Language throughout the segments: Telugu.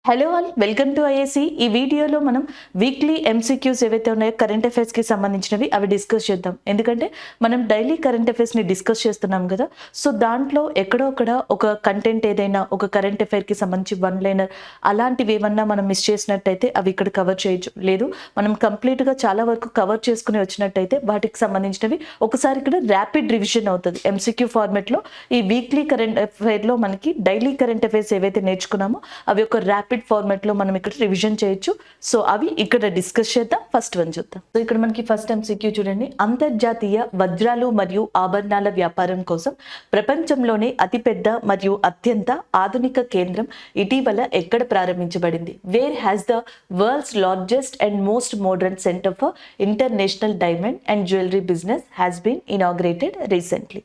Hello all, welcome to IAC. ఈ వీడియోలో మనం వీక్లీ ఎంసీక్యూస్ ఏవైతే ఉన్నాయో కరెంట్ అఫైర్స్కి సంబంధించినవి అవి డిస్కస్ చేద్దాం. ఎందుకంటే మనం డైలీ కరెంట్ అఫైర్స్ని డిస్కస్ చేస్తున్నాం కదా. సో దాంట్లో ఎక్కడో ఒక కంటెంట్ ఏదైనా ఒక కరెంట్ అఫైర్కి సంబంధించి వన్ లైనర్ అలాంటివి ఏమన్నా మనం మిస్ చేసినట్టయితే అవి ఇక్కడ కవర్ చేయొచ్చు. లేదు మనం కంప్లీట్గా చాలా వరకు కవర్ చేసుకుని వచ్చినట్టయితే వాటికి సంబంధించినవి ఒకసారి ఇక్కడ ర్యాపిడ్ రివిజన్ అవుతుంది. ఎంసీక్యూ ఫార్మెట్లో ఈ వీక్లీ కరెంట్ అఫైర్లో మనకి డైలీ కరెంట్ అఫైర్స్ ఏవైతే నేర్చుకున్నామో అవి ఒక ర్యాపిడ్ ఫార్మాట్ లో మనం ఇక్కడ రివిజన్ చేయొచ్చు. సో అవి ఇక్కడ డిస్కస్ చేద్దాం. ఫస్ట్ వన్ చూద్దాం. సో ఇక్కడ మనకి ఫస్ట్ ఎంసీక్యూ చూడండి. అంతర్జాతీయ వజ్రాలు మరియు ఆభరణాల వ్యాపారం కోసం ప్రపంచంలోనే అతిపెద్ద మరియు అత్యంత ఆధునిక కేంద్రం ఇటీవల ఎక్కడ ప్రారంభించబడింది? Where has the world's largest and most modern centre for international diamond and jewellery business has been inaugurated recently.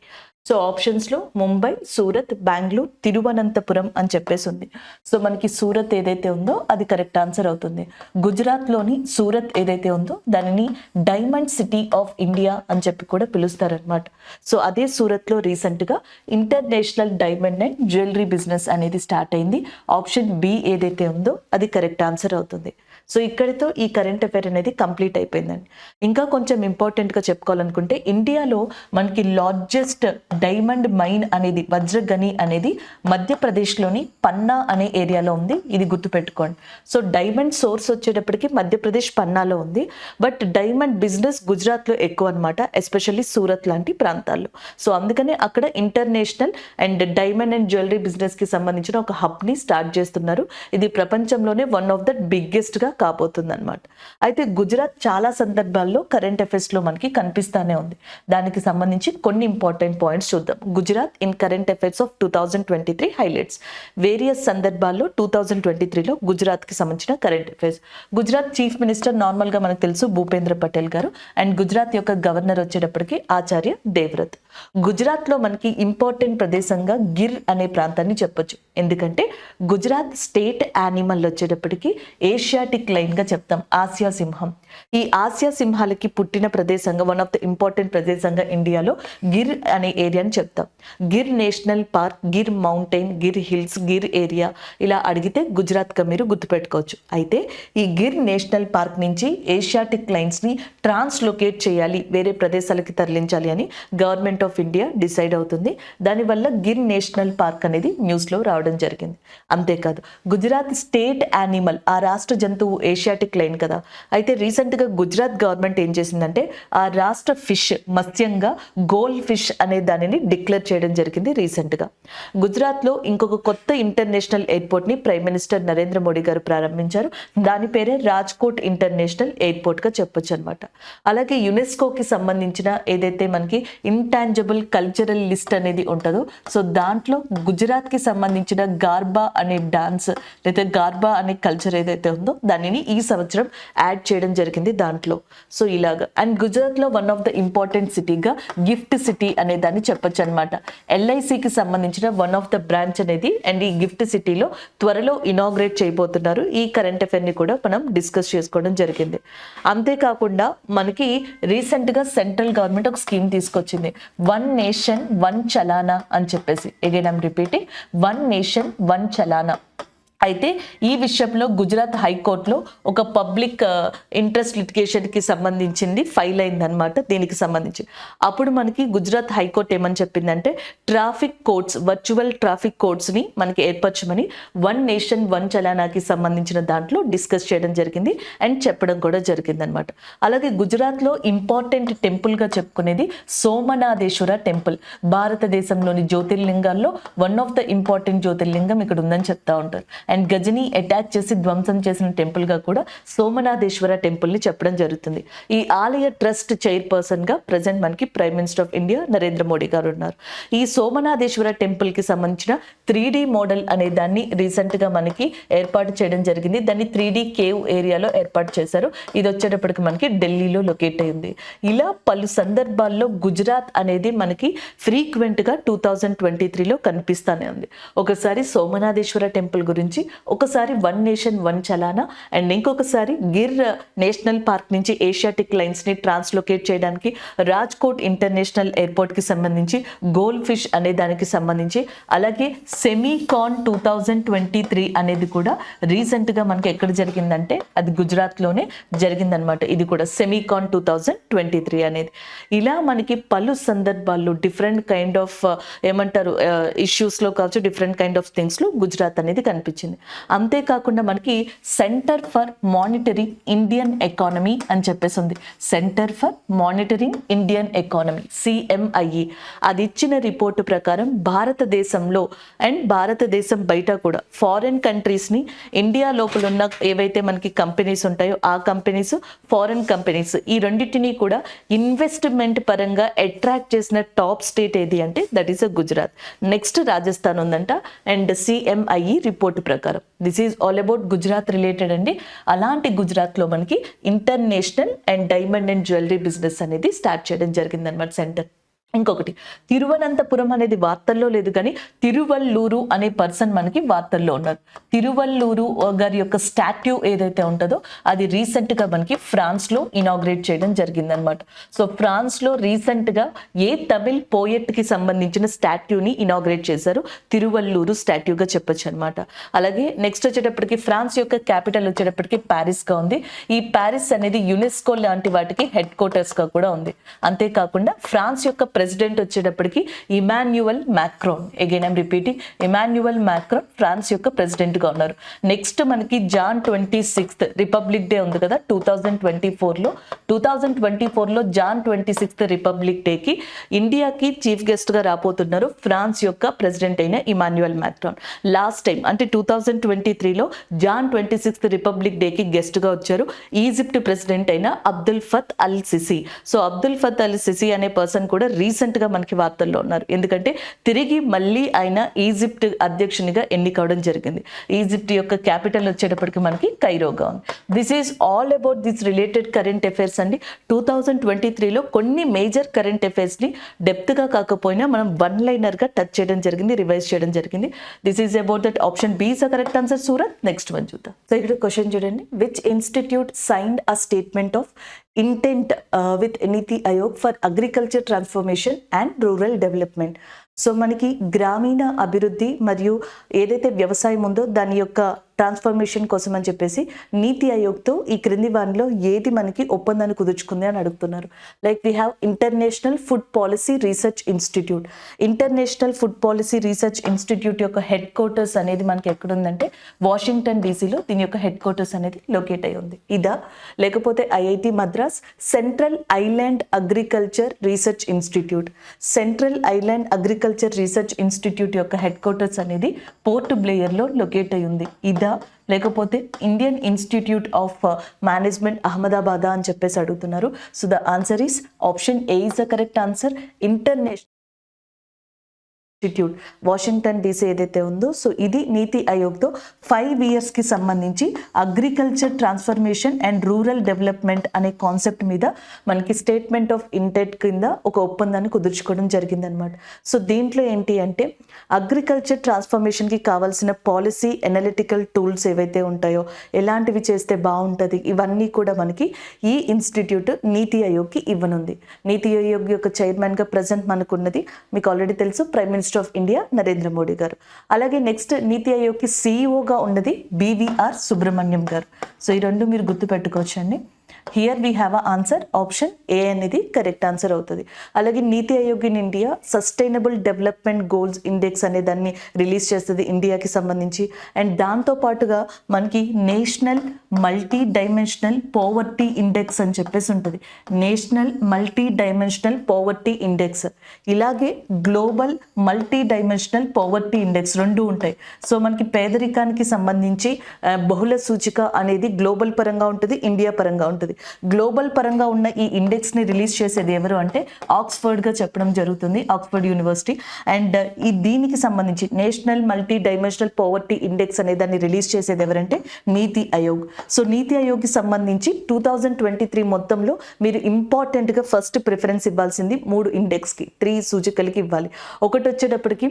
So ఆప్షన్స్లో ముంబై, సూరత్, బెంగళూరు, తిరువనంతపురం అని చెప్పేసి ఉంది. సో మనకి సూరత్ ఏదైతే ఉందో అది కరెక్ట్ ఆన్సర్ అవుతుంది. గుజరాత్లోని సూరత్ ఏదైతే ఉందో దానిని డైమండ్ సిటీ ఆఫ్ ఇండియా అని చెప్పి కూడా పిలుస్తారనమాట. సో అదే సూరత్లో రీసెంట్గా international diamond and jewellery business అనేది స్టార్ట్ అయింది. ఆప్షన్ బి ఏదైతే ఉందో అది కరెక్ట్ ఆన్సర్ అవుతుంది. సో ఇక్కడితో ఈ కరెంట్ అఫైర్ అనేది కంప్లీట్ అయిపోయిందండి. ఇంకా కొంచెం ఇంపార్టెంట్గా చెప్పుకోవాలనుకుంటే ఇండియాలో మనకి లార్జెస్ట్ డైమండ్ మైన్ అనేది వజ్రగని అనేది మధ్యప్రదేశ్లోని పన్నా అనే ఏరియాలో ఉంది. ఇది గుర్తుపెట్టుకోండి. సో డైమండ్ సోర్స్ వచ్చేటప్పటికి మధ్యప్రదేశ్ పన్నాలో ఉంది. బట్ డైమండ్ బిజినెస్ గుజరాత్లో ఎక్కువ అనమాట, ఎస్పెషల్లీ సూరత్ లాంటి ప్రాంతాల్లో. సో అందుకనే అక్కడ international and diamond and jewellery బిజినెస్కి సంబంధించిన ఒక హబ్ని స్టార్ట్ చేస్తున్నారు. ఇది ప్రపంచంలోనే వన్ ఆఫ్ ద బిగ్గెస్ట్గా కాబోతుంది అనమాట. అయితే గుజరాత్ చాలా సందర్భాల్లో కరెంట్ అఫైర్స్లో మనకి కనిపిస్తానే ఉంది. దానికి సంబంధించి కొన్ని ఇంపార్టెంట్ పాయింట్స్ చూద్దాం. Gujarat in current affairs of 2023 highlights. Various సందర్భాల్లో 2023లో గుజరాత్కి సంబంధించిన current affairs. Gujarat chief minister నార్మల్గా మనకు తెలుసు భూపేంద్ర పటేల్ గారు, అండ్ గుజరాత్ యొక్క గవర్నర్ వచ్చేటప్పటికి ఆచార్య దేవ్రత్. గుజరాత్లో మనకి ఇంపార్టెంట్ ప్రదేశంగా గిర్ అనే ప్రాంతాన్ని చెప్పొచ్చు. ఎందుకంటే గుజరాత్ స్టేట్ యానిమల్ వచ్చేటప్పటికి ఏషియాటిక్ లైన్గా చెప్తాం, ఆసియా సింహం. ఈ ఆసియా సింహాలకి పుట్టిన ప్రదేశంగా వన్ ఆఫ్ ద ఇంపార్టెంట్ ప్రదేశంగా ఇండియాలో గిర్ అనే ఏరియాని చెప్తాం. Gir national park, Gir mountain, Gir hills, Gir area ఇలా అడిగితే గుజరాత్గా మీరు గుర్తుపెట్టుకోవచ్చు. అయితే ఈ గిర్ నేషనల్ పార్క్ నుంచి ఏషియాటిక్ లైన్స్ని ట్రాన్స్లొకేట్ చేయాలి, వేరే ప్రదేశాలకి తరలించాలి అని గవర్నమెంట్ ఆఫ్ ఇండియా డిసైడ్ అవుతుంది. దానివల్ల గిర్ నేషనల్ పార్క్ అనేది న్యూస్లో రావడం జరిగింది. అంతేకాదు గుజరాత్ స్టేట్ యానిమల్, ఆ రాష్ట్ర జంతువు ఏషియాటిక్ లైన్ కదా. అయితే రీసెంట్గా గుజరాత్ గవర్నమెంట్ ఏం చేసిందంటే ఆ రాష్ట్ర ఫిష్ మత్స్యంగా గోల్డ్ ఫిష్ అనే దానిని డిక్లేర్ చేయడం జరిగింది రీసెంట్గా. గుజరాత్లో ఇంకొక కొత్త ఇంటర్నేషనల్ ఎయిర్పోర్ట్ని ప్రైమ్ మినిస్టర్ నరేంద్ర మోడీ గారు ప్రారంభించారు. దాని పేరే రాజ్కోట్ ఇంటర్నేషనల్ ఎయిర్పోర్ట్గా చెప్పొచ్చు అనమాట. అలాగే యునెస్కోకి సంబంధించిన ఏదైతే మనకి ఇంటాంజిబుల్ కల్చరల్ లిస్ట్ అనేది ఉంటుందో, సో దాంట్లో గుజరాత్కి సంబంధించిన గార్బా అనే డాన్స్ లేదా గార్బా అనే కల్చర్ ఏదైతే ఉందో దానిని ఈ సంవత్సరం యాడ్ చేయడం జరిగింది దాంట్లో. సో ఇలాగా. అండ్ గుజరాత్లో వన్ ఆఫ్ ద ఇంపార్టెంట్ సిటీగా గిఫ్ట్ సిటీ అనే దాన్ని చెప్పొచ్చు అనమాట. ఎల్ఐసికి సంబంధించిన వన్ ఆఫ్ ద బ్రాంచ్ అనేది, అండ్ ఈ గిఫ్ట్ సిటీలో త్వరలో ఇనాగ్రేట్ చేయబోతున్నారు. ఈ కరెంట్ అఫైర్ని కూడా మనం డిస్కస్ చేసుకోవడం జరిగింది. అంతేకాకుండా మనకి రీసెంట్గా సెంట్రల్ గవర్నమెంట్ ఒక స్కీమ్ తీసుకొచ్చింది, వన్ నేషన్ వన్ చలానా అని చెప్పేసి. Again I'm repeating, one nation one challan. అయితే ఈ విషయంలో గుజరాత్ హైకోర్టులో ఒక పబ్లిక్ ఇంట్రెస్ట్ లిటిగేషన్కి సంబంధించింది ఫైల్ అయిందనమాట. దీనికి సంబంధించి అప్పుడు మనకి గుజరాత్ హైకోర్టు ఏమని చెప్పిందంటే ట్రాఫిక్ కోడ్స్, వర్చువల్ ట్రాఫిక్ కోడ్స్ని మనకి ఏర్పరచమని వన్ నేషన్ వన్ చలానాకి సంబంధించిన దాంట్లో డిస్కస్ చేయడం జరిగింది అండ్ చెప్పడం కూడా జరిగిందనమాట. అలాగే గుజరాత్లో ఇంపార్టెంట్ టెంపుల్గా చెప్పుకునేది సోమనాథేశ్వర టెంపుల్. భారతదేశంలోని జ్యోతిర్లింగాల్లో వన్ ఆఫ్ ద ఇంపార్టెంట్ జ్యోతిర్లింగం ఇక్కడ ఉందని చెప్తా ఉంటారు. అండ్ గజని అటాక్ చేసి ధ్వంసం చేసిన టెంపుల్గా కూడా సోమనాథేశ్వర టెంపుల్ని చెప్పడం జరుగుతుంది. ఈ ఆలయ ట్రస్ట్ చైర్పర్సన్గా ప్రజెంట్ మనకి prime minister of India Narendra Modi గారు ఉన్నారు. ఈ సోమనాథేశ్వర టెంపుల్కి సంబంధించిన 3D మోడల్ అనే దాన్ని రీసెంట్గా మనకి ఏర్పాటు చేయడం జరిగింది. దాన్ని 3D కేవ్ ఏరియాలో ఏర్పాటు చేశారు. ఇది వచ్చేటప్పటికి మనకి ఢిల్లీలో లొకేట్ అయింది. ఇలా పలు సందర్భాల్లో గుజరాత్ అనేది మనకి ఫ్రీక్వెంట్గా 2023లో కనిపిస్తానే ఉంది. ఒకసారి సోమనాథేశ్వర టెంపుల్ గురించి సంబంధించి ఒకసారి వన్ నేషన్ వన్ చలానా అండ్ ఇంకొకసారి గిర్ నేషనల్ పార్క్ నుంచి ఏషియాటిక్ లైన్స్ని ట్రాన్స్లోకేట్ చేయడానికి రాజ్కోట్ ఇంటర్నేషనల్ ఎయిర్పోర్ట్కి సంబంధించి గోల్డ్ ఫిష్ అనే దానికి సంబంధించి అలాగే సెమీకాన్ 2023 అనేది కూడా రీసెంట్గా మనకి ఎక్కడ జరిగిందంటే అది గుజరాత్లోనే జరిగిందనమాట. ఇది కూడా సెమీకాన్ 2023 అనేది. ఇలా మనకి పలు సందర్భాల్లో డిఫరెంట్ కైండ్ ఆఫ్ ఏమంటారు ఇష్యూస్లో కావచ్చు, డిఫరెంట్ కైండ్ ఆఫ్ థింగ్స్లో గుజరాత్ అనేది కనిపించింది. అంతేకాకుండా మనకి centre for monitoring Indian economy అని చెప్పేసి ఉంది. Centre for monitoring Indian economy CMIE అది ఇచ్చిన రిపోర్టు ప్రకారం భారతదేశంలో అండ్ భారతదేశం బయట కూడా ఫారెన్ కంట్రీస్ని ఇండియా లోపల ఉన్న ఏవైతే మనకి కంపెనీస్ ఉంటాయో ఆ కంపెనీస్, ఫారెన్ కంపెనీస్ ఈ రెండింటినీ కూడా ఇన్వెస్ట్మెంట్ పరంగా అట్రాక్ట్ చేసిన టాప్ స్టేట్ ఏది అంటే that is Gujarat. Next Rajasthan ఉందంట. అండ్ CMIE రిపోర్ట్ ప్రకారం this is all about Gujarat related అండి. అలాంటి గుజరాత్లో మనకి international and diamond and jewellery business అనేది స్టార్ట్ చేయడం జరిగిందనమాట సెంటర్. ఇంకొకటి తిరువనంతపురం అనేది వార్తల్లో లేదు కానీ తిరువల్లూరు అనే పర్సన్ మనకి వార్తల్లో ఉన్నారు. తిరువల్లూరు గారి యొక్క స్టాట్యూ ఏదైతే ఉంటుందో అది రీసెంట్గా మనకి ఫ్రాన్స్లో ఇనాగ్రేట్ చేయడం జరిగిందనమాట. సో ఫ్రాన్స్లో రీసెంట్గా ఏ తమిళ్ పోయెట్కి సంబంధించిన స్టాట్యూని ఇనాగ్రేట్ చేశారు, తిరువల్లూరు స్టాట్యూగా చెప్పొచ్చు అనమాట. అలాగే నెక్స్ట్ వచ్చేటప్పటికి ఫ్రాన్స్ యొక్క క్యాపిటల్ వచ్చేటప్పటికి ప్యారిస్గా ఉంది. ఈ ప్యారిస్ అనేది యునెస్కో లాంటి వాటికి హెడ్ క్వార్టర్స్గా కూడా ఉంది. అంతేకాకుండా ఫ్రాన్స్ యొక్క ప్రెసిడెంట్ వచ్చేటప్పటికి Emmanuel Macron. Again I'm repeating, Emmanuel Macron France యొక్క ప్రెసిడెంట్గా ఉన్నారు. నెక్స్ట్ మనకి జాన్ 26 రిపబ్లిక్ డే ఉంది కదా 2024లో జాన్ 26 రిపబ్లిక్ డేకి ఇండియాకి చీఫ్ గెస్ట్గా రాబోతున్నారు ఫ్రాన్స్ యొక్క ప్రెసిడెంట్ అయిన ఇమాన్యువల్ మ్యాక్రోన్. లాస్ట్ టైం అంటే 2023లో జాన్ 26 రిపబ్లిక్ డేకి గెస్ట్గా వచ్చారు ఈజిప్ట్ ప్రెసిడెంట్ అయిన Abdul ఫత్ al Sisi. So Abdul ఫత్ al Sisi అనే పర్సన్ కూడా రీసెంట్గా మనకి వార్తల్లో ఉన్నారు. ఎందుకంటే తిరిగి మళ్ళీ ఆయన ఈజిప్ట్ అధ్యక్షునిగా ఎన్నికవడం జరిగింది. ఈజిప్ట్ యొక్క క్యాపిటల్ వచ్చేటప్పటికి మనకి కైరోగా ఉంది. This is all about this related current affairs అండి. 2023లో కొన్ని మేజర్ కరెంట్ అఫైర్స్ని డెప్త్గా కాకపోయినా మనం వన్ లైనర్గా టచ్ చేయడం జరిగింది, రివైజ్ చేయడం జరిగింది. This is about that option B is the correct answer Surat. Next one చూద్దాం. సో ఇక్కడ క్వశ్చన్ చూడండి, which institute signed a statement of intent with NITI Aayog for agriculture transformation and rural development. So మనకి గ్రామీణ అభివృద్ధి మరియు ఏదైతే వ్యవసాయం ఉందో దాని యొక్క ట్రాన్స్ఫర్మేషన్ కోసం అని చెప్పేసి నీతి ఆయోగ్తో ఈ క్రింది వాటిలో ఏది మనకి ఒప్పందాన్ని కుదుర్చుకుంది అని అడుగుతున్నారు. Like we have international food policy research institute. International food policy research institute యొక్క హెడ్ క్వార్టర్స్ అనేది మనకి ఎక్కడుందంటే వాషింగ్టన్ డీసీలో దీని యొక్క హెడ్ క్వార్టర్స్ అనేది లొకేట్ అయి ఉంది. ఇదా లేకపోతే IIT Madras central island agriculture research institute. Central island agriculture research institute యొక్క హెడ్ క్వార్టర్స్ అనేది పోర్ట్ బ్లేయర్లో లొకేట్ అయి ఉంది. ఇదా లేకపోతే Indian institute of management Ahmedabad అని చెప్పేసి అడుగుతున్నారు. So the answer is option A is the correct answer. International institute Washington DC ఏదైతే ఉందో సో ఇది నీతి ఆయోగ్తో 5 yearsకి సంబంధించి agriculture transformation and rural development అనే కాన్సెప్ట్ మీద మనకి స్టేట్మెంట్ ఆఫ్ ఇంటెంట్ కింద ఒక ఒప్పందాన్ని కుదుర్చుకోవడం జరిగిందనమాట. సో దీంట్లో ఏంటి అంటే అగ్రికల్చర్ ట్రాన్స్ఫర్మేషన్కి కావాల్సిన పాలసీ ఎనలిటికల్ టూల్స్ ఏవైతే ఉంటాయో ఎలాంటివి చేస్తే బాగుంటుంది ఇవన్నీ కూడా మనకి ఈ ఇన్స్టిట్యూట్ నీతి ఆయోగ్కి ఇవ్వనుంది. నీతి ఆయోగ్ యొక్క చైర్మన్గా ప్రజెంట్ మనకున్నది మీకు ఆల్రెడీ తెలుసు prime minister of India Narendra Modi గారు. అలాగే నెక్స్ట్ నీతి ఆయోగ్కి CEOగా ఉన్నది BVR సుబ్రహ్మణ్యం గారు. సో ఈ రెండు మీరు గుర్తుపెట్టుకోవచ్చండి. Here we have a answer option A అనేది కరెక్ట్ ఆన్సర్ అవుతుంది. అలాగే NITI Aayog in India sustainable development goals index అనే దాన్ని రిలీజ్ చేస్తుంది ఇండియాకి సంబంధించి. అండ్ దాంతోపాటుగా మనకి national multi dimensional poverty index అని చెప్పేసి ఉంటుంది. National multi dimensional poverty index, ఇలాగే global multi dimensional poverty index రెండు ఉంటాయి. సో మనకి పేదరికానికి సంబంధించి బహుళ సూచిక అనేది గ్లోబల్ పరంగా ఉంటుంది, ఇండియా పరంగా ఉంటుంది. ఉంటుంది. గ్లోబల్ పరంగా ఉన్న ఈ ఇండెక్స్ని రిలీజ్ చేసేది ఎవరు అంటే ఆక్స్ఫర్డ్గా చెప్పడం జరుగుతుంది, ఆక్స్ఫర్డ్ యూనివర్సిటీ. అండ్ ఈ దీనికి సంబంధించి national multi dimensional poverty index అనే దాన్ని రిలీజ్ చేసేది ఎవరంటే నీతి ఆయోగ్. సో నీతి ఆయోగ్కి సంబంధించి 2023 మొత్తంలో మీరు ఇంపార్టెంట్గా ఫస్ట్ ప్రిఫరెన్స్ ఇవ్వాల్సింది 3 ఇండెక్స్కి, 3 సూచికలకి ఇవ్వాలి. ఒకటి వచ్చేటప్పటికి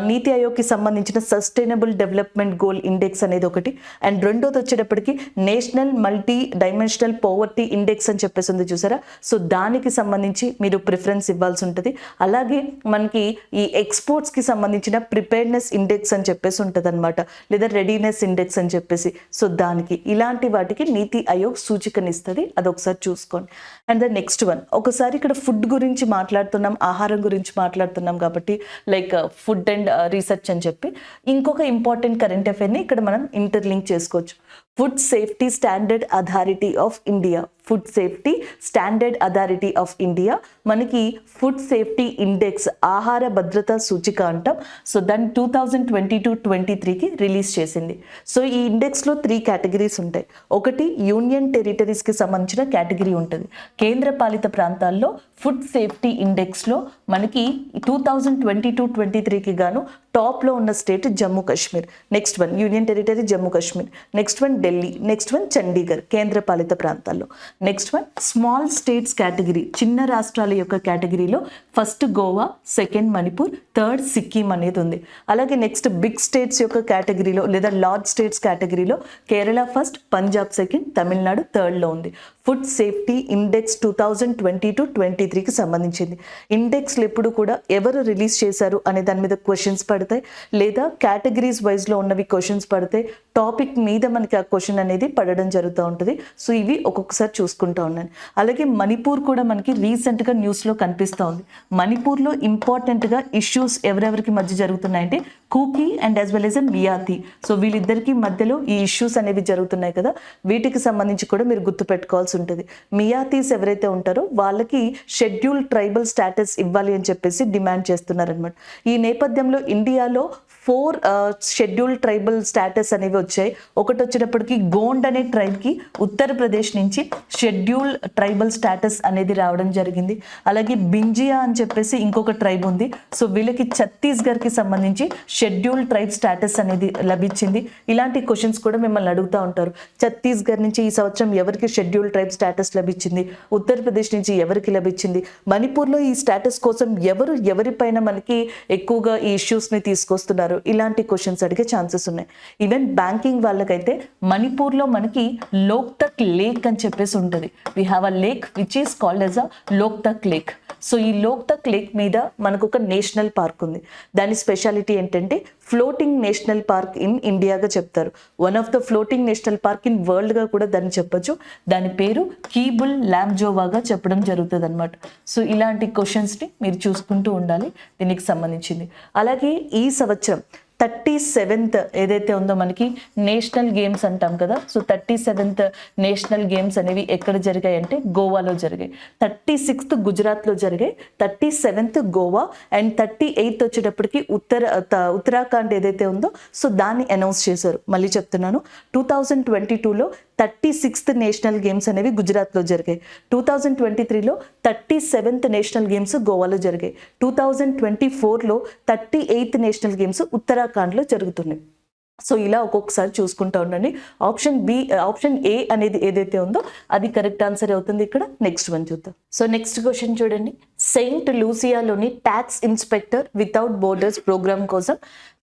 నీతి ఆయోగ్కి సంబంధించిన సస్టైనబుల్ డెవలప్మెంట్ గోల్ ఇండెక్స్ అనేది ఒకటి, అండ్ రెండోది వచ్చేటప్పటికి national multi dimensional poverty index అని చెప్పేసి ఉంది చూసారా. సో దానికి సంబంధించి మీరు ప్రిఫరెన్స్ ఇవ్వాల్సి ఉంటుంది. అలాగే మనకి ఈ ఎక్స్పోర్ట్స్కి సంబంధించిన ప్రిపేర్నెస్ ఇండెక్స్ అని చెప్పేసి ఉంటుంది అనమాట, లేదా రెడీనెస్ ఇండెక్స్ అని చెప్పేసి. సో దానికి ఇలాంటి వాటికి నీతి ఆయోగ్ సూచికనిస్తుంది, అదొకసారి చూసుకోండి. అండ్ ద నెక్స్ట్ వన్, ఒకసారి ఇక్కడ ఫుడ్ గురించి మాట్లాడుతున్నాం, ఆహారం గురించి మాట్లాడుతున్నాం కాబట్టి లైక్ ఫుడ్ అండ్ రీసెర్చ్ అని చెప్పి ఇంకొక ఇంపార్టెంట్ కరెంట్ అఫైర్ని ఇక్కడ మనం ఇంటర్లింక్ చేసుకోవచ్చు. Food safety standard authority of India, food safety standard authority of India మనకి ఫుడ్ సేఫ్టీ ఇండెక్స్, ఆహార భద్రతా సూచిక అంటాం. సో దాన్ని 2022-23కి రిలీజ్ చేసింది. సో ఈ ఇండెక్స్లో 3 కేటగిరీస్ ఉంటాయి. ఒకటి యూనియన్ టెరిటరీస్కి సంబంధించిన కేటగిరీ ఉంటుంది. కేంద్ర పాలిత ప్రాంతాల్లో ఫుడ్ సేఫ్టీ ఇండెక్స్లో మనకి 2022-23కి గాను టాప్లో ఉన్న state Jammu Kashmir. Next one union territory Jammu Kashmir, next one Delhi, next one Chandigarh కేంద్ర పాలిత ప్రాంతాల్లో. Next one small states category, చిన్న రాష్ట్రాల యొక్క కేటగిరీలో first Goa, second Manipur, third Sikkim అనేది ఉంది. అలాగే నెక్స్ట్ బిగ్ స్టేట్స్ యొక్క కేటగిరీలో లేదా లార్జ్ స్టేట్స్ కేటగిరీలో కేరళ ఫస్ట్, పంజాబ్ సెకండ్, తమిళనాడు థర్డ్లో ఉంది. ఫుడ్ సేఫ్టీ ఇండెక్స్ 2022-23కి సంబంధించింది. ఇండెక్స్లు ఎప్పుడు కూడా ఎవరు రిలీజ్ చేశారు అనే దాని మీద క్వశ్చన్స్ పడతాయి, లేదా కేటగిరీస్ వైజ్లో ఉన్నవి క్వశ్చన్స్ పడతాయి. టాపిక్ మీద మనకి ఆ క్వశ్చన్ అనేది పడడం జరుగుతూ ఉంటుంది. సో ఇవి ఒక్కొక్కసారి చూసుకుంటూ ఉన్నాను. అలాగే మణిపూర్ కూడా మనకి రీసెంట్గా న్యూస్లో కనిపిస్తూ ఉంది. మణిపూర్లో ఇంపార్టెంట్గా ఇష్యూస్ ఎవరెవరికి మధ్య జరుగుతున్నాయంటే Kuki and as well as Meitei. So వీళ్ళిద్దరికి మధ్యలో ఈ ఇష్యూస్ అనేవి జరుగుతున్నాయి కదా, వీటికి సంబంధించి కూడా మీరు గుర్తుపెట్టుకోవాల్సి ఉంటుంది. మియాతీస్ ఎవరైతే ఉంటారో వాళ్ళకి షెడ్యూల్ ట్రైబల్ స్టేటస్ ఇవ్వాలి అని చెప్పేసి డిమాండ్ చేస్తున్నారనమాట. ఈ నేపథ్యంలో ఇండియాలో 4 షెడ్యూల్ ట్రైబల్ స్టేటస్ అనేవి వచ్చాయి. ఒకటి వచ్చేటప్పటికి గోండ్ అనే ట్రైబ్కి ఉత్తరప్రదేశ్ నుంచి షెడ్యూల్ ట్రైబల్ స్టేటస్ అనేది రావడం జరిగింది. అలాగే బింజియా అని చెప్పేసి ఇంకొక ట్రైబ్ ఉంది. సో వీళ్ళకి ఛత్తీస్గఢ్కి సంబంధించి షెడ్యూల్ ట్రైబ్ స్టేటస్ అనేది లభించింది. ఇలాంటి క్వశ్చన్స్ కూడా మిమ్మల్ని అడుగుతూ ఉంటారు. ఛత్తీస్గఢ్ నుంచి ఈ సంవత్సరం ఎవరికి షెడ్యూల్ ట్రైబ్ స్టేటస్ లభించింది, ఉత్తరప్రదేశ్ నుంచి ఎవరికి లభించింది, మణిపూర్లో ఈ స్టేటస్ కోసం ఎవరిపైన మనకి ఎక్కువగా ఈ ఇష్యూస్ని తీసుకొస్తున్నారు, ఇలాంటి క్వశ్చన్స్ అడిగే ఛాన్సెస్ ఉన్నాయి. ఈవెన్ బ్యాంకింగ్ వాళ్ళకైతే మణిపూర్లో మనకి లోక్తక్ లేక్ అని చెప్పేసి ఉంటుంది. We have a lake which is called as a Loktak lake. So ఈ లోక్తక్ లేక్ మీద మనకు ఒక నేషనల్ పార్క్ ఉంది. దాని స్పెషాలిటీ ఏంటంటే ఫ్లోటింగ్ నేషనల్ పార్క్ ఇన్ ఇండియాగా చెప్తారు. One of the floating national park in వరల్డ్గా కూడా దాన్ని చెప్పొచ్చు. దాని పేరు కీబుల్ లాంజోవాగా చెప్పడం జరుగుతుంది అనమాట. సో ఇలాంటి క్వశ్చన్స్ని మీరు చూసుకుంటూ ఉండాలి దీనికి సంబంధించింది. అలాగే ఈ సంవత్సరం 37th ఏదైతే ఉందో మనకి నేషనల్ గేమ్స్ అంటాం కదా. సో 37th నేషనల్ గేమ్స్ అనేవి ఎక్కడ జరిగాయి అంటే గోవాలో జరిగాయి. 36th గుజరాత్లో జరిగాయి, 37th గోవా, అండ్ 38th వచ్చేటప్పటికి ఉత్తరాఖండ్ ఏదైతే ఉందో సో దాన్ని అనౌన్స్ చేశారు. మళ్ళీ చెప్తున్నాను, 2022లో 36th నేషనల్ గేమ్స్ అనేవి గుజరాత్లో జరిగాయి. 2023లో 37th నేషనల్ గేమ్స్ గోవాలో జరిగాయి. 2024లో 38th నేషనల్ గేమ్స్ ఉత్తరాఖండ్లో జరుగుతున్నాయి. సో ఇలా ఒక్కొక్కసారి చూసుకుంటూ ఉండండి. ఆప్షన్ ఏ అనేది ఏదైతే ఉందో అది కరెక్ట్ ఆన్సర్ అవుతుంది ఇక్కడ. నెక్స్ట్ వన్ చూద్దాం. సో నెక్స్ట్ క్వశ్చన్ చూడండి. సెయింట్ లూసియాలోని tax inspector without borders program కోసం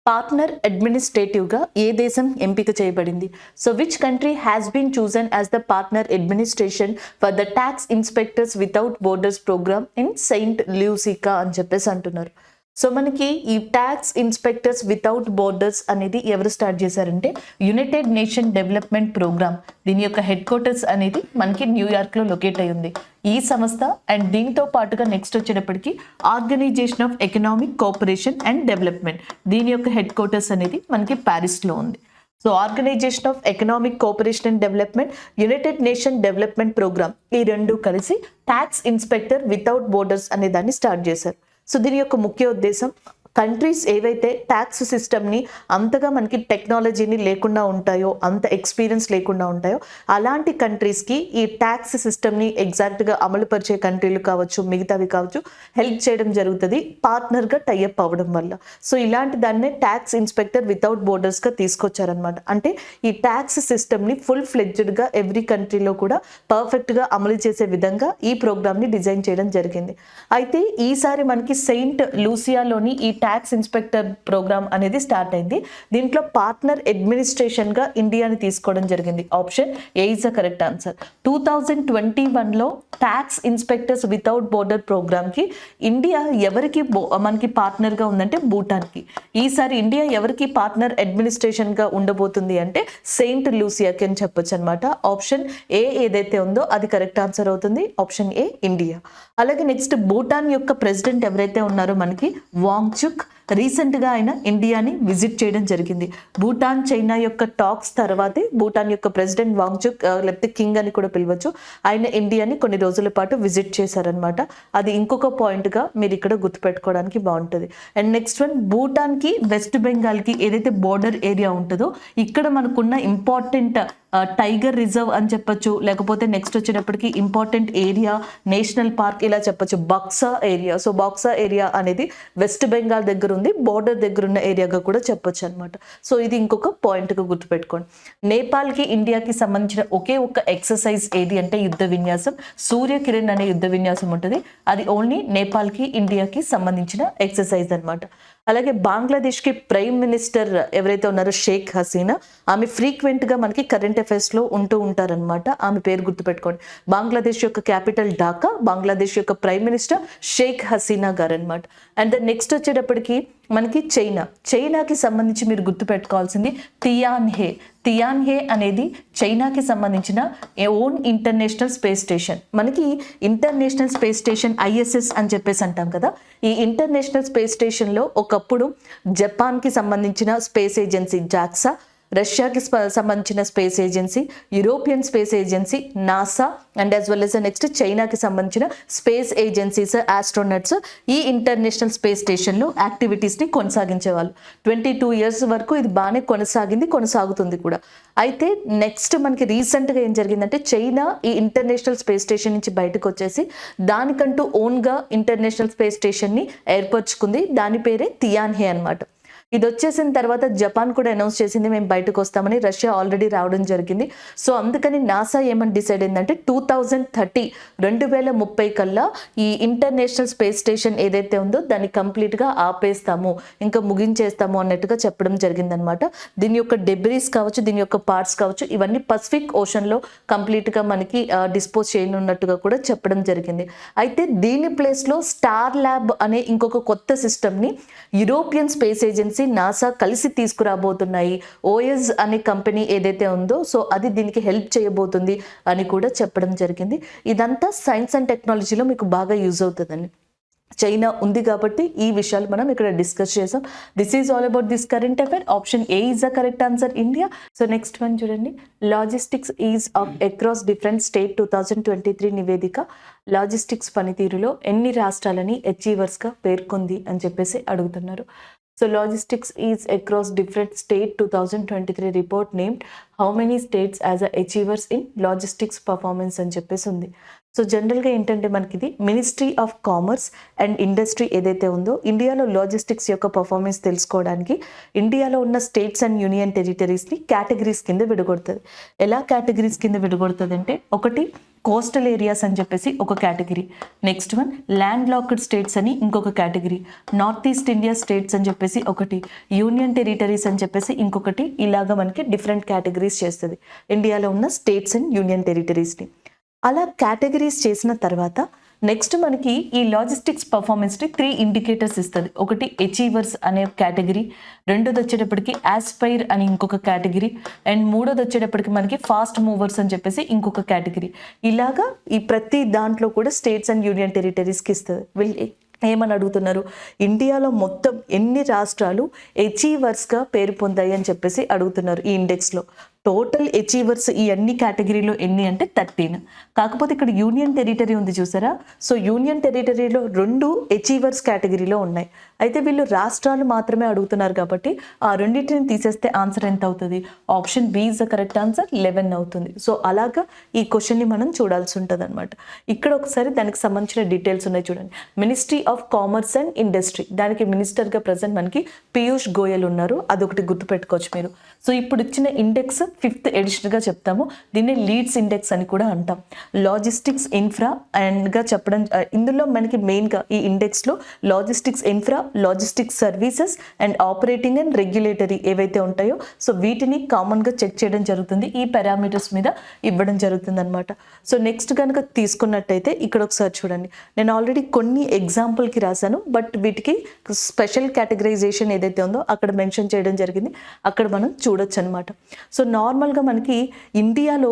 పార్ట్నర్ అడ్మినిస్ట్రేటివ్గా ఏ దేశం ఎంపిక చేయబడింది? So which country has been chosen as the partner administration for the tax inspectors without borders program in Saint Lucia అని చెప్పేసి అంటున్నారు. సో మనకి ఈ ట్యాక్స్ ఇన్స్పెక్టర్స్ వితౌట్ బోర్డర్స్ అనేది ఎవరు స్టార్ట్ చేశారంటే యునైటెడ్ నేషన్ డెవలప్మెంట్ ప్రోగ్రామ్. దీని యొక్క హెడ్ క్వార్టర్స్ అనేది మనకి న్యూయార్క్లో లొకేట్ అయి ఉంది ఈ సంస్థ. అండ్ దీంతో పాటుగా నెక్స్ట్ వచ్చేటప్పటికి organisation of economic cooperation and development, దీని యొక్క హెడ్ క్వార్టర్స్ అనేది మనకి ప్యారిస్లో ఉంది. So organisation of economic cooperation and development, united nation development programme, ఈ రెండు కలిసి ట్యాక్స్ ఇన్స్పెక్టర్ వితౌట్ బోర్డర్స్ అనే దాన్ని స్టార్ట్ చేశారు. సో దీని యొక్క ముఖ్య ఉద్దేశం కంట్రీస్ ఏవైతే ట్యాక్స్ సిస్టమ్ని అంతగా మనకి టెక్నాలజీని లేకుండా ఉంటాయో, అంత ఎక్స్పీరియన్స్ లేకుండా ఉంటాయో, అలాంటి కంట్రీస్కి ఈ ట్యాక్స్ సిస్టమ్ని ఎగ్జాక్ట్గా అమలుపరిచే కంట్రీలు కావచ్చు, మిగతావి కావచ్చు, హెల్ప్ చేయడం జరుగుతుంది పార్ట్నర్గా టైఅప్ అవ్వడం వల్ల. సో ఇలాంటి దాన్నే ట్యాక్స్ ఇన్స్పెక్టర్ వితౌట్ బోర్డర్స్గా తీసుకొచ్చారనమాట. అంటే ఈ ట్యాక్స్ సిస్టమ్ని ఫుల్ ఫ్లెడ్జ్డ్గా ఎవ్రీ కంట్రీలో కూడా పర్ఫెక్ట్గా అమలు చేసే విధంగా ఈ ప్రోగ్రామ్ని డిజైన్ చేయడం జరిగింది. అయితే ఈసారి మనకి సెయింట్ లూసియాలోని ఈ ట్యాక్స్ ఇన్స్పెక్టర్ ప్రోగ్రామ్ అనేది స్టార్ట్ అయింది. దీంట్లో పార్ట్నర్ అడ్మినిస్ట్రేషన్గా ఇండియాని తీసుకోవడం జరిగింది. Option A is the correct answer. 2021లో ట్యాక్స్ ఇన్స్పెక్టర్స్ వితౌట్ బోర్డర్ ప్రోగ్రామ్కి ఇండియా ఎవరికి మనకి పార్ట్నర్గా ఉందంటే భూటాన్కి. ఈసారి ఇండియా ఎవరికి పార్ట్నర్ అడ్మినిస్ట్రేషన్గా ఉండబోతుంది అంటే సెయింట్ లూసియాకి అని చెప్పొచ్చు అనమాట. ఆప్షన్ ఏ ఏదైతే ఉందో అది కరెక్ట్ ఆన్సర్ అవుతుంది. Option A India. అలాగే నెక్స్ట్ భూటాన్ యొక్క ప్రెసిడెంట్ ఎవరైతే ఉన్నారో మనకి వాంగ్చుక్, రీసెంట్గా ఆయన ఇండియాని విజిట్ చేయడం జరిగింది. భూటాన్ చైనా యొక్క టాక్స్ తర్వాతే భూటాన్ యొక్క ప్రెసిడెంట్ వాంగ్చుక్ లేకపోతే కింగ్ అని కూడా పిలవచ్చు, ఆయన ఇండియాని కొన్ని రోజుల పాటు విజిట్ చేశారనమాట. అది ఇంకొక పాయింట్గా మీరు ఇక్కడ గుర్తుపెట్టుకోవడానికి బాగుంటుంది. అండ్ నెక్స్ట్ వన్, భూటాన్కి వెస్ట్ బెంగాల్కి ఏదైతే బోర్డర్ ఏరియా ఉంటుందో ఇక్కడ మనకున్న ఇంపార్టెంట్ టైగర్ రిజర్వ్ అని చెప్పొచ్చు, లేకపోతే నెక్స్ట్ వచ్చేటప్పటికి ఇంపార్టెంట్ ఏరియా నేషనల్ పార్క్ ఇలా చెప్పొచ్చు, Baksa area. So Baksa area అనేది వెస్ట్ బెంగాల్ దగ్గర ఉంది, బోర్డర్ దగ్గర ఉన్న ఏరియాగా కూడా చెప్పొచ్చు అనమాట. సో ఇది ఇంకొక పాయింట్గా గుర్తుపెట్టుకోండి. నేపాల్కి ఇండియాకి సంబంధించిన ఒకే ఒక్క ఎక్సర్సైజ్ ఏది అంటే యుద్ధ విన్యాసం, సూర్యకిరణ్ అనే యుద్ధ విన్యాసం ఉంటుంది. అది ఓన్లీ నేపాల్కి ఇండియాకి సంబంధించిన ఎక్సర్సైజ్ అనమాట. అలాగే బంగ్లాదేశ్కి ప్రైమ్ మినిస్టర్ ఎవరైతే ఉన్నారో షేక్ హసీనా, ఆమె ఫ్రీక్వెంట్గా మనకి కరెంట్ అఫైర్స్లో ఉంటూ ఉంటారనమాట. ఆమె పేరు గుర్తుపెట్టుకోండి. బంగ్లాదేశ్ యొక్క క్యాపిటల్ ఢాకా, బంగ్లాదేశ్ యొక్క ప్రైమ్ మినిస్టర్ షేక్ హసీనా గారు అనమాట. అండ్ నెక్స్ట్ వచ్చేటప్పటికి మనకి చైనాకి సంబంధించి మీరు గుర్తుపెట్టుకోవాల్సింది తియాన్హే. తియాన్హే అనేది చైనాకి సంబంధించిన ఓన్ ఇంటర్నేషనల్ స్పేస్ స్టేషన్. మనకి ఇంటర్నేషనల్ స్పేస్ స్టేషన్ ISS అని చెప్పేసి అంటాం కదా. ఈ ఇంటర్నేషనల్ స్పేస్ స్టేషన్లో ఒకప్పుడు జపాన్కి సంబంధించిన స్పేస్ ఏజెన్సీ జాక్సా, రష్యాకి సంబంధించిన space agency, European space agency NASA, and as well as next చైనాకి సంబంధించిన స్పేస్ ఏజెన్సీస్, ఆస్ట్రోనట్స్ ఈ ఇంటర్నేషనల్ స్పేస్ స్టేషన్లో యాక్టివిటీస్ని కొనసాగించేవాళ్ళు. 22 years వరకు ఇది బాగానే కొనసాగుతుంది కూడా. అయితే నెక్స్ట్ మనకి రీసెంట్గా ఏం జరిగిందంటే చైనా ఈ ఇంటర్నేషనల్ స్పేస్ స్టేషన్ నుంచి బయటకు వచ్చేసి దానికంటూ ఓన్గా ఇంటర్నేషనల్ స్పేస్ స్టేషన్ని ఏర్పరచుకుంది. దాని పేరే తియాన్హే అనమాట. ఇది వచ్చేసిన తర్వాత జపాన్ కూడా అనౌన్స్ చేసింది మేము బయటకు వస్తామని. రష్యా ఆల్రెడీ రావడం జరిగింది. సో అందుకని నాసా ఏమని డిసైడ్ అయిందంటే 2030 కల్లా ఈ ఇంటర్నేషనల్ స్పేస్ స్టేషన్ ఏదైతే ఉందో దాన్ని కంప్లీట్గా ఆపేస్తాము, ఇంకా ముగించేస్తాము అన్నట్టుగా చెప్పడం జరిగిందనమాట. దీని యొక్క డెబ్రీస్ కావచ్చు, దీని యొక్క పార్ట్స్ కావచ్చు, ఇవన్నీ పసిఫిక్ ఓషన్లో కంప్లీట్గా మనకి డిస్పోజ్ చేయనున్నట్టుగా కూడా చెప్పడం జరిగింది. అయితే దీని ప్లేస్లో స్టార్ ల్యాబ్ అనే ఇంకొక కొత్త సిస్టమ్ని యూరోపియన్ స్పేస్ ఏజెన్సీ నాసా కలిసి తీసుకురాబోతున్నాయి. OS అనే కంపెనీ ఏదైతే ఉందో సో అది దీనికి హెల్ప్ చేయబోతుంది అని కూడా చెప్పడం జరిగింది. ఇదంతా సైన్స్ అండ్ టెక్నాలజీలో మీకు బాగా యూజ్ అవుతుందండి. చైనా ఉంది కాబట్టి ఈ విషయాలు మనం ఇక్కడ డిస్కస్ చేసాం. This is all about this current affair. Option A is the correct answer, India. So next one చూడండి, logistics is of across different state 2023 నివేదిక లాజిస్టిక్స్ పనితీరులో ఎన్ని రాష్ట్రాలని అచీవర్స్గా పేర్కొంది అని చెప్పేసి అడుగుతున్నారు. So logistics is across different state 2023 report named how many states as a achievers in logistics performance అని చెప్పేసి ఉంది. సో జనరల్గా ఏంటంటే మనకి ఇది ministry of commerce and industry ఏదైతే ఉందో ఇండియాలో లాజిస్టిక్స్ యొక్క పర్ఫార్మెన్స్ తెలుసుకోవడానికి ఇండియాలో ఉన్న స్టేట్స్ అండ్ యూనియన్ టెరిటరీస్ని కేటగిరీస్ కింద విడగొడుతుంది. ఎలా కేటగిరీస్ కింద విడగొడుతుంది అంటే, ఒకటి కోస్టల్ ఏరియాస్ అని చెప్పేసి ఒక category, next one land locked states అని ఇంకొక category, north east India states అని చెప్పేసి ఒకటి, యూనియన్ టెరిటరీస్ అని చెప్పేసి ఇంకొకటి, ఇలాగా మనకి డిఫరెంట్ కేటగిరీస్ చేస్తుంది ఇండియాలో ఉన్న స్టేట్స్ అండ్ యూనియన్ టెరిటరీస్ని. అలా కేటగిరీస్ చేసిన తర్వాత నెక్స్ట్ మనకి ఈ లాజిస్టిక్స్ పర్ఫార్మెన్స్ని 3 ఇండికేటర్స్ ఇస్తుంది. ఒకటి అచీవర్స్ అనే కేటగిరీ, రెండోది వచ్చేటప్పటికి ఆస్పైర్ అని ఇంకొక కేటగిరీ, అండ్ మూడోది వచ్చేటప్పటికి మనకి ఫాస్ట్ మూవర్స్ అని చెప్పేసి ఇంకొక కేటగిరీ. ఇలాగా ఈ ప్రతి దాంట్లో కూడా స్టేట్స్ అండ్ యూనియన్ టెరిటరీస్కి ఇస్తుంది. వీళ్ళు ఏమని అడుగుతున్నారు, ఇండియాలో మొత్తం ఎన్ని రాష్ట్రాలు అచీవర్స్గా పేరు పొందాయి అని చెప్పేసి అడుగుతున్నారు. ఈ ఇండెక్స్లో టోటల్ అచీవర్స్ ఈ అన్ని కేటగిరీలో ఎన్ని అంటే 13. కాకపోతే ఇక్కడ యూనియన్ టెరిటరీ ఉంది చూసారా, సో యూనియన్ టెరిటరీలో 2 అచీవర్స్ కేటగిరీలో ఉన్నాయి. అయితే వీళ్ళు రాష్ట్రాలు మాత్రమే అడుగుతున్నారు కాబట్టి ఆ రెండింటిని తీసేస్తే ఆన్సర్ ఎంత అవుతుంది? Option B is the correct answer, 11 అవుతుంది. సో అలాగా ఈ క్వశ్చన్ని మనం చూడాల్సి ఉంటుంది అనమాట. ఇక్కడ ఒకసారి దానికి సంబంధించిన డీటెయిల్స్ ఉన్నాయి చూడండి. Ministry of commerce and industry, దానికి మినిస్టర్గా ప్రజెంట్ మనకి పీయూష్ గోయల్ ఉన్నారు, అదొకటి గుర్తుపెట్టుకోవచ్చు మీరు. సో ఇప్పుడు ఇచ్చిన ఇండెక్స్ 5th ఎడిషన్గా చెప్తాము, దీన్ని లీడ్స్ ఇండెక్స్ అని కూడా అంటాం. లాజిస్టిక్స్ ఇన్ఫ్రా అండ్గా చెప్పడం, ఇందులో మనకి మెయిన్గా ఈ ఇండెక్స్లో logistics infra, logistics services and operating and regulatory ఏవైతే ఉంటాయో సో వీటిని కామన్గా చెక్ చేయడం జరుగుతుంది, ఈ పారామీటర్స్ మీద ఇవ్వడం జరుగుతుంది అనమాట. సో నెక్స్ట్ కనుక తీసుకున్నట్టయితే ఇక్కడ ఒకసారి చూడండి, నేను ఆల్రెడీ కొన్ని ఎగ్జాంపుల్కి రాశాను, బట్ వీటికి స్పెషల్ కేటగరైజేషన్ ఏదైతే ఉందో అక్కడ మెన్షన్ చేయడం జరిగింది, అక్కడ మనం చూడొచ్చు అనమాట. సో నార్మల్గా మనకి ఇండియాలో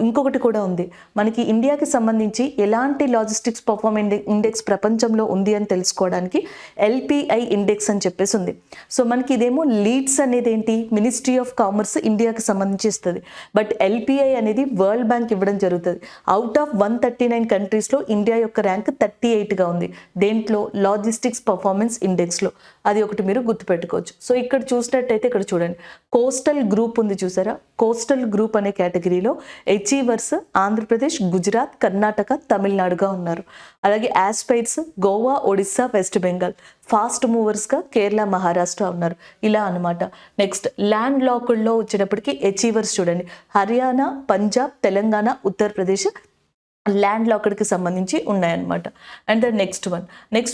ఇంకొకటి కూడా ఉంది, మనకి ఇండియాకి సంబంధించి ఎలాంటి లాజిస్టిక్స్ పర్ఫార్మెన్స్ ఇండెక్స్ ప్రపంచంలో ఉంది అని తెలుసుకోవడానికి ఎల్పిఐ ఇండెక్స్ అని చెప్పేసి ఉంది. సో మనకి ఇదేమో లీడ్స్ అనేది ఏంటి, మినిస్ట్రీ ఆఫ్ కామర్స్ ఇండియాకి సంబంధించి ఇస్తుంది, బట్ ఎల్పిఐ అనేది వరల్డ్ బ్యాంక్ ఇవ్వడం జరుగుతుంది. అవుట్ ఆఫ్ 139 కంట్రీస్లో ఇండియా యొక్క ర్యాంక్ 38గా ఉంది, దేంట్లో లాజిస్టిక్స్ పర్ఫార్మెన్స్ ఇండెక్స్లో. అది ఒకటి మీరు గుర్తుపెట్టుకోవచ్చు. సో ఇక్కడ చూసినట్టయితే ఇక్కడ చూడండి, కోస్టల్ గ్రూప్ ఉంది చూసారా, కోస్టల్ గ్రూప్ అనే కేటగిరీలో అచీవర్స్ ఆంధ్రప్రదేశ్, గుజరాత్, కర్ణాటక, తమిళనాడుగా ఉన్నారు. అలాగే యాస్పైర్స్ గోవా, ఒడిస్సా, వెస్ట్ బెంగాల్, ఫాస్ట్ మూవర్స్గా కేరళ, మహారాష్ట్ర ఉన్నారు, ఇలా అనమాట. నెక్స్ట్ ల్యాండ్ లాక్డ్లో వచ్చేటప్పటికి అచీవర్స్ చూడండి, హర్యానా, పంజాబ్, తెలంగాణ, ఉత్తరప్రదేశ్ ల్యాండ్ లాక్డ్కి సంబంధించి ఉన్నాయన్నమాట. అండ్ ద నెక్స్ట్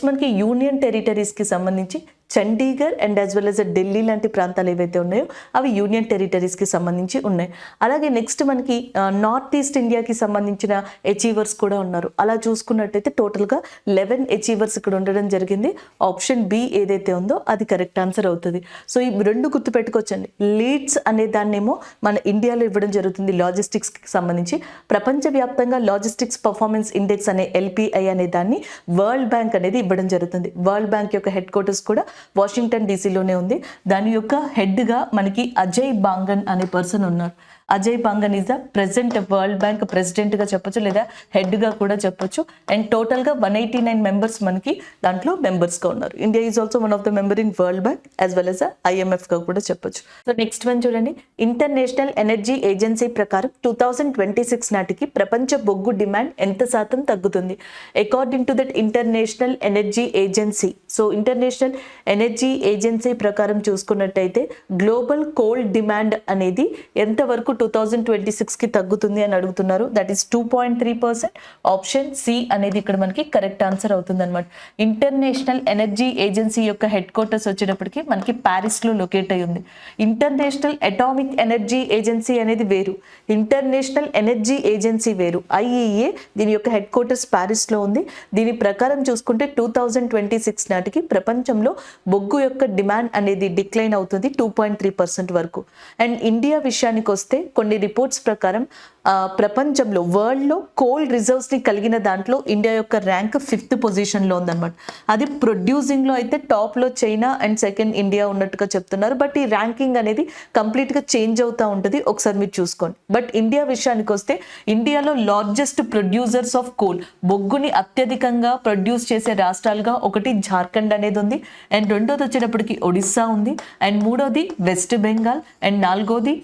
మనకి యూనియన్ టెరిటరీస్కి సంబంధించి Chandigarh and as well as Delhi లాంటి ప్రాంతాలు ఏవైతే ఉన్నాయో అవి యూనియన్ టెరిటరీస్కి సంబంధించి ఉన్నాయి. అలాగే నెక్స్ట్ మనకి నార్త్ ఈస్ట్ ఇండియాకి సంబంధించిన అచీవర్స్ కూడా ఉన్నారు. అలా చూసుకున్నట్టయితే టోటల్గా 11 అచీవర్స్ ఇక్కడ ఉండడం జరిగింది. ఆప్షన్ బి ఏదైతే ఉందో అది కరెక్ట్ ఆన్సర్ అవుతుంది. సో ఈ 2 గుర్తుపెట్టుకోవచ్చండి. లీడ్స్ అనే దాన్నేమో మన ఇండియాలో ఇవ్వడం జరుగుతుంది లాజిస్టిక్స్కి సంబంధించి. ప్రపంచవ్యాప్తంగా లాజిస్టిక్స్ పర్ఫార్మెన్స్ ఇండెక్స్ అనే ఎల్పిఐ అనే దాన్ని వరల్డ్ బ్యాంక్ అనేది ఇవ్వడం జరుగుతుంది. వరల్డ్ బ్యాంక్ యొక్క హెడ్ క్వార్టర్స్ కూడా వాషింగ్టన్ డీసీలోనే ఉంది. దాని యొక్క హెడ్గా మనకి అజయ్ బాంగన్ అనే పర్సన్ ఉన్నారు. Ajay Banga is the present world bank ప్రెసిడెంట్గా చెప్పొచ్చు, లేదా హెడ్గా కూడా చెప్పొచ్చు. అండ్ టోటల్గా 189 మెంబర్స్ మనకి దాంట్లో మెంబర్స్గా ఉన్నారు. India is also one of the member in world bank as well as IMFగా కూడా చెప్పొచ్చు. సో నెక్స్ట్ వన్ చూడండి, ఇంటర్నేషనల్ ఎనర్జీ ఏజెన్సీ ప్రకారం 2026 నాటికి ప్రపంచ బొగ్గు డిమాండ్ ఎంత శాతం తగ్గుతుంది? According to that international energy agency, so international energy agency ప్రకారం చూసుకున్నట్టయితే గ్లోబల్ కోల్ డిమాండ్ అనేది ఎంతవరకు 2026కి తగ్గుతుంది అని అడుగుతున్నారు. That is 2.3%. ఆప్షన్ సి అనేది ఇక్కడ మనకి కరెక్ట్ ఆన్సర్ అవుతుంది అనమాట. ఇంటర్నేషనల్ ఎనర్జీ ఏజెన్సీ యొక్క హెడ్ క్వార్టర్స్ వచ్చేటప్పటికి మనకి ప్యారిస్లో లొకేట్ అయి ఉంది. ఇంటర్నేషనల్ అటామిక్ ఎనర్జీ ఏజెన్సీ అనేది వేరు, ఇంటర్నేషనల్ ఎనర్జీ ఏజెన్సీ వేరు. IEA దీని యొక్క హెడ్ క్వార్టర్స్ ప్యారిస్లో ఉంది. దీని ప్రకారం చూసుకుంటే 2026 నాటికి ప్రపంచంలో బొగ్గు యొక్క డిమాండ్ అనేది డిక్లైన్ అవుతుంది 2.3% వరకు. అండ్ ఇండియా విషయానికి వస్తే కొన్ని రిపోర్ట్స్ ప్రకారం ప్రపంచంలో వరల్డ్లో కోల్ రిజర్వ్స్ని కలిగిన దాంట్లో ఇండియా యొక్క ర్యాంక్ 5th పొజిషన్లో ఉందన్నమాట. అది ప్రొడ్యూసింగ్లో అయితే టాప్లో చైనా అండ్ సెకండ్ ఇండియా ఉన్నట్టుగా చెప్తున్నారు. బట్ ఈ ర్యాంకింగ్ అనేది కంప్లీట్గా చేంజ్ అవుతూ ఉంటుంది, ఒకసారి మీరు చూసుకోండి. బట్ ఇండియా విషయానికి వస్తే ఇండియాలో లార్జెస్ట్ ప్రొడ్యూసర్స్ ఆఫ్ కోల్, బొగ్గుని అత్యధికంగా ప్రొడ్యూస్ చేసే రాష్ట్రాలుగా ఒకటి జార్ఖండ్ అనేది ఉంది, అండ్ రెండోది వచ్చేటప్పటికి ఒడిస్సా ఉంది, అండ్ మూడోది వెస్ట్ బెంగాల్, అండ్ నాలుగోది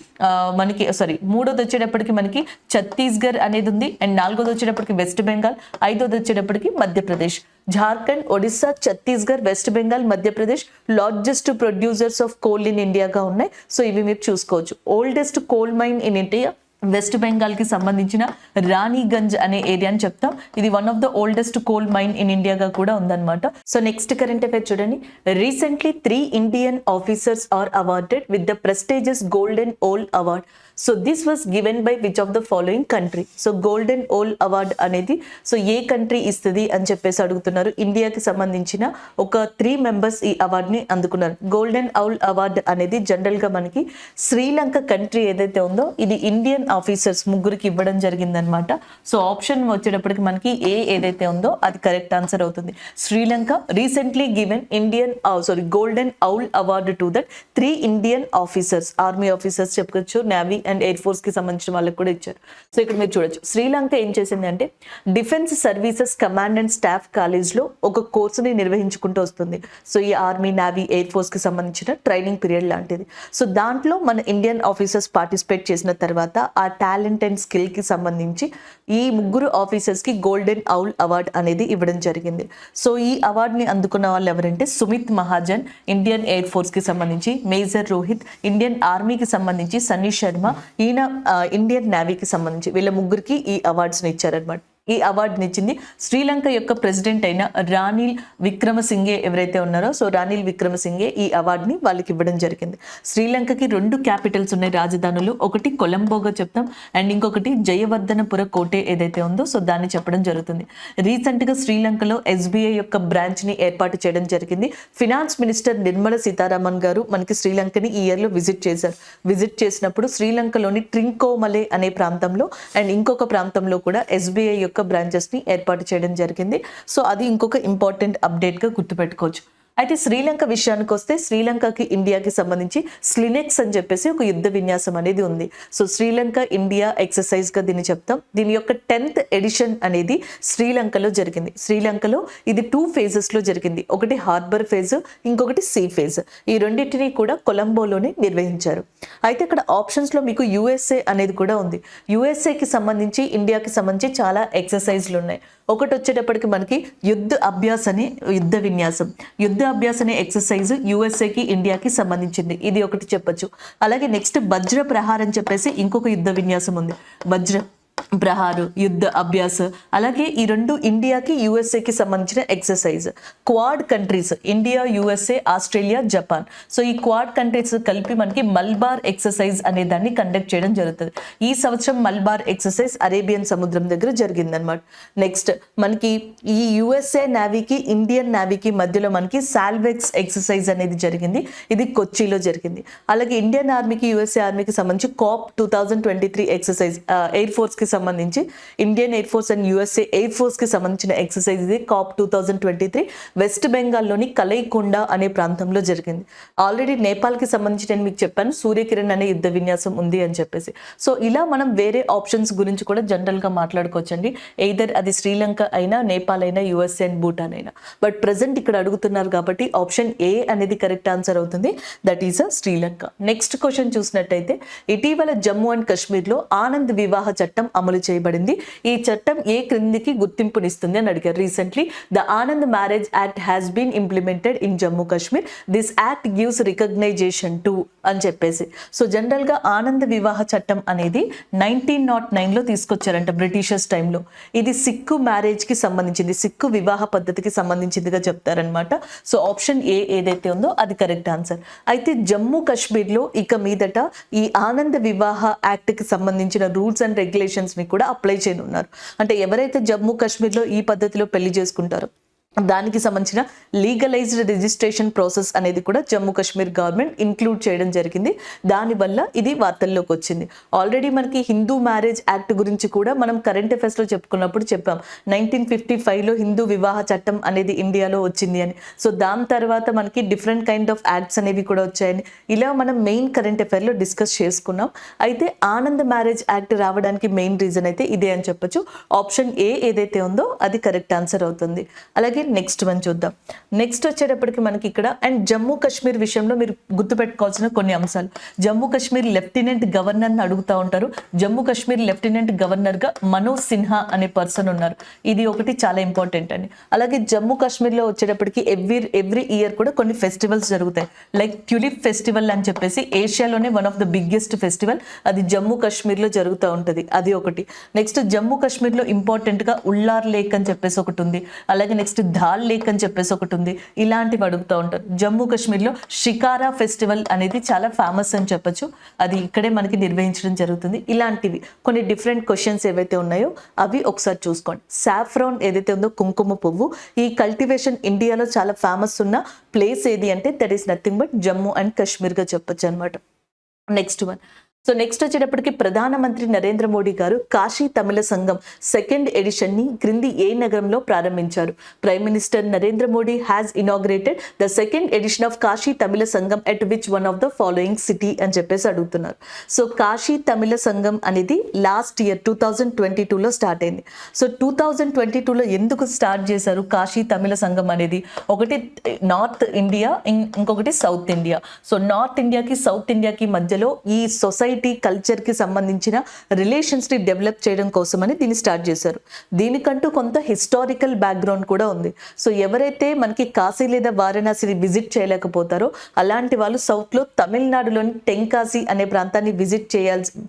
మూడోది వచ్చేటప్పటికి మనకి ఛత్తీస్గఢ్ అనేది ఉంది, అండ్ నాలుగోది వచ్చేటప్పటికి వెస్ట్ బెంగాల్, ఐదోది వచ్చేటప్పటికి Madhya Pradesh. Jharkhand, Odisha, Chhattisgarh, west Bengal, Madhya Pradesh largest producers of coal in ఇండియాగా ఉన్నాయి. సో ఇవి మీరు చూసుకోవచ్చు. Oldest coal mine in India west బెంగాల్కి సంబంధించిన రాణిగంజ్ అనే ఏరియా అని చెప్తాం. ఇది one of the oldest coal mine in ఇండియాగా కూడా ఉందన్నమాట. సో నెక్స్ట్ కరెంట్ అఫైర్ చూడండి, recently 3 Indian officers are awarded with the prestigious golden owl award. So this was given by which of the following country? So golden owl award అనేది సో ఏ కంట్రీ ఇస్తుంది అని చెప్పేసి అడుగుతున్నారు. ఇండియాకి సంబంధించిన ఒక 3 మెంబర్స్ ఈ అవార్డుని అందుకున్నారు. గోల్డెన్ ఓల్ అవార్డ్ అనేది జనరల్గా మనకి శ్రీలంక కంట్రీ ఏదైతే ఉందో ఇది ఇండియన్ ఆఫీసర్స్ 3కి ఇవ్వడం జరిగిందనమాట. సో ఆప్షన్ వచ్చేటప్పటికి మనకి ఏదైతే ఉందో అది కరెక్ట్ ఆన్సర్ అవుతుంది. Sri Lanka recently given golden owl award to that 3 Indian officers, army officers చెప్పుకోవచ్చు, నేవీ అండ్ ఎయిర్ ఫోర్స్ కి సంబంధించిన వాళ్ళకి కూడా ఇచ్చారు. సో ఇక్కడ మీరు చూడొచ్చు శ్రీలంక ఏం చేసింది అంటే defence services command and staff కాలేజ్లో ఒక కోర్సుని నిర్వహించుకుంటూ వస్తుంది. సో ఈ ఆర్మీ, నేవీ, ఎయిర్ ఫోర్స్ కి సంబంధించిన ట్రైనింగ్ పీరియడ్ లాంటిది. సో దాంట్లో మన ఇండియన్ ఆఫీసర్స్ పార్టిసిపేట్ చేసిన తర్వాత ఆ టాలెంట్ అండ్ స్కిల్ కి సంబంధించి ఈ ముగ్గురు ఆఫీసర్స్ కి గోల్డెన్ ఔల్ అవార్డ్ అనేది ఇవ్వడం జరిగింది. సో ఈ అవార్డుని అందుకున్న వాళ్ళు ఎవరంటే Sumit Mahajan Indian air force కి సంబంధించి, మేజర్ రోహిత్ ఇండియన్ ఆర్మీకి సంబంధించి, సన్నీ శర్మ ఈయన ఇండియన్ నేవీకి సంబంధించి, వీళ్ళ ముగ్గురికి ఈ అవార్డ్స్ని ఇచ్చారనమాట. ఈ అవార్డుని ఇచ్చింది శ్రీలంక యొక్క ప్రెసిడెంట్ అయిన రానిల్ విక్రమసింఘే ఎవరైతే ఉన్నారో, సో రానిల్ విక్రమసింఘే ఈ అవార్డుని వాళ్ళకి ఇవ్వడం జరిగింది. శ్రీలంకకి 2 క్యాపిటల్స్ ఉన్నాయి, రాజధానులు. ఒకటి కొలంబోగా చెప్తాం అండ్ ఇంకొకటి జయవర్ధనపుర కోటే ఏదైతే ఉందో సో దాన్ని చెప్పడం జరుగుతుంది. రీసెంట్గా శ్రీలంకలో SBI యొక్క బ్రాంచ్ని ఏర్పాటు చేయడం జరిగింది. ఫినాన్స్ మినిస్టర్ నిర్మలా సీతారామన్ గారు మనకి శ్రీలంకని ఈ ఇయర్లో విజిట్ చేశారు. విజిట్ చేసినప్పుడు శ్రీలంకలోని ట్రింకోమలే అనే ప్రాంతంలో అండ్ ఇంకొక ప్రాంతంలో కూడా SBI యొక్క బ్రాంచెస్ ని ఏర్పాటు చేయడం జరిగింది. సో అది ఇంకొక ఇంపార్టెంట్ అప్డేట్ గా గుర్తుపెట్టుకోవచ్చు. అయితే శ్రీలంక విషయానికి వస్తే శ్రీలంకకి ఇండియాకి సంబంధించి స్లినెక్స్ అని చెప్పేసి ఒక యుద్ధ విన్యాసం అనేది ఉంది. సో శ్రీలంక ఇండియా ఎక్సర్సైజ్ గా దీన్ని చెప్తాం. దీని యొక్క 10th ఎడిషన్ అనేది శ్రీలంకలో జరిగింది. శ్రీలంకలో ఇది 2 phases లో జరిగింది. ఒకటి హార్బర్ ఫేజ్, ఇంకొకటి సీ ఫేజ్. ఈ రెండింటిని కూడా కొలంబోలోనే నిర్వహించారు. అయితే ఇక్కడ ఆప్షన్స్ లో మీకు USA అనేది కూడా ఉంది. USAకి సంబంధించి, ఇండియాకి సంబంధించి చాలా ఎక్సర్సైజ్లు ఉన్నాయి. ఒకటి వచ్చేటప్పటికి మనకి యుద్ధ అభ్యాస్ అనే యుద్ధ విన్యాసం, యుద్ధ అభ్యాస్ అనే ఎక్సర్సైజ్ USAకి ఇండియాకి సంబంధించింది, ఇది ఒకటి చెప్పొచ్చు. అలాగే నెక్స్ట్ వజ్ర ప్రహార్ అని చెప్పేసి ఇంకొక యుద్ధ విన్యాసం ఉంది, వజ్ర ప్రహారు, యుద్ధ అభ్యాస్. అలాగే ఈ 2 ఇండియాకి USAకి సంబంధించిన exercise. Quad countries India, USA, Australia, Japan. So ఈ క్వాడ్ కంట్రీస్ కలిపి మనకి మల్బార్ ఎక్సర్సైజ్ అనే దాన్ని కండక్ట్ చేయడం జరుగుతుంది. ఈ సంవత్సరం మల్బార్ ఎక్సర్సైజ్ అరేబియన్ సముద్రం దగ్గర జరిగిందనమాట. నెక్స్ట్ మనకి ఈ USA నేవీకి, ఇండియన్ నేవీకి మధ్యలో మనకి సాల్వెక్స్ ఎక్సర్సైజ్ అనేది జరిగింది. ఇది కొచ్చిలో జరిగింది. అలాగే ఇండియన్ ఆర్మీకి, USA ఆర్మీకి సంబంధించి COP 2023 ఎక్సర్సైజ్, ఎయిర్ ఫోర్స్ కి సంబంధించి Indian air force and USA air force కి సంబంధించిన ఎక్సర్సైజ్ ఇది COP 2023 వెస్ట్ బెంగాల్లోని కలైకొండ అనే ప్రాంతంలో జరిగింది. ఆల్రెడీ నేపాల్ కి సంబంధించి నేను మీకు చెప్పాను సూర్యకిరణ్ అనే యుద్ధ విన్యాసం ఉంది అని చెప్పేసి. సో ఇలా మనం వేరే ఆప్షన్స్ గురించి కూడా జనరల్ గా మాట్లాడుకోవచ్చండి. ఎయిదర్ అది శ్రీలంక అయినా, నేపాల్ అయినా, USA అండ్ భూటాన్ అయినా. బట్ ప్రెసెంట్ ఇక్కడ అడుగుతున్నారు కాబట్టి ఆప్షన్ A అనేది కరెక్ట్ ఆన్సర్ అవుతుంది. That is Sri Lanka. Next question చూసినట్టయితే ఇటీవల జమ్మూ అండ్ కాశ్మీర్ లో ఆనంద్ వివాహ చట్టం అమలు చేయబడింది. ఈ చట్టం ఏ క్రిందికి గుర్తింపునిస్తుంది అని అడిగారు. Recently the Anand marriage act has been implemented in Jammu Kashmir. This act gives recognition to అని చెప్పేసి. సో జనరల్ గా ఆనంద్ వివాహ చట్టం అనేది 1909 లో తీసుకొచ్చారంట బ్రిటిషర్స్ టైంలో. ఇది సిక్కు మ్యారేజ్ కి సంబంధించింది, సిక్కు వివాహ పద్ధతికి సంబంధించిందిగా చెప్తారనమాట. సో ఆప్షన్ A ఏదైతే ఉందో అది కరెక్ట్ ఆన్సర్. అయితే జమ్మూ కాశ్మీర్ లో ఇక మీదట ఈ ఆనంద్ వివాహ యాక్ట్ కి సంబంధించిన రూల్స్ అండ్ రెగ్యులేషన్స్ ని కూడా అప్లై చేయనున్నారు. అంటే ఎవరైతే జమ్మూ కాశ్మీర్లో ఈ పద్ధతిలో పెళ్లి చేసుకుంటారో దానికి సంబంధించిన లీగలైజ్డ్ రిజిస్ట్రేషన్ ప్రాసెస్ అనేది కూడా జమ్మూ కాశ్మీర్ గవర్నమెంట్ ఇంక్లూడ్ చేయడం జరిగింది. దానివల్ల ఇది వార్తల్లోకి వచ్చింది. ఆల్రెడీ మనకి హిందూ మ్యారేజ్ యాక్ట్ గురించి కూడా మనం కరెంట్ అఫైర్స్ లో చెప్పుకున్నప్పుడు చెప్పాం. 1955లో హిందూ వివాహ చట్టం అనేది ఇండియాలో వచ్చింది అని. సో దాని తర్వాత మనకి డిఫరెంట్ కైండ్ ఆఫ్ యాక్ట్స్ అనేవి కూడా వచ్చాయని ఇలా మనం మెయిన్ కరెంట్ అఫైర్ లో డిస్కస్ చేసుకున్నాం. అయితే ఆనంద్ మ్యారేజ్ యాక్ట్ రావడానికి మెయిన్ రీజన్ అయితే ఇదే అని చెప్పొచ్చు. ఆప్షన్ A ఏదైతే ఉందో అది కరెక్ట్ ఆన్సర్ అవుతుంది. అలాగే నెక్స్ట్ వన్ చూద్దాం. నెక్స్ట్ వచ్చేటప్పటికి మనకి ఇక్కడ అండ్ జమ్మూ కాశ్మీర్ విషయంలో మీరు గుర్తుపెట్టుకోవాల్సిన కొన్ని అంశాలు. జమ్మూ కాశ్మీర్ లెఫ్టినెంట్ గవర్నర్ ని అడుగుతూ ఉంటారు. జమ్మూ కాశ్మీర్ లెఫ్టినెంట్ గవర్నర్ గా మనోజ్ సిన్హా అనే పర్సన్ ఉన్నారు. ఇది ఒకటి చాలా ఇంపార్టెంట్ అండి. అలాగే జమ్మూ కాశ్మీర్ లో వచ్చేటప్పటికి ఎవ్రీ ఇయర్ కూడా కొన్ని ఫెస్టివల్స్ జరుగుతాయి. లైక్ ట్యూలిప్ ఫెస్టివల్ అని చెప్పేసి ఏషియాలోనే one of the biggest festival, అది జమ్మూ కాశ్మీర్ లో జరుగుతూ ఉంటుంది. అది ఒకటి. నెక్స్ట్ జమ్మూ కాశ్మీర్ లో ఇంపార్టెంట్ గా ఉల్లార్ లేక్ అని చెప్పేసి ఒకటి ఉంది. అలాగే నెక్స్ట్ ధాల్ లేక్ అని చెప్పేసి ఒకటి ఉంది. ఇలాంటివి అడుగుతూ ఉంటారు. జమ్మూ కాశ్మీర్లో షికారా ఫెస్టివల్ అనేది చాలా ఫేమస్ అని చెప్పొచ్చు. అది ఇక్కడే మనకి నిర్వహించడం జరుగుతుంది. ఇలాంటివి కొన్ని డిఫరెంట్ క్వశ్చన్స్ ఏవైతే ఉన్నాయో అవి ఒకసారి చూసుకోండి. సాఫ్రాన్ ఏదైతే ఉందో కుంకుమ పువ్వు, ఈ కల్టివేషన్ ఇండియాలో చాలా ఫేమస్ ఉన్న ప్లేస్ ఏది అంటే that is nothing but Jammu and Kashmir గా చెప్పొచ్చు అనమాట. నెక్స్ట్ వన్ సో నెక్స్ట్ వచ్చేటప్పటికి ప్రధానమంత్రి నరేంద్ర మోడీ గారు కాశీ తమిళ సంఘం సెకండ్ ఎడిషన్ ని క్రింది ఏ నగరంలో ప్రారంభించారు? Prime minister Narendra Modi has inaugurated the second edition of Kashi Tamil Sangam at which one of the following city అని చెప్పేసి అడుగుతున్నారు. సో కాశీ తమిళ సంఘం అనేది లాస్ట్ ఇయర్ 2022లో స్టార్ట్ అయింది. సో 2022లో ఎందుకు స్టార్ట్ చేశారు కాశీ తమిళ సంఘం అనేది? ఒకటి నార్త్ ఇండియా, ఇంకొకటి సౌత్ ఇండియా. సో నార్త్ ఇండియాకి సౌత్ ఇండియాకి మధ్యలో ఈ సొసైటీ కల్చర్ కి సంబంధించిన రిలేషన్స్ ని డెవలప్ చేయడం కోసమని దీన్ని స్టార్ట్ చేశారు. దీనికంటూ కొంత హిస్టారికల్ బ్యాక్గ్రౌండ్ కూడా ఉంది. సో ఎవరైతే మనకి కాశీ లేదా వారణాసిని విజిట్ చేయలేకపోతారో అలాంటి వాళ్ళు సౌత్ లో తమిళనాడులోని టెంకాసి అనే ప్రాంతాన్ని విజిట్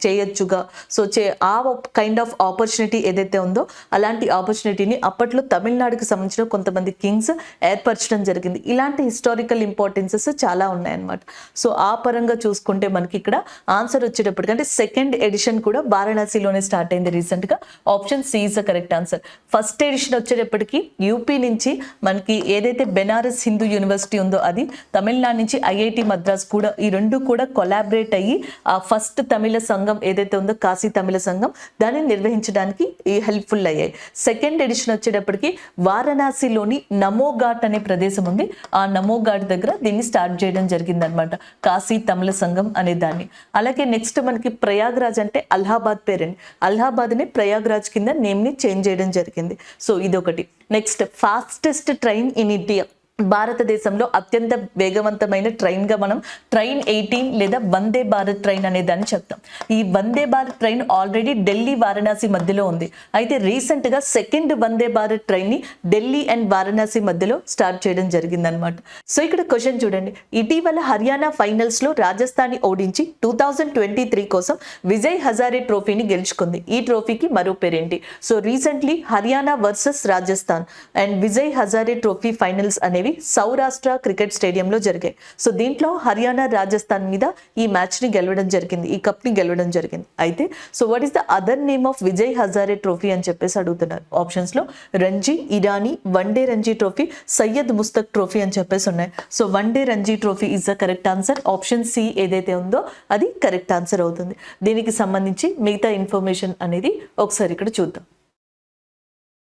చేయొచ్చుగా. సో ఆ కైండ్ ఆఫ్ ఆపర్చునిటీ ఏదైతే ఉందో అలాంటి ఆపర్చునిటీని అప్పట్లో తమిళనాడుకి సంబంధించిన కొంతమంది కింగ్స్ ఏర్పరచడం జరిగింది. ఇలాంటి హిస్టారికల్ ఇంపార్టెన్సెస్ చాలా ఉన్నాయన్నమాట. సో ఆ పరంగా చూసుకుంటే మనకి ఇక్కడ ఆన్సర్ వచ్చేటప్పటికి అంటే సెకండ్ ఎడిషన్ కూడా వారణాసిలోనే స్టార్ట్ అయింది రీసెంట్ గా. Option C is the correct answer. First edition వచ్చేటప్పటికి యూపీ నుంచి మనకి ఏదైతే బెనారస్ హిందూ యూనివర్సిటీ ఉందో అది, తమిళనాడు నుంచి ఐఐటి మద్రాస్ కూడా, ఈ రెండు కూడా కొలాబరేట్ అయ్యి ఆ ఫస్ట్ తమిళ సంఘం ఏదైతే ఉందో కాశీ తమిళ సంఘం దాన్ని నిర్వహించడానికి హెల్ప్ఫుల్ అయ్యాయి. సెకండ్ ఎడిషన్ వచ్చేటప్పటికి వారణాసిలోని నమో ఘాట్ అనే ప్రదేశం ఉంది, ఆ నమో ఘాట్ దగ్గర దీన్ని స్టార్ట్ చేయడం జరిగింది అనమాట, కాశీ తమిళ సంఘం అనే దాన్ని. అలాగే నెక్స్ట్ మనకి ప్రయాగ్రాజ్ అంటే అలహాబాద్ పేరెంట్, అలహాబాద్ని ప్రయాగ్రాజ్ కింద నేమ్ని చేంజ్ చేయడం జరిగింది. సో ఇదొకటి. Next fastest train in India, భారతదేశంలో అత్యంత వేగవంతమైన ట్రైన్గా మనం ట్రైన్ 18 లేదా వందే భారత్ ట్రైన్ అనే దాన్ని చెప్తాం. ఈ వందే భారత్ ట్రైన్ ఆల్రెడీ ఢిల్లీ వారణాసి మధ్యలో ఉంది. అయితే రీసెంట్గా సెకండ్ వందే భారత్ ట్రైన్ని ఢిల్లీ అండ్ వారణాసి మధ్యలో స్టార్ట్ చేయడం జరిగిందనమాట. సో ఇక్కడ క్వశ్చన్ చూడండి. ఇటీవల హర్యానా ఫైనల్స్లో రాజస్థాన్ని ఓడించి 2023 కోసం విజయ్ హజారే ట్రోఫీని గెలుచుకుంది. ఈ ట్రోఫీకి మరో పేరేంటి? So recently Haryana versus Rajasthan and Vijay Hazare trophy finals అనేవి సౌరాష్ట్ర క్రికెట్ స్టేడియంలో జరిగాయి. సో దీంట్లో హర్యానా రాజస్థాన్ మీద ఈ మ్యాచ్ ని గెలవడం జరిగింది, ఈ కప్ ని గెలవడం జరిగింది. అయితే so what is the other name of Vijay Hazare trophy అని చెప్పేసి అడుగుతున్నారు. ఆప్షన్స్ లో Ranji, Irani, one day Ranji trophy, Syed Mushtaq trophy అని చెప్పేసి ఉన్నాయి. So one day Ranji trophy is the correct answer. Option C ఏదైతే ఉందో అది కరెక్ట్ ఆన్సర్ అవుతుంది. దీనికి సంబంధించి మిగతా ఇన్ఫర్మేషన్ అనేది ఒకసారి ఇక్కడ చూద్దాం.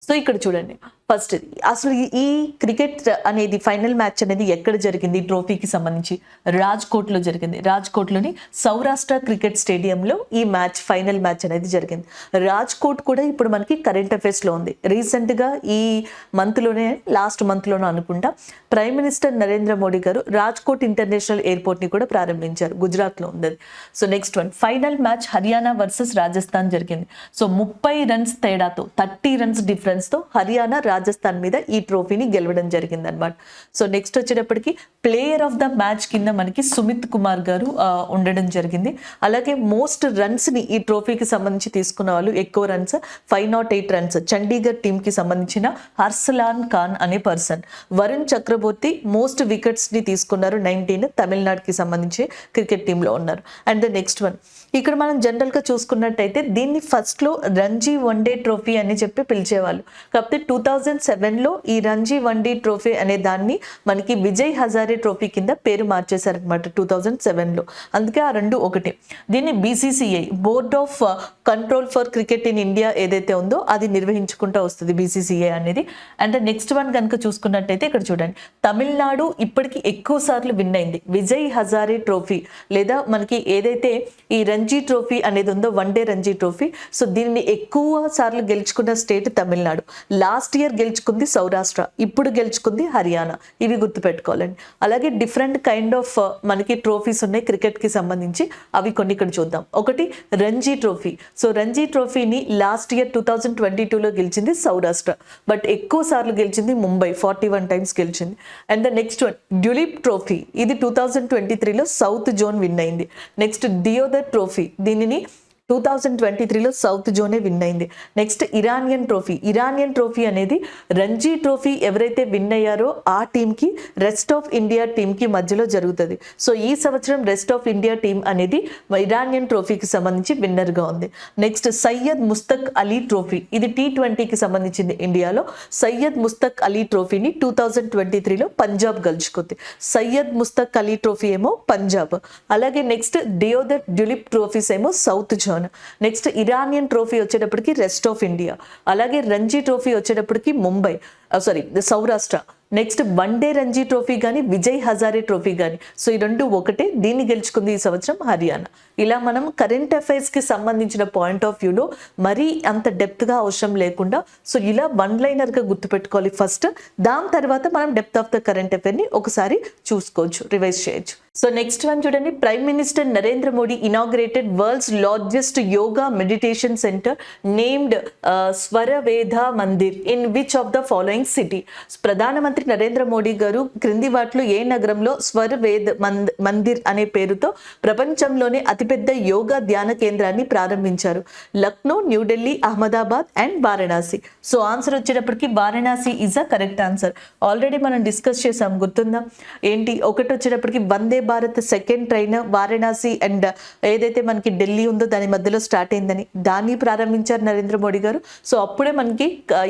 సో ఇక్కడ చూడండి, ఫస్ట్ అసలు ఈ క్రికెట్ అనేది ఫైనల్ మ్యాచ్ అనేది ఎక్కడ జరిగింది? ట్రోఫీకి సంబంధించి రాజ్కోట్లో జరిగింది. రాజ్కోట్లోని సౌరాష్ట్ర క్రికెట్ స్టేడియంలో ఈ మ్యాచ్, ఫైనల్ మ్యాచ్ అనేది జరిగింది. రాజ్కోట్ కూడా ఇప్పుడు మనకి కరెంట్ అఫైర్స్లో ఉంది. రీసెంట్గా ఈ మంత్లోనే, లాస్ట్ మంత్లోనే అనుకుంటా, ప్రైమ్ మినిస్టర్ నరేంద్ర మోడీ గారు రాజ్కోట్ ఇంటర్నేషనల్ ఎయిర్పోర్ట్ని కూడా ప్రారంభించారు. గుజరాత్లో ఉంది. So next one, final match Haryana versus Rajasthan జరిగింది. సో 30 రన్స్ తేడాతో, 30 రన్స్ డిఫరెన్స్తో హర్యానా రాజస్థాన్ మీద ఈ ట్రోఫీని గెలవడం జరిగింది అనమాట. సో నెక్స్ట్ వచ్చేటప్పటికి ప్లేయర్ ఆఫ్ ద మ్యాచ్ కింద మనకి సుమిత్ కుమార్ గారు ఉండడం జరిగింది. అలాగే మోస్ట్ రన్స్ ని ఈ ట్రోఫీకి సంబంధించి తీసుకున్న వాళ్ళు, ఎక్కువ రన్స్ 508 రన్స్, చండీగఢ్ టీమ్ కి సంబంధించిన అర్సలాన్ ఖాన్ అనే person. Varun Chakraborty most wickets ని తీసుకున్నారు, 19, తమిళనాడుకి సంబంధించి క్రికెట్ టీమ్ లో ఉన్నారు. అండ్ ద నెక్స్ట్ వన్, ఇక్కడ మనం జనరల్ గా చూసుకున్నట్టయితే దీన్ని ఫస్ట్ లో రంజీ వన్డే ట్రోఫీ అని చెప్పి పిలిచేవాళ్ళు. కాకపోతే 2007లో ఈ రంజీ వన్డే ట్రోఫీ అనే దాన్ని మనకి విజయ్ హజారే ట్రోఫీ కింద పేరు మార్చేశారనమాట 2007లో. అందుకే ఆ రెండు ఒకటి. దీన్ని BCCI, board of control for cricket in India ఏదైతే ఉందో అది నిర్వహించుకుంటూ వస్తుంది, BCCI అనేది. అండ్ నెక్స్ట్ వన్ కనుక చూసుకున్నట్టయితే ఇక్కడ చూడండి, తమిళనాడు ఇప్పటికి ఎక్కువ సార్లు విన్ అయింది విజయ్ హజారే ట్రోఫీ, లేదా మనకి ఏదైతే ఈ రంజీ ట్రోఫీ అనేది ఉందో, వన్డే రంజీ ట్రోఫీ. సో దీన్ని ఎక్కువ సార్లు గెలుచుకున్న స్టేట్ తమిళనాడు. లాస్ట్ ఇయర్ గెలుచుకుంది సౌరాష్ట్ర, ఇప్పుడు గెలుచుకుంది హర్యానా. ఇవి గుర్తుపెట్టుకోవాలండి. అలాగే డిఫరెంట్ కైండ్ ఆఫ్ మనకి ట్రోఫీస్ ఉన్నాయి క్రికెట్ కి సంబంధించి, అవి కొన్ని ఇక్కడ చూద్దాం. ఒకటి రంజీ ట్రోఫీ. సో రంజీ ట్రోఫీని లాస్ట్ ఇయర్ 2022లో గెలిచింది సౌరాష్ట్ర, బట్ ఎక్కువ సార్లు గెలిచింది ముంబై, 41 టైమ్స్ గెలిచింది. And the next one Duleep trophy, ఇది 2023లో సౌత్ జోన్ విన్ అయింది. నెక్స్ట్ డియోదర్ ట్రోఫీ, దీనిని 2023లో సౌత్ జోనే విన్ అయింది. నెక్స్ట్ ఇరానియన్ ట్రోఫీ అనేది రంజీ ట్రోఫీ ఎవరైతే విన్ అయ్యారో ఆ టీంకి రెస్ట్ ఆఫ్ ఇండియా టీంకి మధ్యలో జరుగుతుంది. సో ఈ సంవత్సరం రెస్ట్ ఆఫ్ ఇండియా టీం అనేది ఇరానియన్ ట్రోఫీకి సంబంధించి విన్నర్గా ఉంది. నెక్స్ట్ సయ్యద్ ముస్తక్ అలీ ట్రోఫీ, ఇది T20కి సంబంధించింది. ఇండియాలో సయ్యద్ ముస్తక్ అలీ ట్రోఫీని 2023లో పంజాబ్ గెలుచుకుంది. సయ్యద్ ముస్తక్ అలీ ట్రోఫీ ఏమో పంజాబ్. అలాగే నెక్స్ట్ డియోదర్ డ్యులిప్ ట్రోఫీస్ ఏమో south zone. Next Iranian trophy వచ్చేటప్పటికి రెస్ట్ ఆఫ్ ఇండియా. అలాగే రంజీ ట్రోఫీ వచ్చేటప్పటికి Saurashtra. Next one day Ranji trophy కానీ విజయ్ హజారే ట్రోఫీ కానీ, సో ఈ రెండు ఒకటే. దీన్ని గెలుచుకుంది ఈ సంవత్సరం హర్యానా. ఇలా మనం కరెంట్ అఫైర్స్కి సంబంధించిన పాయింట్ ఆఫ్ వ్యూలో మరీ అంత డెప్త్గా అవసరం లేకుండా సో ఇలా వన్ లైనర్గా గుర్తుపెట్టుకోవాలి ఫస్ట్. దాని తర్వాత మనం డెప్త్ ఆఫ్ ద కరెంట్ అఫైర్ని ఒకసారి చూసుకోవచ్చు, రివైజ్ చేయొచ్చు. సో నెక్స్ట్ వన్ చూడండి, prime minister Narendra Modi inaugurated world's largest yoga meditation centre named Swarved Mandir in which of the following city. ప్రధానమంత్రి నరేంద్ర మోడీ గారు క్రింది వాటిలో ఏ నగరంలో స్వరవేద మందిర్ అనే పేరుతో ప్రపంచంలోనే అతిపెద్ద యోగా ధ్యాన కేంద్రాన్ని ప్రారంభించారు? Lucknow, New Delhi, Ahmedabad and Varanasi. So answer వచ్చేటప్పటికి Varanasi is a correct answer. Already మనం డిస్కస్ చేసాం, గుర్తుందా ఏంటి? ఒకటి వచ్చేటప్పటికి Vande Bharat second train Varanasi and ఏదైతే మనకి ఢిల్లీ ఉందో దాని మధ్యలో స్టార్ట్ అయిందని, దాన్ని ప్రారంభించారు నరేంద్ర మోడీ గారు. సో అప్పుడే మనకి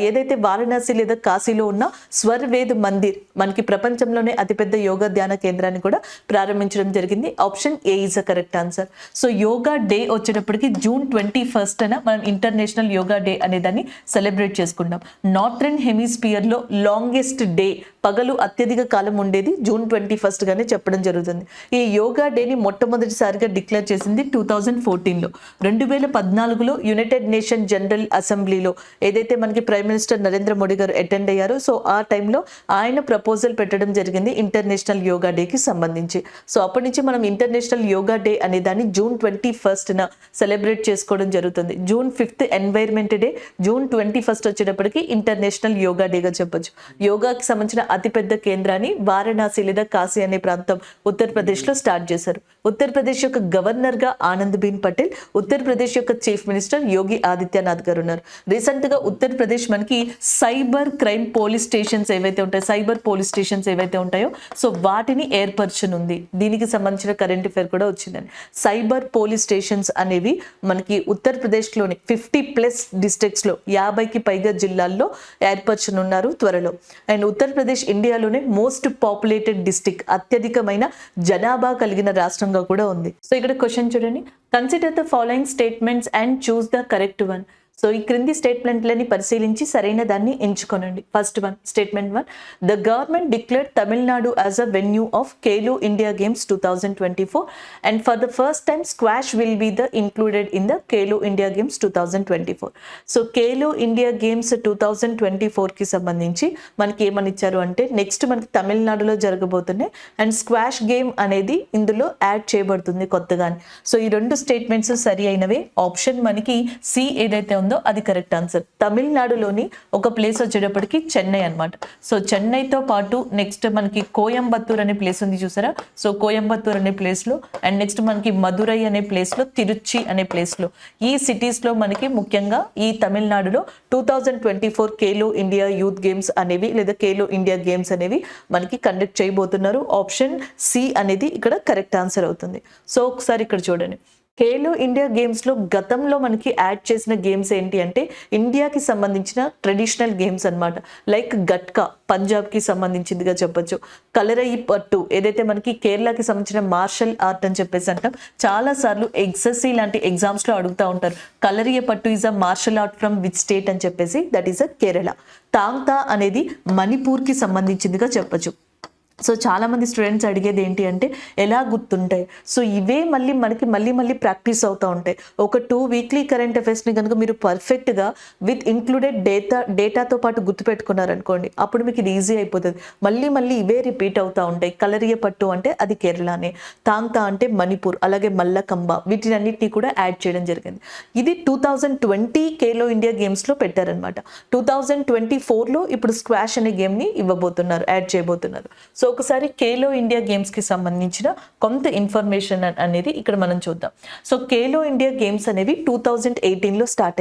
ఏదైతే వారణాసి లేదా కాశీలో ఉన్న స్వర్వేద్ మందిర్ మనకి ప్రపంచంలోనే అతిపెద్ద యోగా ధ్యాన కేంద్రాన్ని కూడా ప్రారంభించడం జరిగింది. Option A is a correct answer. So yoga day వచ్చేటప్పటికి June 21 మనం ఇంటర్నేషనల్ యోగా డే అనే దాన్ని సెలబ్రేట్ చేసుకుంటాం. నార్థరన్ హెమిస్ఫియర్ లో లాంగెస్ట్ డే, పగలు అత్యధిక కాలం ఉండేది June 21 గానే చెప్పడం జరుగుతుంది. ఈ యోగా డేని మొట్టమొదటిసారిగా డిక్లేర్ చేసింది 2014లో. 2014లో యునైటెడ్ నేషన్ జనరల్ అసెంబ్లీలో ఏదైతే మనకి ప్రైమ్ మినిస్టర్ నరేంద్ర మోడీ గారు అటెండ్ అయ్యారో సో ఆ టైంలో ఆయన ప్రపోజల్ పెట్టడం జరిగింది ఇంటర్నేషనల్ యోగా డేకి సంబంధించి. సో అప్పటి నుంచి మనం ఇంటర్నేషనల్ యోగా డే అనే దాన్ని June 21 సెలబ్రేట్ చేసుకోవడం జరుగుతుంది. June 5 ఎన్వైర్న్మెంట్ డే, June 21 వచ్చేటప్పటికి ఇంటర్నేషనల్ యోగా డేగా చెప్పొచ్చు. యోగాకి సంబంధించిన అతిపెద్ద కేంద్రాన్ని వారణాసి లేదా కాశీ అనే ప్రాంతం ఉత్తరప్రదేశ్లో స్టార్ట్ చేశారు. ఉత్తరప్రదేశ్ యొక్క గవర్నర్గా ఆనందీబెన్ పటేల్, ఉత్తరప్రదేశ్ యొక్క చీఫ్ మినిస్టర్ యోగి ఆదిత్యనాథ్ గారు ఉన్నారు. రీసెంట్గా ఉత్తరప్రదేశ్ మనకి సైబర్ క్రైమ్ పోలీస్ స్టేషన్స్ ఏవైతే ఉంటాయో, సైబర్ పోలీస్ స్టేషన్స్ ఏవైతే ఉంటాయో సో వాటిని ఏర్పరచనుంది. దీనికి సంబంధించిన కరెంట్ అఫైర్ కూడా వచ్చిందని. సైబర్ పోలీస్ స్టేషన్స్ అనేవి మనకి ఉత్తరప్రదేశ్లోని 50+ డిస్ట్రిక్ట్స్లో 50కి పైగా జిల్లాల్లో ఏర్పరచనున్నారు త్వరలో. అండ్ ఉత్తరప్రదేశ్ ఇండియాలోనే మోస్ట్ పాపులేటెడ్ డిస్ట్రిక్ట్, అత్యధికమైన జనాభా కలిగిన రాష్ట్రంగా కూడా ఉంది. సో ఇక్కడ క్వశ్చన్ చూడండి, consider the following statements and choose the correct one. So ఈ క్రింది స్టేట్మెంట్లని పరిశీలించి సరైన దాన్ని ఎంచుకోనండి. First one, statement 1, the government declared Tamil Nadu as a venue of Khelo India games 2024 and for the first time squash will be the included in the Khelo India games 2024. So Khelo India games 2024కి సంబంధించి మనకి ఏమని ఇచ్చారు అంటే నెక్స్ట్ మనకి తమిళనాడులో జరగబోతున్నాయి అండ్ స్క్వాష్ గేమ్ అనేది ఇందులో యాడ్ చేయబడుతుంది కొత్తగా. సో ఈ రెండు స్టేట్మెంట్స్ సరి అయినవే. ఆప్షన్ మనకి సి ఏదైతే ఉందో అది కరెక్ట్ ఆన్సర్. తమిళనాడులోని ఒక ప్లేస్ వచ్చేటప్పటికి చెన్నై అన్నమాట. సో చెన్నైతో పాటు నెక్స్ట్ మనకి కోయంబత్తూర్ అనే ప్లేస్ ఉంది చూసారా. సో కోయంబత్తూర్ అనే ప్లేస్లో అండ్ నెక్స్ట్ మనకి మదురై అనే ప్లేస్లో, తిరుచి అనే ప్లేస్లో, ఈ సిటీస్లో మనకి ముఖ్యంగా ఈ తమిళనాడులో 2024 ఖేలో ఇండియా యూత్ గేమ్స్ అనేవి లేదా ఖేలో ఇండియా గేమ్స్ అనేవి మనకి కండక్ట్ చేయబోతున్నారు. ఆప్షన్ సి అనేది ఇక్కడ కరెక్ట్ ఆన్సర్ అవుతుంది. సో ఒకసారి ఇక్కడ చూడండి, ఖేలో ఇండియా గేమ్స్లో గతంలో మనకి యాడ్ చేసిన గేమ్స్ ఏంటి అంటే ఇండియాకి సంబంధించిన ట్రెడిషనల్ గేమ్స్ అన్నమాట. లైక్ గట్కా పంజాబ్కి సంబంధించిందిగా చెప్పొచ్చు. కలరయి పట్టు ఏదైతే మనకి కేరళకి సంబంధించిన మార్షల్ ఆర్ట్ అని చెప్పేసి అంటాం. చాలాసార్లు ఎగ్ఎస్ఎస్సి లాంటి ఎగ్జామ్స్లో అడుగుతూ ఉంటారు, Kalaripayattu is a martial art from which state అని చెప్పేసి. That is a Kerala. Thangta అనేది మణిపూర్కి సంబంధించిందిగా చెప్పొచ్చు. సో చాలామంది స్టూడెంట్స్ అడిగేది ఏంటి అంటే ఎలా గుర్తుంటాయి. సో ఇవే మనకి మళ్ళీ ప్రాక్టీస్ అవుతూ ఉంటాయి. ఒక 2 వీక్లీ కరెంట్ అఫైర్స్ని కనుక మీరు పర్ఫెక్ట్గా విత్ ఇంక్లూడెడ్ డేటాతో పాటు గుర్తుపెట్టుకున్నారనుకోండి, అప్పుడు మీకు ఇది ఈజీ అయిపోతుంది. మళ్ళీ ఇవే రిపీట్ అవుతూ ఉంటాయి. కలరియ పట్టు అంటే అది కేరళనే, తాంగ్తా అంటే మణిపూర్, అలాగే మల్లకంబ, వీటినన్నిటినీ కూడా యాడ్ చేయడం జరిగింది. ఇది 2020 ఖేలో ఇండియా గేమ్స్లో పెట్టారనమాట. 2024లో ఇప్పుడు స్క్వాష్ అనే గేమ్ని ఇవ్వబోతున్నారు, యాడ్ చేయబోతున్నారు. సో ఒకసారి ఖేలో ఇండియా గేమ్స్కి సంబంధించిన కొంత ఇన్ఫర్మేషన్ అనేది ఇక్కడ మనం చూద్దాం. సో ఖేలో ఇండియా గేమ్స్ అనేవి 2018లో స్టార్ట్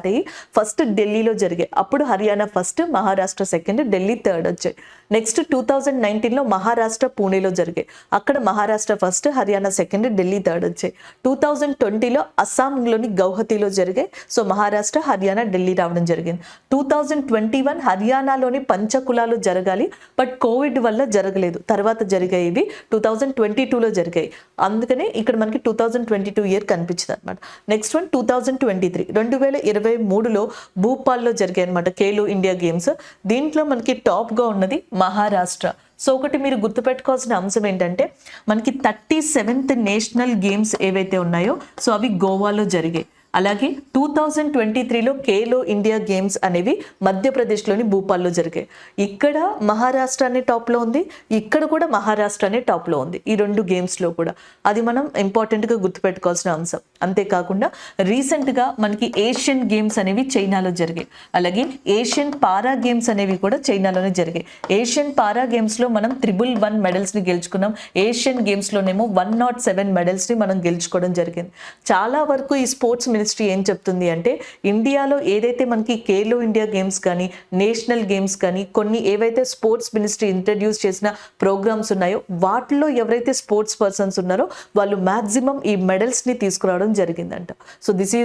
అయ్యి ఫస్ట్ ఢిల్లీలో జరిగాయి. అప్పుడు Haryana first, Maharashtra second, Delhi third వచ్చాయి. నెక్స్ట్ 2019లో మహారాష్ట్ర పూణేలో జరిగాయి. అక్కడ Maharashtra first, Haryana second, Delhi third వచ్చాయి. 2020లో అస్సాంలోని గౌహతిలో జరిగాయి. సో మహారాష్ట్ర, హర్యానా, ఢిల్లీ రావడం జరిగింది. 2021 హర్యానాలోని పంచకులాలు జరగాలి, బట్ కోవిడ్ వల్ల జరగలేదు. తర్వాత జరిగాయి ఇవి 2022లో జరిగాయి. అందుకనే ఇక్కడ మనకి 2022 ఇయర్ కనిపించింది అనమాట. నెక్స్ట్ వన్ 2023 2023లో భూపాల్లో జరిగాయి అనమాట ఖేలో ఇండియా గేమ్స్. దీంట్లో మనకి టాప్గా ఉన్నది మహారాష్ట్ర. సో ఒకటి మీరు గుర్తుపెట్టుకోవాల్సిన అంశం ఏంటంటే మనకి 37th నేషనల్ గేమ్స్ ఏవైతే ఉన్నాయో సో అవి గోవాలో జరిగాయి. అలాగే 2023లో ఖేలో ఇండియా గేమ్స్ అనేవి మధ్యప్రదేశ్లోని భూపాల్లో జరిగాయి. ఇక్కడ మహారాష్ట్ర అనే టాప్లో ఉంది, ఇక్కడ కూడా మహారాష్ట్ర అనే టాప్లో ఉంది. ఈ రెండు గేమ్స్లో కూడా అది మనం ఇంపార్టెంట్గా గుర్తుపెట్టుకోవాల్సిన అంశం. అంతేకాకుండా రీసెంట్గా మనకి ఏషియన్ గేమ్స్ అనేవి చైనాలో జరిగాయి. అలాగే ఏషియన్ పారా గేమ్స్ అనేవి కూడా చైనాలోనే జరిగాయి. ఏషియన్ పారా గేమ్స్లో మనం 111 మెడల్స్ని గెలుచుకున్నాం. ఏషియన్ గేమ్స్లోనేమో 107 మెడల్స్ని మనం గెలుచుకోవడం జరిగింది. చాలా వరకు ఈ స్పోర్ట్స్ మినిస్ట్రీ ఏం చెప్తుంది అంటే ఇండియాలో ఏదైతే మనకి ఖేలో ఇండియా గేమ్స్ కానీ నేషనల్ గేమ్స్ కానీ కొన్ని ఏవైతే స్పోర్ట్స్ మినిస్ట్రీ ఇంట్రడ్యూస్ చేసిన ప్రోగ్రామ్స్ ఉన్నాయో వాటిలో ఎవరైతే స్పోర్ట్స్ పర్సన్స్ ఉన్నారో వాళ్ళు మ్యాక్సిమం ఈ మెడల్స్ని తీసుకురావడం జరిగిందంట. So these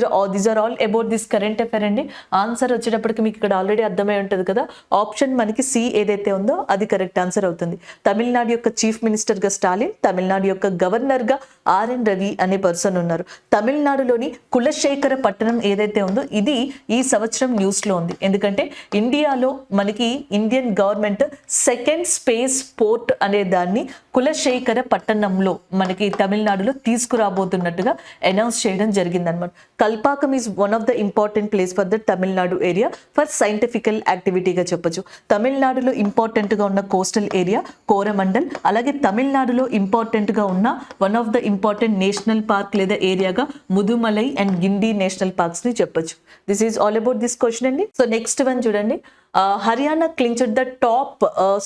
are all about this current affair అండి. ఆన్సర్ వచ్చేటప్పటికి మీకు ఇక్కడ ఆల్రెడీ అర్థమై ఉంటుంది కదా, ఆప్షన్ మనకి సి ఏదైతే ఉందో అది కరెక్ట్ ఆన్సర్ అవుతుంది. తమిళనాడు యొక్క చీఫ్ మినిస్టర్గా స్టాలిన్, తమిళనాడు యొక్క గవర్నర్గా ఆర్ఎన్ రవి అనే పర్సన్ ఉన్నారు. తమిళనాడులోని కులశేఖర పట్టణం ఏదైతే ఉందో ఇది ఈ సంవత్సరం న్యూస్లో ఉంది. ఎందుకంటే ఇండియాలో మనకి Indian government second space port అనే దాన్ని కులశేఖర పట్టణంలో మనకి తమిళనాడులో తీసుకురాబోతున్నట్టుగా అనౌన్స్ చేయడం జరిగిందనమాట. Kalpakkam is one of the important place for the Tamil Nadu area for scientifical యాక్టివిటీగా చెప్పొచ్చు. తమిళనాడులో ఇంపార్టెంట్గా ఉన్న కోస్టల్ ఏరియా కోరమండల్, అలాగే తమిళనాడులో ఇంపార్టెంట్గా ఉన్న one of the important national park లేదా ఏరియాగా Mudumalai and Guindy national parks ని చెప్పొచ్చు. This is all about this question అండి. సో నెక్స్ట్ వన్ చూడండి. Haryana clinched the top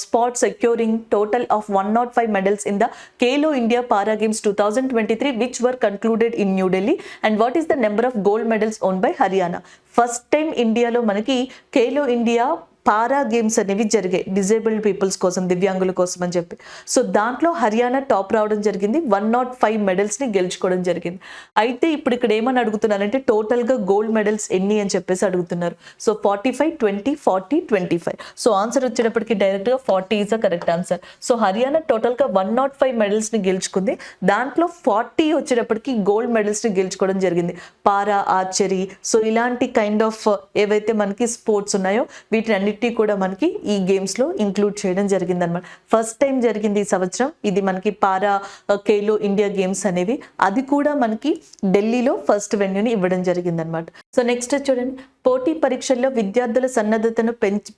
spot, securing total of 105 medals in the Khelo India Para Games 2023, which were concluded in New Delhi. And what is the number of gold medals owned by Haryana? First time India lo manaki Khelo India para games అనేవి జరిగాయి డిజేబుల్డ్ పీపుల్స్ కోసం, దివ్యాంగుల కోసం అని చెప్పి. సో దాంట్లో హర్యానా టాప్ రావడం జరిగింది. 105 మెడల్స్ని గెలుచుకోవడం జరిగింది. అయితే ఇప్పుడు ఇక్కడ ఏమని అడుగుతున్నారంటే టోటల్గా గోల్డ్ మెడల్స్ ఎన్ని అని చెప్పేసి అడుగుతున్నారు. సో 45, 20, 40, 25. సో ఆన్సర్ వచ్చేటప్పటికి డైరెక్ట్గా 40 is the correct answer. So Haryana టోటల్గా 105 మెడల్స్ని గెలుచుకుంది. దాంట్లో 40 వచ్చేటప్పటికి గోల్డ్ మెడల్స్ని గెలుచుకోవడం జరిగింది. పారా, ఆర్చరీ, సో ఇలాంటి కైండ్ ఆఫ్ ఏవైతే మనకి స్పోర్ట్స్ ఉన్నాయో వీటిని కూడా మనకి ఈ గేమ్స్ లో ఇంక్లూడ్ చేయడం జరిగింది అనమాట. ఫస్ట్ టైం జరిగింది ఈ సంవత్సరం ఇది మనకి పారా ఖేలో ఇండియా గేమ్స్ అనేవి. అది కూడా మనకి ఢిల్లీలో ఫస్ట్ వెన్యూని ఇవ్వడం జరిగింది అనమాట. సో నెక్స్ట్ చూడండి, పోటీ పరీక్షల్లో విద్యార్థుల సన్నద్ధతను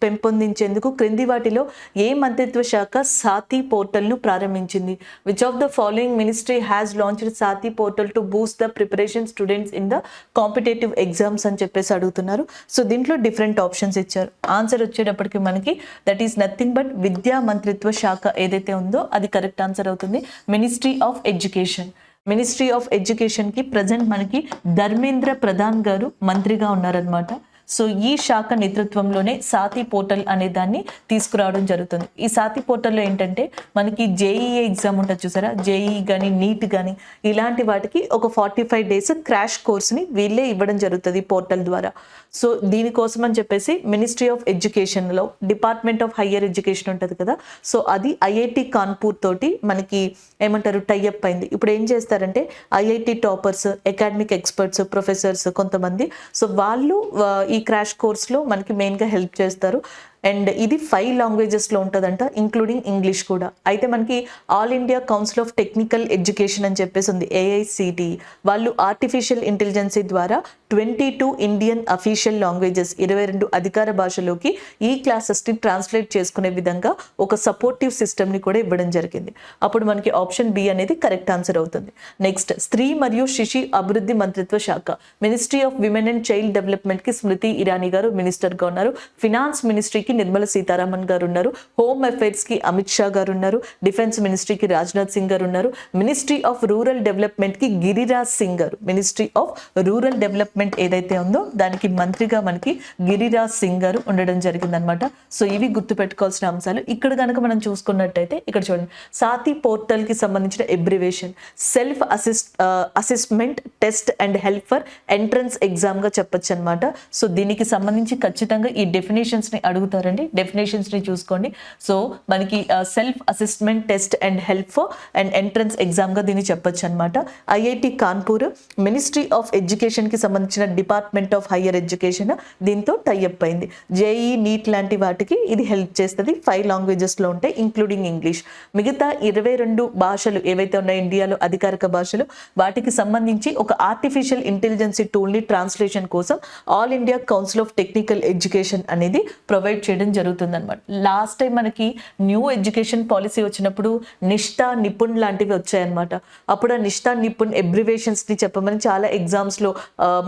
పెంపొందించేందుకు క్రింది వాటిలో ఏ మంత్రిత్వ శాఖ సాతి పోర్టల్ను ప్రారంభించింది? Which of the following ministry has launched SATHEE portal to boost the preparation students in the competitive exams అని చెప్పేసి అడుగుతున్నారు. సో దీంట్లో డిఫరెంట్ ఆప్షన్స్ ఇచ్చారు. ఆన్సర్ వచ్చేటప్పటికి మనకి దట్ ఈస్ నథింగ్ బట్ విద్యా మంత్రిత్వ శాఖ ఏదైతే ఉందో అది కరెక్ట్ ఆన్సర్ అవుతుంది. Ministry of education. Ministry of ఎడ్యుకేషన్కి ప్రజెంట్ మనకి ధర్మేంద్ర ప్రధాన్ గారు మంత్రిగా ఉన్నారనమాట. సో ఈ శాఖ నేతృత్వంలోనే సాతి పోర్టల్ అనే దాన్ని తీసుకురావడం జరుగుతుంది. ఈ సాతి పోర్టల్లో ఏంటంటే మనకి జేఈఏ ఎగ్జామ్ ఉంటుంది చూసారా, జేఈ కానీ నీట్ కానీ ఇలాంటి వాటికి ఒక 45 days క్రాష్ కోర్స్ని వీళ్ళే ఇవ్వడం జరుగుతుంది పోర్టల్ ద్వారా. సో దీనికోసం అని చెప్పేసి మినిస్ట్రీ ఆఫ్ ఎడ్యుకేషన్లో డిపార్ట్మెంట్ ఆఫ్ హయ్యర్ ఎడ్యుకేషన్ ఉంటుంది కదా, సో అది ఐఐటి కాన్పూర్ తోటి మనకి ఏమంటారు టైఅప్ అయింది. ఇప్పుడు ఏం చేస్తారంటే IIT toppers, academic experts, professors కొంతమంది, సో వాళ్ళు ఈ క్రాష్ కోర్స్లో మనకి మెయిన్గా హెల్ప్ చేస్తారు. అండ్ ఇది 5 languagesలో ఉంటుందంట, ఇంక్లూడింగ్ ఇంగ్లీష్ కూడా. అయితే మనకి all India council of technical education అని చెప్పేసి ఉంది, AICTE. వాళ్ళు ఆర్టిఫిషియల్ ఇంటెలిజెన్సీ ద్వారా 22 ఇండియన్ అఫీషియల్ లాంగ్వేజెస్ 22 అధికార భాషలోకి ఈ క్లాసెస్ని ట్రాన్స్లేట్ చేసుకునే విధంగా ఒక సపోర్టివ్ సిస్టమ్ని కూడా ఇవ్వడం జరిగింది. అప్పుడు మనకి ఆప్షన్ బి అనేది కరెక్ట్ ఆన్సర్ అవుతుంది. నెక్స్ట్, స్త్రీ మరియు శిశు అభివృద్ధి మంత్రిత్వ శాఖ, ministry of women and child డెవలప్మెంట్కి స్మృతి ఇరానీ గారు మినిస్టర్గా ఉన్నారు. ఫినాన్స్ మినిస్ట్రీకి నిర్మలా సీతారామన్ గారు ఉన్నారు. హోమ్ అఫైర్స్కి అమిత్ షా గారు ఉన్నారు. డిఫెన్స్ మినిస్ట్రీకి రాజ్నాథ్ సింగ్ గారు ఉన్నారు. మినిస్ట్రీ ఆఫ్ రూరల్ డెవలప్మెంట్కి గిరిరాజ్ సింగ్ గారు, మినిస్ట్రీ ఆఫ్ రూరల్ డెవలప్మెంట్ ఏదైతే ఉందో దానికి మంత్రిగా మనకి గిరిరాజ్ సింగ్ గారు ఉండడం జరిగిందనమాట. సో ఇవి గుర్తుపెట్టుకోవాల్సిన అంశాలు. ఇక్కడ కనుక మనం చూసుకున్నట్టయితే ఇక్కడ చూడండి, సాతి పోర్టల్కి సంబంధించిన abbreviation self assessment test and help for entrance ఎగ్జామ్గా చెప్పొచ్చు అనమాట. సో దీనికి సంబంధించి ఖచ్చితంగా ఈ డెఫినేషన్స్ని అడుగుతారండి. డెఫినేషన్స్ని చూసుకోండి. సో మనకి self assessment test and help for and entrance ఎగ్జామ్గా దీన్ని చెప్పొచ్చు అనమాట. ఐఐటి కాన్పూర్, మినిస్ట్రీ ఆఫ్ ఎడ్యుకేషన్కి సంబంధించిన డిపార్ట్మెంట్ ఆఫ్ హయ్యర్ ఎడ్యుకేషన్ దీంతో టైఅప్ అయింది. జేఈ నీట్ లాంటి వాటికి ఇది హెల్ప్ చేస్తుంది. 5 లాంగ్వేజెస్లో ఉంటాయి ఇంక్లూడింగ్ ఇంగ్లీష్. మిగతా 22 భాషలు ఏవైతే ఉన్నాయో ఇండియాలో అధికారిక భాషలు, వాటికి సంబంధించి ఒక ఆర్టిఫిషియల్ ఇంటెలిజెన్సీ టూల్ని ట్రాన్స్లేషన్ కోసం all India council of technical education అనేది ప్రొవైడ్ చేయడం జరుగుతుంది అనమాట. లాస్ట్ టైం మనకి న్యూ ఎడ్యుకేషన్ పాలసీ వచ్చినప్పుడు నిష్ఠా నిపుణ్ లాంటివి వచ్చాయన్నమాట. అప్పుడు ఆ నిష్ఠా నిపుణ్ ఎబ్రివేషన్స్ని చెప్పమని చాలా ఎగ్జామ్స్లో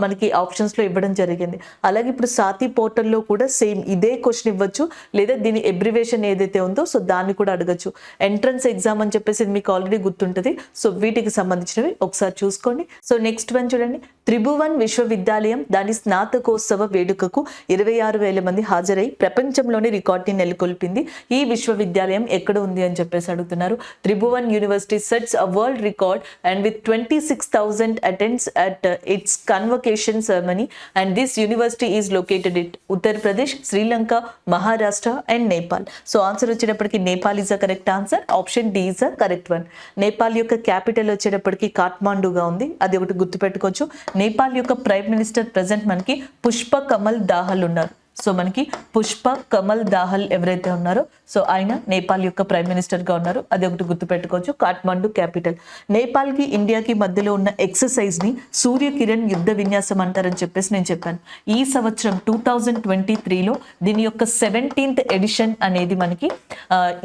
మనకి ఆప్షన్స్లో ఇవ్వడం జరిగింది. అలాగే ఇప్పుడు సాతి పోర్టల్లో కూడా సేమ్ ఇదే క్వశ్చన్ ఇవ్వచ్చు, లేదా దీని ఎబ్రివేషన్ ఏదైతే ఉందో సో దాన్ని కూడా అడగచ్చు. ఎంట్రన్స్ ఎగ్జామ్ అని చెప్పేసి మీకు ఆల్రెడీ గుర్తుంటుంది. సో వీటికి సంబంధించినవి ఒకసారి చూసుకోండి. సో నెక్స్ట్ వన్ చూడండి, త్రిభువన్ విశ్వవిద్యాలయం దాని స్నాతకోత్సవ వేడుకకు 26,000 మంది హాజరై ప్రపంచంలోని రికార్డుని నెలకొల్పింది. ఈ విశ్వవిద్యాలయం ఎక్కడ ఉంది అని చెప్పేసి అడుగుతున్నారు. Tribhuvan university sets a world record and with 26,000 attends at its convocation ceremony and this university is located it Uttar Pradesh, Sri Lanka, Maharashtra and Nepal. So answer వచ్చేటప్పటికి Nepal is a correct answer. Option D is a correct one. Nepal యొక్క క్యాపిటల్ వచ్చేటప్పటికి కాఠ్మాండుగా ఉంది, అది ఒకటి గుర్తుపెట్టుకోవచ్చు. నేపాల్ యొక్క ప్రైమ్ మినిస్టర్ ప్రెసెంట్ మనకి పుష్ప కమల్ దాహల్ ఉన్నారు. సో మనకి పుష్ప కమల్ దాహల్ ఎవరైతే ఉన్నారో సో ఆయన నేపాల్ యొక్క ప్రైమ్ మినిస్టర్గా ఉన్నారు, అది ఒకటి గుర్తుపెట్టుకోవచ్చు. కాఠ్మండు క్యాపిటల్. నేపాల్కి ఇండియాకి మధ్యలో ఉన్న ఎక్సర్సైజ్ని సూర్య కిరణ్ యుద్ధ విన్యాసం అంటారని చెప్పేసి నేను చెప్పాను. ఈ సంవత్సరం 2023లో దీని యొక్క 17th ఎడిషన్ అనేది మనకి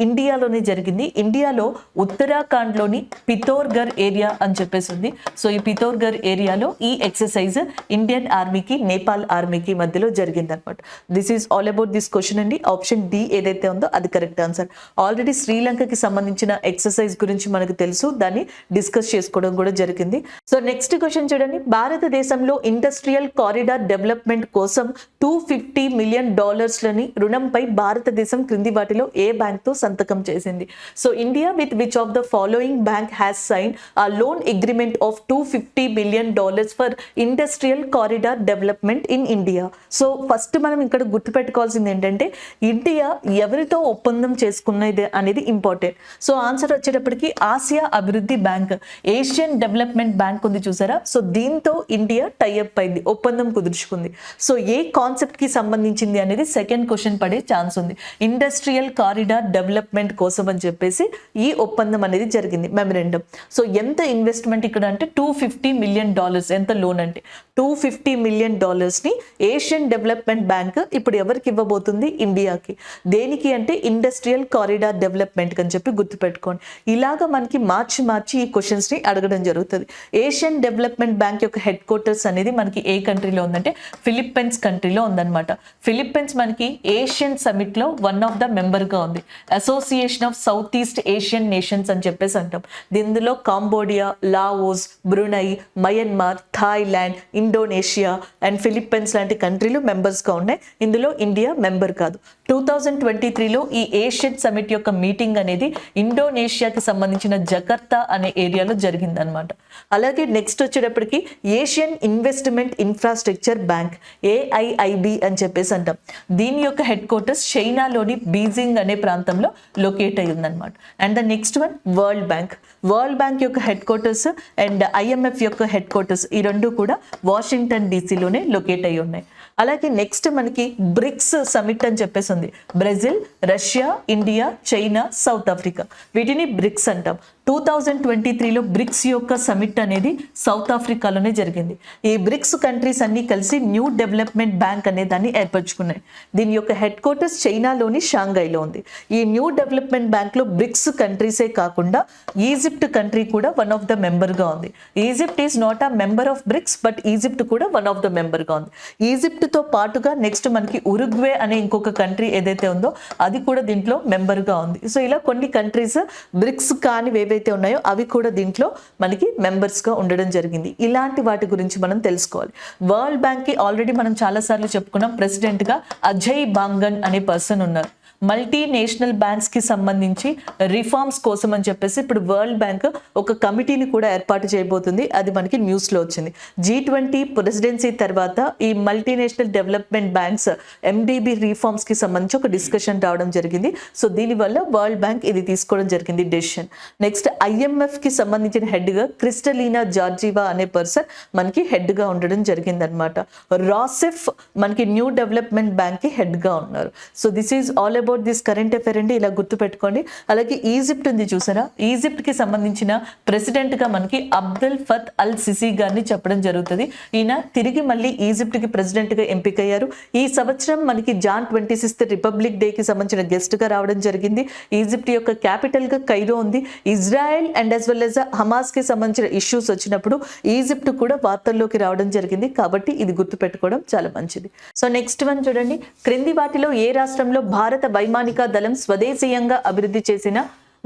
ఇండియాలోనే జరిగింది. ఇండియాలో ఉత్తరాఖండ్లోని పితోర్గర్ ఏరియా అని చెప్పేసి ఉంది. సో ఈ పితోర్గర్ ఏరియాలో ఈ ఎక్సర్సైజ్ ఇండియన్ ఆర్మీకి నేపాల్ ఆర్మీకి మధ్యలో జరిగింది అనమాట. This is all about this question అండి. ఆప్షన్ డి ఏదైతే ఉందో అది కరెక్ట్ ఆన్సర్. ఆల్రెడీ శ్రీలంకకి సంబంధించిన ఎక్సర్సైజ్ గురించి మనకు తెలుసు, దాన్ని డిస్కస్ చేసుకోవడం కూడా జరిగింది. సో నెక్స్ట్ క్వశ్చన్ చూడండి, భారతదేశంలో ఇండస్ట్రియల్ కారిడార్ డెవలప్మెంట్ కోసం $250 million రుణంపై భారతదేశం క్రింది వాటిలో ఏ బ్యాంక్ తో సంతకం చేసింది? So India with which of the following bank has sign a loan agreement of $250 million for industrial corridor development in India. So first మనం ఇక్కడ గుర్తుపెట్టుకోవాల్సింది ఏంటంటే ఇండియా ఎవరితో ఒప్పందం చేసుకున్నది అనేది ఇంపార్టెంట్. సో ఆన్సర్ వచ్చేటప్పటికి ఆసియా అభివృద్ధి బ్యాంక్, ఏషియన్ డెవలప్మెంట్ బ్యాంక్ ఉంది చూసారా, సో దీంతో ఇండియా టైఅప్ అయింది, ఒప్పందం కుదుర్చుకుంది. సో ఏ కాన్సెప్ట్ కి సంబంధించింది అనేది సెకండ్ క్వశ్చన్ పడే ఛాన్స్ ఉంది. ఇండస్ట్రియల్ కారిడార్ డెవలప్మెంట్ కోసం అని చెప్పేసి ఈ ఒప్పందం అనేది జరిగింది, మెమరెండం. సో ఎంత ఇన్వెస్ట్మెంట్ ఇక్కడ అంటే $250 million. ఎంత లోన్ అంటే $250 million ని ఏషియన్ డెవలప్మెంట్ బ్యాంక్ ఇప్పుడు ఎవరికి ఇవ్వబోతుంది? ఇండియాకి. దేనికి అంటే ఇండస్ట్రియల్ కారిడార్ డెవలప్మెంట్ అని చెప్పి గుర్తుపెట్టుకోండి. ఇలాగా మనకి మార్చి ఈ క్వశ్చన్స్ ని అడగడం జరుగుతుంది. ఏషియన్ డెవలప్మెంట్ బ్యాంక్ యొక్క హెడ్ క్వార్టర్స్ అనేది మనకి ఏ కంట్రీలో ఉందంటే ఫిలిప్పైన్స్ కంట్రీలో ఉందన్నమాట. ఫిలిప్పైన్స్ మనకి ఏషియన్ సమిట్ లో వన్ ఆఫ్ ద మెంబర్ గా ఉంది. Association of south east Asian nations అని చెప్పేసి అంటాం. ఇందులో Cambodia, Laos, Brunei, Myanmar, Thailand, Indonesia and Philippines లాంటి కంట్రీలు మెంబర్స్గా ఉన్నాయి. ఇందులో ఇండియా మెంబర్ కాదు. 2023లో ఈ ఏషియన్ సమిట్ యొక్క మీటింగ్ అనేది ఇండోనేషియాకి సంబంధించిన జకర్తా అనే ఏరియాలో జరిగిందనమాట. అలాగే నెక్స్ట్ వచ్చేటప్పటికి Asian investment infrastructure bank, AIIB అని చెప్పేసి అంటాం. దీని యొక్క హెడ్ క్వార్టర్స్ చైనాలోని బీజింగ్ అనే ప్రాంతంలో లొకేట్ అయి ఉందన్నమాట. And the next one world bank. World bank యొక్క హెడ్ క్వార్టర్స్ అండ్ IMF యొక్క హెడ్ క్వార్టర్స్ ఈ రెండు కూడా వాషింగ్టన్ DCలోనే లొకేట్ అయి ఉన్నాయి. అలాగే నెక్స్ట్ మనకి బ్రిక్స్ సమిట్ అని చెప్పేసి ఉంది. Brazil, Russia, India, China, south Africa, వీటిని బ్రిక్స్ అంటాం. 2023లో బ్రిక్స్ యొక్క సమిట్ అనేది సౌత్ ఆఫ్రికాలోనే జరిగింది. ఈ బ్రిక్స్ కంట్రీస్ అన్ని కలిసి న్యూ డెవలప్మెంట్ బ్యాంక్ అనే దాన్ని ఏర్పరచుకున్నాయి. దీని యొక్క హెడ్ క్వార్టర్స్ చైనాలోని షాంఘైలో ఉంది. ఈ న్యూ డెవలప్మెంట్ బ్యాంక్ లో బ్రిక్స్ కంట్రీసే కాకుండా ఈజిప్ట్ కంట్రీ కూడా వన్ ఆఫ్ ద మెంబర్ గా ఉంది. Egypt is not a member of BRICS, but Egypt కూడా వన్ ఆఫ్ ద మెంబర్ గా ఉంది. ఈజిప్ట్ తో పాటుగా నెక్స్ట్ మనకి ఉరుగ్వే అనే ఇంకొక కంట్రీ ఏదైతే ఉందో అది కూడా దీంట్లో మెంబర్ గా ఉంది. సో ఇలా కొన్ని కంట్రీస్ బ్రిక్స్ కాని ఏవైతే ఉన్నాయో అవి కూడా దీంట్లో మనకి మెంబర్స్ గా ఉండడం జరిగింది. ఇలాంటి వాటి గురించి మనం తెలుసుకోవాలి. వరల్డ్ బ్యాంక్ కి ఆల్రెడీ మనం చాలా సార్లు చెప్పుకున్నాం, ప్రెసిడెంట్ గా అజయ్ బాంగన్ అనే పర్సన్ ఉన్నారు. మల్టీనేషనల్ బ్యాంక్స్ కి సంబంధించి రిఫార్మ్స్ కోసం అని చెప్పేసి ఇప్పుడు వరల్డ్ బ్యాంక్ ఒక కమిటీని కూడా ఏర్పాటు చేయబోతుంది. అది మనకి న్యూస్ లో వచ్చింది. G20 ప్రెసిడెన్సీ తర్వాత ఈ multinational development banks MDB reforms కి సంబంధించి ఒక డిస్కషన్ రావడం జరిగింది. సో దీనివల్ల వరల్డ్ బ్యాంక్ ఇది తీసుకోవడం జరిగింది డెసిషన్. నెక్స్ట్ IMF కి సంబంధించిన హెడ్ గా క్రిస్టలీనా జార్జివా అనే పర్సన్ మనకి హెడ్ గా ఉండడం జరిగింది అనమాట. రాసెఫ్ మనకి న్యూ డెవలప్మెంట్ బ్యాంక్ కి హెడ్ గా ఉన్నారు. So this is all about this current affair అండి, ఇలా గుర్తు పెట్టుకోండి. అలాగే ఈజిప్ట్ ఉంది చూసారా, ఈజిప్ట్ కి సంబంధించిన ప్రెసిడెంట్ గా మనకి అబ్దుల్ ఫత్ అల్ సిసి గారిని చెప్పడం జరుగుతుంది. ఈయన తిరిగి మళ్ళీ ఈజిప్ట్ కి ప్రెసిడెంట్ గా ఎంపికయ్యారు. ఈ సంవత్సరం మనకి జాన్ 26 రిపబ్లిక్ డే కి సంబంధించిన గెస్ట్ గా రావడం జరిగింది. ఈజిప్ట్ యొక్క క్యాపిటల్ గా కైరో ఉంది. Israel and as well as Hamas కి సంబంధించిన ఇష్యూస్ వచ్చినప్పుడు ఈజిప్ట్ కూడా వార్తల్లోకి రావడం జరిగింది. కాబట్టి ఇది గుర్తు పెట్టుకోవడం చాలా మంచిది. సో నెక్స్ట్ వన్ చూడండి, క్రింది వాటిలో ఏ రాష్ట్రంలో భారత వైమానిక దళం స్వదేశీయంగా అభివృద్ధి చేసిన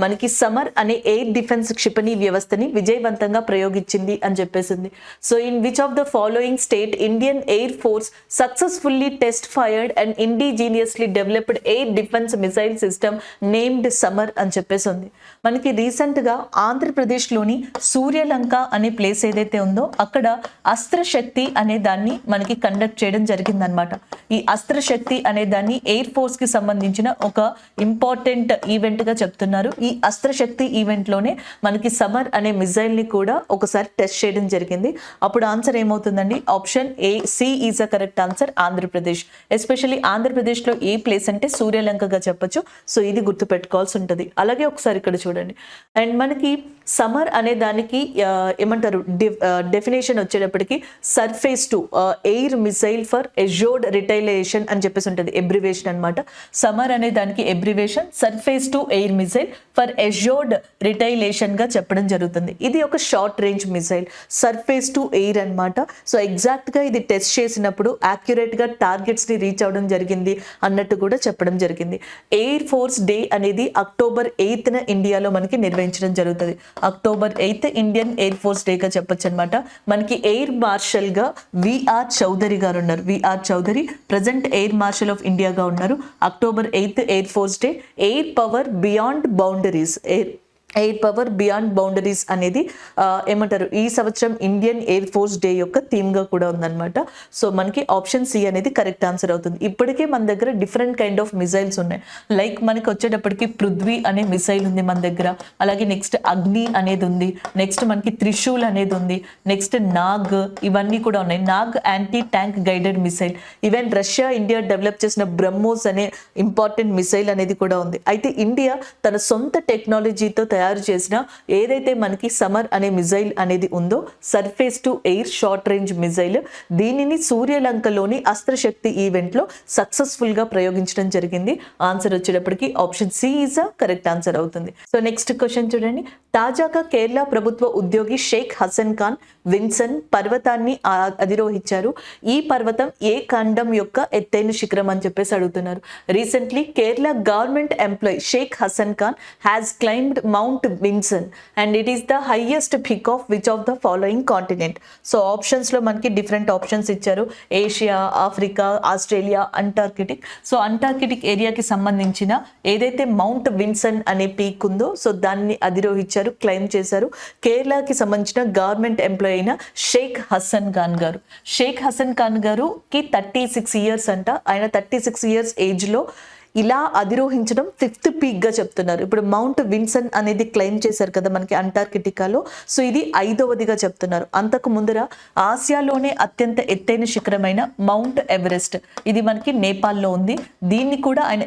మనకి సమర్ అనే ఎయిర్ డిఫెన్స్ క్షిపణి వ్యవస్థని విజయవంతంగా ప్రయోగించింది అని చెప్పేసింది. So in which of the following state Indian air force successfully test fired and indigenously developed air defence missile system named SAMAR అని చెప్పేసి ఉంది. మనకి రీసెంట్గా ఆంధ్రప్రదేశ్లోని సూర్యలంక అనే ప్లేస్ ఏదైతే ఉందో అక్కడ అస్త్రశక్తి అనే దాన్ని మనకి కండక్ట్ చేయడం జరిగిందనమాట. ఈ అస్త్రశక్తి అనే దాన్ని ఎయిర్ ఫోర్స్ కి సంబంధించిన ఒక ఇంపార్టెంట్ ఈవెంట్ గా చెప్తున్నారు. ఈ అస్త్రశక్తి ఈవెంట్ లోనే మనకి సమర్ అనే మిజైల్ ని కూడా ఒకసారి టెస్ట్ చేయడం జరిగింది. అప్పుడు ఆన్సర్ ఏమవుతుందండి? Option A, C is a correct answer. Andhra Pradesh, especially Andhra Pradesh లో ఏ ప్లేస్ అంటే సూర్యలంకగా చెప్పొచ్చు. సో ఇది గుర్తు పెట్టుకోవాల్సి ఉంటుంది. అలాగే ఒకసారి ఇక్కడ చూడండి, అండ్ మనకి సమర్ అనే దానికి ఏమంటారు డెఫినేషన్ వచ్చేటప్పటికి surface to air missile for assured retaliation అని చెప్పేసి ఉంటుంది, ఎబ్రివేషన్ అనమాట. సమర్ అనే దానికి abbreviation surface to air missile for assured retaliation గా చెప్పడం జరుగుతుంది. ఇది ఒక short range missile, surface to air అనమాట. సో ఎగ్జాక్ట్ గా ఇది టెస్ట్ చేసినప్పుడు యాక్యురేట్ గా టార్గెట్స్ ని రీచ్ అవడం జరిగింది అన్నట్టు కూడా చెప్పడం జరిగింది. ఎయిర్ ఫోర్స్ డే అనేది October 8th ఇండియాలో మనకి నిర్వహించడం జరుగుతుంది. October 8th Indian air force day గా చెప్పొచ్చు అనమాట. మనకి ఎయిర్ మార్షల్ గా విఆర్ చౌదరి గారు ఉన్నారు. VR Chaudhari present air marshal of ఇండియాగా ఉన్నారు. October 8th air force day. Air power beyond boundaries, air power beyond boundaries అనేది ఏమంటారు ఈ సంవత్సరం ఇండియన్ ఎయిర్ ఫోర్స్ డే యొక్క థీమ్ గా కూడా ఉందన్నమాట. సో మనకి ఆప్షన్ సి అనేది కరెక్ట్ ఆన్సర్ అవుతుంది. ఇప్పటికే మన దగ్గర డిఫరెంట్ కైండ్ ఆఫ్ మిసైల్స్ ఉన్నాయి. లైక్ మనకి వచ్చేటప్పటికి పృథ్వీ అనే మిసైల్ ఉంది మన దగ్గర. అలాగే నెక్స్ట్ అగ్ని అనేది ఉంది. నెక్స్ట్ మనకి త్రిశూల్ అనేది ఉంది. నెక్స్ట్ నాగ్, ఇవన్నీ కూడా ఉన్నాయి. Nag anti tank guided missile. Even Russia India develop చేసిన బ్రహ్మోస్ అనే ఇంపార్టెంట్ మిసైల్ అనేది కూడా ఉంది. అయితే ఇండియా తన సొంత టెక్నాలజీతో తయారు చేసిన ఏదైతే మనకి సమర్ అనే మిజైల్ అనేది ఉందో surface to air short range missile, దీనిని సూర్యలంకలోని అస్త్రశక్తి ఈవెంట్ లో సక్సెస్ఫుల్ గా ప్రయోగించడం జరిగింది. ఆన్సర్ వచ్చేటప్పటికి option C is a correct answer అవుతుంది. సో నెక్స్ట్ క్వశ్చన్ చూడండి, తాజాగా కేరళ ప్రభుత్వ ఉద్యోగి షేక్ హసన్ ఖాన్ విన్సన్ పర్వతాన్ని అధిరోహించారు. ఈ పర్వతం ఏ ఖండం యొక్క ఎత్తైన శిఖరం అని చెప్పేసి అడుగుతున్నారు. Recently Kerala government employee Sheikh Hasan Khan has climbed mount Vinson and it is the highest peak of which of the following continent. So options లో మనకి డిఫరెంట్ ఆప్షన్స్ ఇచ్చారు. Asia, Africa, Australia, Antarctic. So Antarctic ఏరియాకి సంబంధించిన ఏదైతే మౌంట్ విన్సన్ అనే పీక్ ఉందో సో దాన్ని అధిరోహించారు, క్లైమ్ చేశారు కేరళకి సంబంధించిన గవర్నమెంట్ ఎంప్లాయీ అయిన షేక్ హసన్ ఖాన్ గారు. షేక్ హసన్ ఖాన్ గారు కి 36 years అంట. ఆయన 36 years ఏజ్ లో ఇలా అధిరోహించడం 5th పీక్ గా చెప్తున్నారు. ఇప్పుడు మౌంట్ విన్సన్ అనేది క్లెయిమ్ చేశారు కదా మనకి అంటార్కిటికాలో, సో ఇది 5వదిగా చెప్తున్నారు. అంతకు ముందర ఆసియాలోనే అత్యంత ఎత్తైన శిఖరమైన మౌంట్ ఎవరెస్ట్, ఇది మనకి నేపాల్లో ఉంది. దీన్ని కూడా ఆయన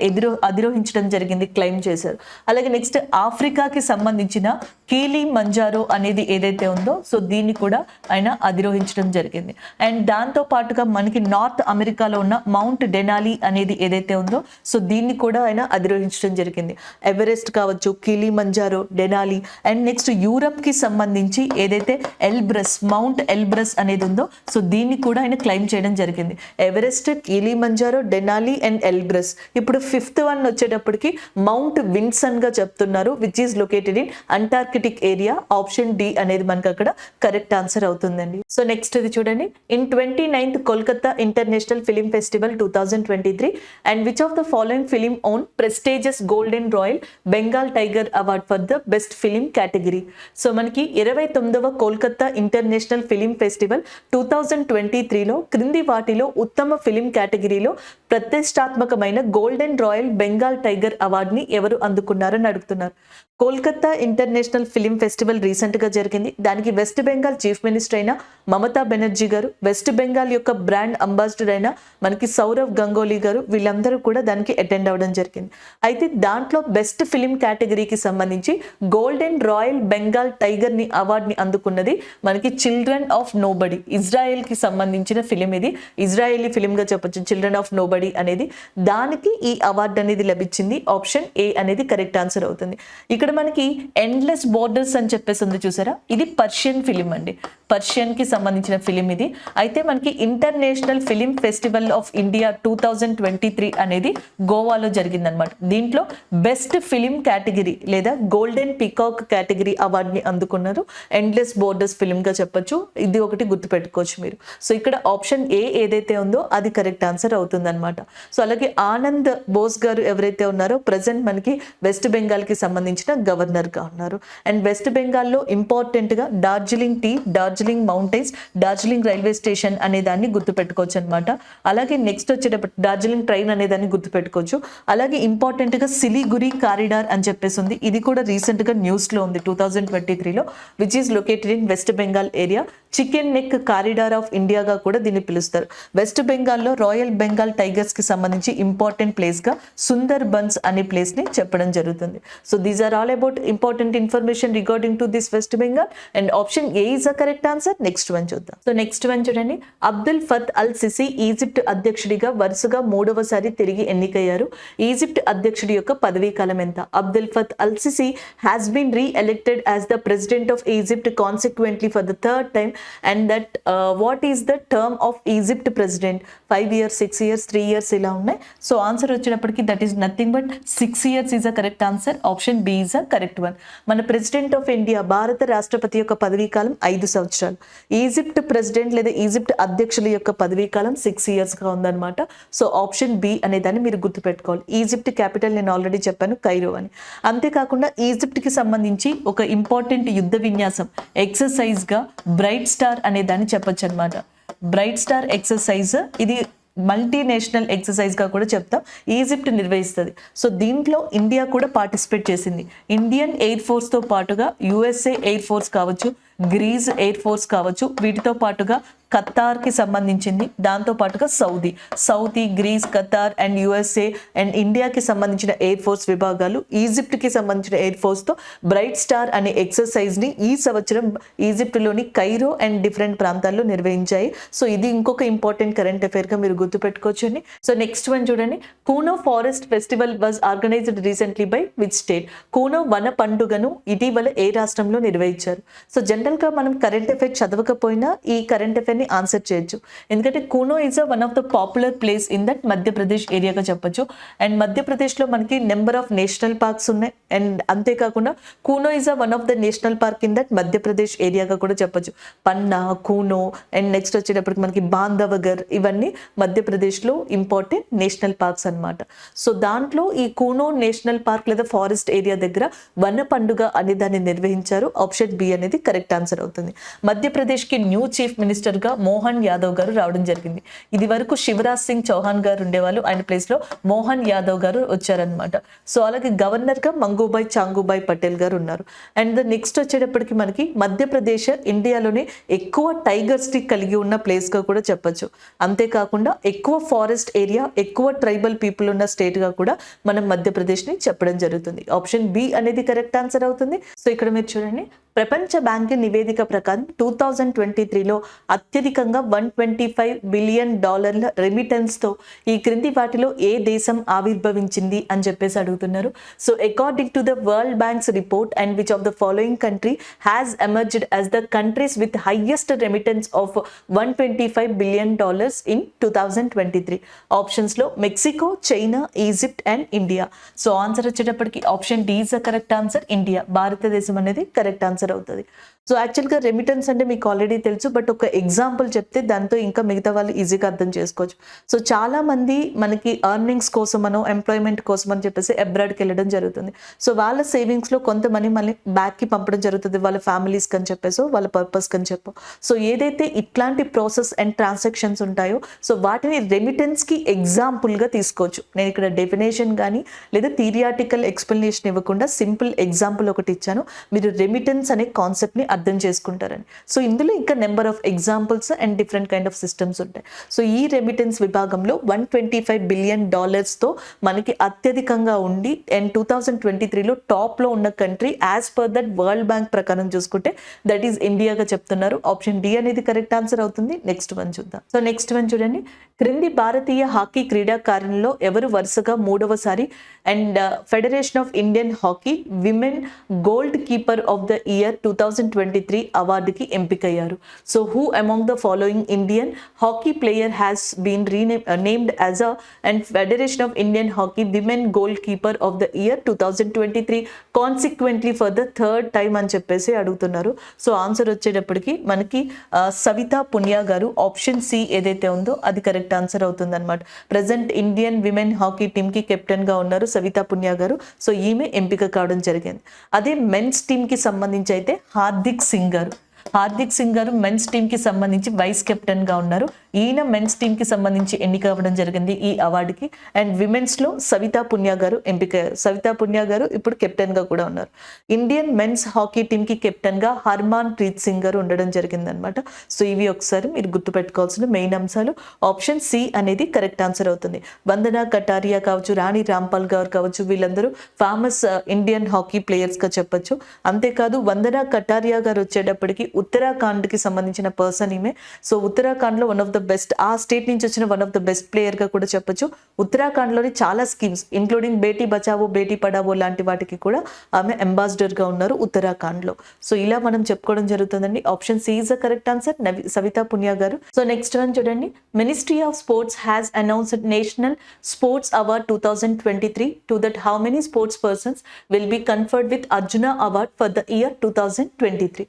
అధిరోహించడం జరిగింది, క్లెయిమ్ చేశారు. అలాగే నెక్స్ట్ ఆఫ్రికాకి సంబంధించిన కీలీ మంజారో అనేది ఏదైతే ఉందో, సో దీన్ని కూడా ఆయన అధిరోహించడం జరిగింది. అండ్ దాంతో పాటుగా మనకి నార్త్ అమెరికాలో ఉన్న మౌంట్ డెనాలి అనేది ఏదైతే ఉందో, సో దీన్ని కూడా ఆయన అధిరోహించడం జరిగింది. ఎవరెస్ట్ కావచ్చు, Kilimanjaro, Denali. And next Europe కి సంబంధించి ఏదైతే ఎల్బ్రస్, మౌంట్ ఎల్బ్రస్ అనేది ఉందో, సో దీన్ని కూడా ఆయన క్లెయిమ్ చేయడం జరిగింది. Everest, Kilimanjaro, Denali and Elbrus. ఇప్పుడు 5th వన్ వచ్చేటప్పటికి మౌంట్ విన్సన్ గా చెప్తున్నారు, which is located in Antarctic area. Option D అనేది మనకు అక్కడ కరెక్ట్ ఆన్సర్ అవుతుందండి. సో నెక్స్ట్ ఇది చూడండి. In 29th Kolkata international film festival 2023 and which of the following film won prestigious Golden Royal Bengal Tiger Award for the best film category? So మనకి 29వ కోల్కతా ఇంటర్నేషనల్ ఫిలిం ఫెస్టివల్ 2023లో క్రింది వాటిలో ఉత్తమ ఫిలిం కేటగిరీలో ప్రతిష్టాత్మకమైన గోల్డెన్ రాయల్ బెంగాల్ టైగర్ అవార్డుని ఎవరు అందుకున్నారని అడుగుతున్నారు. Kolkata international film festival recent గా జరిగింది. దానికి వెస్ట్ బెంగాల్ చీఫ్ మినిస్టర్ అయిన మమతా బెనర్జీ గారు, వెస్ట్ బెంగాల్ యొక్క బ్రాండ్ అంబాసిడర్ అయిన మనకి సౌరవ్ గంగోలీ గారు, వీళ్ళందరూ కూడా దానికి అటెండ్ అవ్వడం జరిగింది. అయితే దాంట్లో బెస్ట్ ఫిలిం కేటగిరీకి సంబంధించి గోల్డెన్ రాయల్ బెంగాల్ టైగర్ ని అవార్డుని అందుకున్నది మనకి చిల్డ్రన్ ఆఫ్ నోబడి, ఇజ్రాయెల్ కి సంబంధించిన ఫిలిం. ఇది ఇజ్రాయేలీ ఫిలిం గా చెప్పొచ్చు, చిల్డ్రన్ ఆఫ్ నోబడి అనేది. దానికి ఈ అవార్డు అనేది లభించింది. ఆప్షన్ ఏ అనేది కరెక్ట్ ఆన్సర్ అవుతుంది. ఇక్కడ మనకి ఎండ్లెస్ బోర్డర్స్ అని చెప్పేసి ఉంది చూసారా, ఇది పర్షియన్ ఫిలిం అండి, పర్షియన్ కి సంబంధించిన ఫిలిం ఇది. అయితే మనకి international film festival of India 2023 అనేది గోవాలో జరిగిందనమాట. దీంట్లో బెస్ట్ ఫిలిం కేటగిరీ లేదా గోల్డెన్ పీకాక్ కేటగిరీ అవార్డుని అందుకున్నారు. ఎండ్లెస్ బోర్డర్స్ ఫిలిం గా చెప్పొచ్చు. ఇది ఒకటి గుర్తుపెట్టుకోవచ్చు మీరు. సో ఇక్కడ ఆప్షన్ ఏ ఏదైతే ఉందో అది కరెక్ట్ ఆన్సర్ అవుతుందన్నమాట. సో అలాగే ఆనంద్ బోస్ గారు ఎవరైతే ఉన్నారో ప్రజెంట్ మనకి వెస్ట్ బెంగాల్ కి సంబంధించిన గవర్నర్ గా ఉన్నారు. అండ్ వెస్ట్ బెంగాల్లో ఇంపార్టెంట్ గా Darjeeling tea, Darjeeling mountains, Darjeeling railway station అనే దాన్ని గుర్తుపెట్టుకోవచ్చు అనమాట. అలాగే నెక్స్ట్ వచ్చేటప్పుడు డార్జిలింగ్ ట్రైన్ అనే దాన్ని గుర్తుపెట్టుకోవచ్చు. అలాగే ఇంపార్టెంట్ గా సిలిగురి కారిడార్ అని చెప్పేసి ఉంది. ఇది కూడా రీసెంట్ గా న్యూస్ లో ఉంది 2023లో, which is located in west Bengal area. Chicken neck corridor of ఇండియాగా కూడా దీన్ని పిలుస్తారు. వెస్ట్ బెంగాల్లో రాయల్ బెంగాల్ టైగర్స్ కి సంబంధించి ఇంపార్టెంట్ ప్లేస్ గా సుందర్ బన్స్ అనే ప్లేస్ ని చెప్పడం జరుగుతుంది. So these are all about important information regarding to this West Bengal, and option A is a correct answer. Next one చూద్దాం. సో నెక్స్ట్ వన్ చూడండి. అబ్దుల్ ఫత్ అల్ సిసి ఈజిప్ట్ అధ్యక్షుడిగా వరుసగా 3వసారి తిరిగి ఎన్నికయ్యారు. ఈజిప్ట్ అధ్యక్షుడి యొక్క పదవీ కాలం ఎంత? Abdul ఫత్ al Sisi has been re-elected as the president of Egypt consequently for the 3rd time, and that what is the term of Egypt president? 5 years, 6 years, 3 years ఇలా ఉన్నాయి. సో ఆన్సర్ వచ్చినప్పటికీ that is nothing but 6 years is a correct answer. Option B is a correct one. మన ప్రెసిడెంట్ ఆఫ్ ఇండియా, భారత రాష్ట్రపతి యొక్క పదవీ కాలం 5 సంవత్సరాలు. ఈజిప్ట్ ప్రెసిడెంట్ లేదా ఈజిప్ట్ అధ్యక్షుల యొక్క పదవీ కాలం 6 years గా ఉందన్నమాట. సో ఆప్షన్ బి అనే దాన్ని మీరు గుర్తుపెట్టుకోవాలి. ఈజిప్ట్ క్యాపిటల్ నేను ఆల్రెడీ చెప్పాను, కైరో అని. అంతేకాకుండా ఈజిప్ట్ కి సంబంధించి ఒక ఇంపార్టెంట్ యుద్ధ విన్యాసం ఎక్సర్సైజ్ గా బ్రైట్ స్టార్ అనే దాన్ని చెప్పొచ్చు అనమాట. బ్రైట్ స్టార్ ఎక్సర్సైజ్ ఇది మల్టీనేషనల్ ఎక్సర్సైజ్ గా కూడా చెప్తాం, ఈజిప్ట్ నిర్వహిస్తుంది. సో దీంట్లో ఇండియా కూడా పార్టిసిపేట్ చేసింది. ఇండియన్ ఎయిర్ ఫోర్స్ తో పాటుగా యుఎస్ఏ ఎయిర్ ఫోర్స్ కావచ్చు, గ్రీస్ ఎయిర్ ఫోర్స్ కావచ్చు, వీటితో పాటుగా ఖతార్కి సంబంధించింది, దాంతో పాటుగా Saudi, Greece, Qatar and USA and ఇండియాకి సంబంధించిన ఎయిర్ ఫోర్స్ విభాగాలు ఈజిప్ట్కి సంబంధించిన ఎయిర్ ఫోర్స్తో బ్రైట్ స్టార్ అనే ఎక్సర్సైజ్ని ఈ సంవత్సరం ఈజిప్ట్లోని కైరో అండ్ డిఫరెంట్ ప్రాంతాల్లో నిర్వహించాయి. సో ఇది ఇంకొక ఇంపార్టెంట్ కరెంట్ అఫైర్గా మీరు గుర్తుపెట్టుకోవచ్చు అండి. సో నెక్స్ట్ వన్ చూడండి. Kuno forest festival was organised recently by which state? Kuno వన పండుగను ఇటీవల ఏ రాష్ట్రంలో నిర్వహించారు? సో జనరల్గా మనం కరెంట్ అఫైర్ చదవకపోయినా ఈ కరెంట్ అఫైర్ ఆన్సర్ చేయొచ్చు. ఎందుకంటే Kuno is one of the popular place in that Madhya Pradesh ఏరియాగా చెప్పొచ్చు. అండ్ మధ్యప్రదేశ్ లో మనకి నెంబర్ ఆఫ్ నేషనల్ పార్క్స్ ఉన్నాయి. అండ్ అంతేకాకుండా Kuno is one of the national park in that Madhya Pradesh ఏరియాగా కూడా చెప్పొచ్చు. పన్నా, కూనో అండ్ నెక్స్ట్ వచ్చేటప్పటికి మనకి బాంధవగర్, ఇవన్నీ మధ్యప్రదేశ్ లో ఇంపార్టెంట్ నేషనల్ పార్క్స్ అన్నమాట. సో దాంట్లో ఈ కూనో నేషనల్ పార్క్ లేదా ఫారెస్ట్ ఏరియా దగ్గర వన పండుగ అనే దాన్ని నిర్వహించారు. ఆప్షన్ బి అనేది కరెక్ట్ ఆన్సర్ అవుతుంది. మధ్యప్రదేశ్కి న్యూ చీఫ్ మినిస్టర్గా మోహన్ యాదవ్ గారు రావడం జరిగింది. ఇది వరకు శివరాజ్ సింగ్ చౌహాన్ గారు ఉండేవాళ్ళు, ఆయన ప్లేస్లో మోహన్ యాదవ్ గారు వచ్చారనమాట. సో అలాగే గవర్నర్గా మంగూభాయ్ చాంగుభాయ్ పటేల్ గారు ఉన్నారు. అండ్ నెక్స్ట్ వచ్చేటప్పటికి మనకి మధ్యప్రదేశ్ ఇండియాలోనే ఎక్కువ టైగర్స్ ని కలిగి ఉన్న ప్లేస్గా కూడా చెప్పొచ్చు. అంతేకాకుండా ఎక్కువ ఫారెస్ట్ ఏరియా, ఎక్కువ ట్రైబల్ పీపుల్ ఉన్న స్టేట్గా కూడా మనం మధ్యప్రదేశ్ని చెప్పడం జరుగుతుంది. ఆప్షన్ బి అనేది కరెక్ట్ ఆన్సర్ అవుతుంది. సో ఇక్కడ మీరు చూడండి, ప్రపంచ బ్యాంకు నివేదిక ప్రకారం 2023లో అత్యధికంగా $125 బిలియన్ రెమిటెన్స్తో ఈ క్రింది వాటిలో ఏ దేశం ఆవిర్భవించింది అని చెప్పేసి అడుగుతున్నారు. So according to the world bank's report and which of the following country has emerged as the countries with highest remittance of $125 billion in 2023. ఆప్షన్స్లో Mexico, China, Egypt and India. So answer వచ్చేటప్పటికి option D is the correct answer. India, భారతదేశం అనేది కరెక్ట్ ఆన్సర్ అవుతుంది. సో యాక్చువల్గా రెమిటెన్స్ అంటే మీకు ఆల్రెడీ తెలుసు, బట్ ఒక ఎగ్జాంపుల్ చెప్తే దాంతో ఇంకా మిగతా వాళ్ళు ఈజీగా అర్థం చేసుకోవచ్చు. సో చాలా మంది మనకి ఎర్నింగ్స్ కోసమనో ఎంప్లాయ్మెంట్ కోసం అని చెప్పేసి అబ్రాడ్కి వెళ్ళడం జరుగుతుంది. సో వాళ్ళ సేవింగ్స్లో కొంత మనీ మళ్ళీ బ్యాక్కి పంపడం జరుగుతుంది, వాళ్ళ ఫ్యామిలీస్కి అని చెప్పేసో వాళ్ళ పర్పస్కి అని చెప్పో. సో ఏదైతే ఇట్లాంటి ప్రాసెస్ అండ్ ట్రాన్సాక్షన్స్ ఉంటాయో సో వాటిని రెమిటెన్స్కి ఎగ్జాంపుల్గా తీసుకోవచ్చు. నేను ఇక్కడ డెఫినేషన్ కానీ లేదా థియరిటికల్ ఎక్స్ప్లెనేషన్ ఇవ్వకుండా సింపుల్ ఎగ్జాంపుల్ ఒకటి ఇచ్చాను, మీరు రెమిటెన్స్ అనే కాన్సెప్ట్ని అర్థం చేసుకుంటారని. సో ఇందులో ఇంకా number of examples and different kind of systems ఉంటాయి. సో ఈ రెమిటెన్స్ విభాగంలో $125 బిలియన్ తో మనకి అత్యధికంగా ఉండి అండ్ 2023లో టాప్లో ఉన్న country as per that world bank ప్రకారం చూసుకుంటే దట్ ఈస్ ఇండియాగా చెప్తున్నారు. ఆప్షన్ డి అనేది కరెక్ట్ ఆన్సర్ అవుతుంది. నెక్స్ట్ వన్ చూద్దాం. సో నెక్స్ట్ వన్ చూడండి, క్రింది భారతీయ హాకీ క్రీడాకారులలో ఎవరు వరుసగా మూడవసారి and federation of Indian hockey women goalkeeper of the year 2023 అవార్డుకి ఎంపికయ్యారు? So who among the following Indian hockey player has been named as a and federation of Indian hockey women goalkeeper of the year 2023 consequently for the third time అని చెప్పేసి అడుగుతున్నారు. సో ఆన్సర్ వచ్చేటప్పటికి మనకి సవితా పునియా గారు, ఆప్షన్ సి ఏదైతే ఉందో అది కరెక్ట్ ఆన్సర్ అవుతుంది అనమాట. Present Indian women hockey team కి కెప్టెన్ గా ఉన్నారు సవితా పునియా గారు. సో ఈమె ఎంపిక కావడం జరిగింది. అదే మెన్స్ టీమ్ కి సంబంధించి అయితే హార్దిక్ సింగ్ గారు మెన్స్ టీమ్ కి సంబంధించి వైస్ కెప్టెన్ గా ఉన్నారు. ఈయన మెన్స్ టీమ్ కి సంబంధించి ఎన్నిక అవ్వడం జరిగింది ఈ అవార్డుకి. అండ్ విమెన్స్ లో సవితా పునియా గారు ఎంపికయ్యారు. సవితా పునియా గారు ఇప్పుడు కెప్టెన్ గా కూడా ఉన్నారు. ఇండియన్ మెన్స్ హాకీ టీమ్ కి కెప్టెన్ గా హర్మాన్ ప్రీత్ సింగ్ గారు ఉండడం జరిగింది అనమాట. సో ఇవి ఒకసారి మీరు గుర్తుపెట్టుకోవాల్సిన మెయిన్ అంశాలు. ఆప్షన్ సి అనేది కరెక్ట్ ఆన్సర్ అవుతుంది. వందనా కటారియా కావచ్చు, రాణి రాంపాల్ గారు కావచ్చు, వీళ్ళందరూ ఫేమస్ ఇండియన్ హాకీ ప్లేయర్స్ గా చెప్పొచ్చు. అంతేకాదు వందనా కటారియా గారు వచ్చేటప్పటికి ఉత్తరాఖండ్ కి సంబంధించిన పర్సన్ ఈమె. సో ఉత్తరాఖండ్ లో వన్ ఆఫ్ ద బెస్ట్, ఆ స్టేట్ నుంచి వచ్చిన one of the best player గా కూడా చెప్పొచ్చు. ఉత్తరాఖండ్ లోని చాలా స్కీమ్స్ ఇంక్లూడింగ్ బేటీ బచావో బేటీ పడావో లాంటి వాటికి కూడా ఆమె అంబాసిడర్ గా ఉన్నారు ఉత్తరాఖండ్ లో. సో ఇలా మనం చెప్పుకోవడం జరుగుతుందండి. Option C is the correct answer, Savita Punia గారు. సో నెక్స్ట్ వన్ చూడండి, ministry of sports has announced national sports award 2023 to that how many sports persons will be conferred with Arjuna award for the year 2023.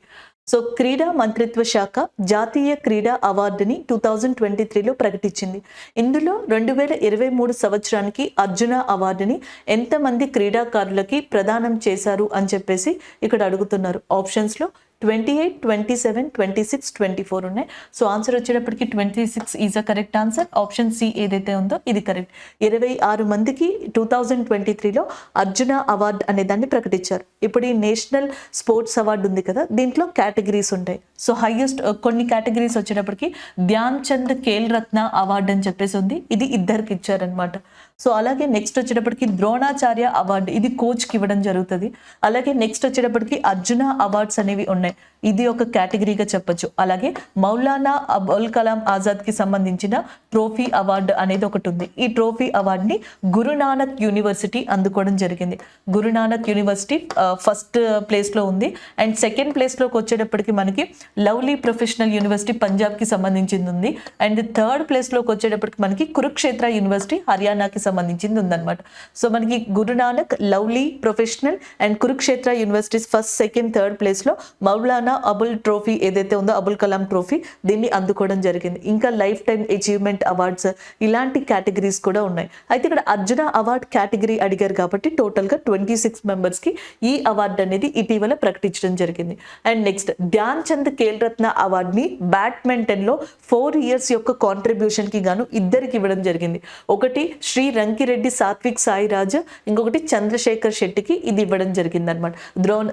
So క్రీడా మంత్రిత్వ శాఖ జాతీయ క్రీడా అవార్డుని 2023లో ప్రకటించింది. ఇందులో 2023 సంవత్సరానికి అర్జున అవార్డుని ఎంతమంది క్రీడాకారులకి ప్రదానం చేశారు అని చెప్పేసి ఇక్కడ అడుగుతున్నారు. ఆప్షన్స్లో 28, 27, 26, 24 ఉన్నాయి. సో ఆన్సర్ వచ్చేటప్పటికి 26 is a correct answer. Option C ఏదైతే ఉందో ఇది కరెక్ట్. 26 మందికి 2023లో అర్జున అవార్డు అనే దాన్ని ప్రకటించారు. ఇప్పుడు ఈ నేషనల్ స్పోర్ట్స్ అవార్డు ఉంది కదా, దీంట్లో కేటగిరీస్ ఉంటాయి. సో హైయెస్ట్ కొన్ని కేటగిరీస్ వచ్చేటప్పటికి ధ్యాన్ చంద్ ఖేల్ రత్న అవార్డు అని చెప్పేసి ఉంది, ఇది ఇద్దరికి ఇచ్చారనమాట. సో అలాగే నెక్స్ట్ వచ్చేటప్పటికి ద్రోణాచార్య అవార్డు, ఇది కోచ్కి ఇవ్వడం జరుగుతుంది. అలాగే నెక్స్ట్ వచ్చేటప్పటికి అర్జున అవార్డ్స్ అనేవి ఉన్నాయి, ఇది ఒక కేటగిరీగా చెప్పొచ్చు. అలాగే మౌలానా అబుల్ కలాం ఆజాద్కి సంబంధించిన ట్రోఫీ అవార్డు అనేది ఒకటి ఉంది. ఈ ట్రోఫీ అవార్డుని గురునానక్ యూనివర్సిటీ అందుకోవడం జరిగింది. గురునానక్ యూనివర్సిటీ ఫస్ట్ ప్లేస్లో ఉంది. అండ్ సెకండ్ ప్లేస్లోకి వచ్చేటప్పటికి మనకి లవ్లీ ప్రొఫెషనల్ యూనివర్సిటీ పంజాబ్కి సంబంధించింది ఉంది. అండ్ థర్డ్ ప్లేస్లోకి వచ్చేటప్పటికి మనకి కురుక్షేత్ర యూనివర్సిటీ హర్యానాకి సంబంధించింది ఉందన్నమాట. సో మనకి Guru Nanak, lovely professional and Kurukshetra universities first, second, third ప్లేస్లో మౌలానా అబుల్ ట్రోఫీ ఏదైతే ఉందో, అబుల్ కలాం ట్రోఫీ, దీన్ని అందుకోవడం జరిగింది. ఇంకా లైఫ్ టైమ్ అచీవ్మెంట్ అవార్డ్స్ ఇలాంటి కేటగిరీస్ కూడా ఉన్నాయి. అయితే ఇక్కడ అర్జున అవార్డ్ కేటగిరీ అడిగారు కాబట్టి టోటల్గా 26 మెంబర్స్కి ఈ అవార్డు అనేది ఇటీవల ప్రకటించడం జరిగింది. అండ్ నెక్స్ట్ ధ్యాన్ చంద్ ఖేల్ రత్న అవార్డుని బ్యాడ్మింటన్లో 4 years యొక్క కాంట్రిబ్యూషన్కి గాను ఇద్దరికి ఇవ్వడం జరిగింది. ఒకటి శ్రీ రంకిరెడ్డి సాత్విక్ సాయిరాజ్, ఇంకొకటి చంద్రశేఖర్ శెట్టికి ఇది ఇవ్వడం జరిగింది అనమాట.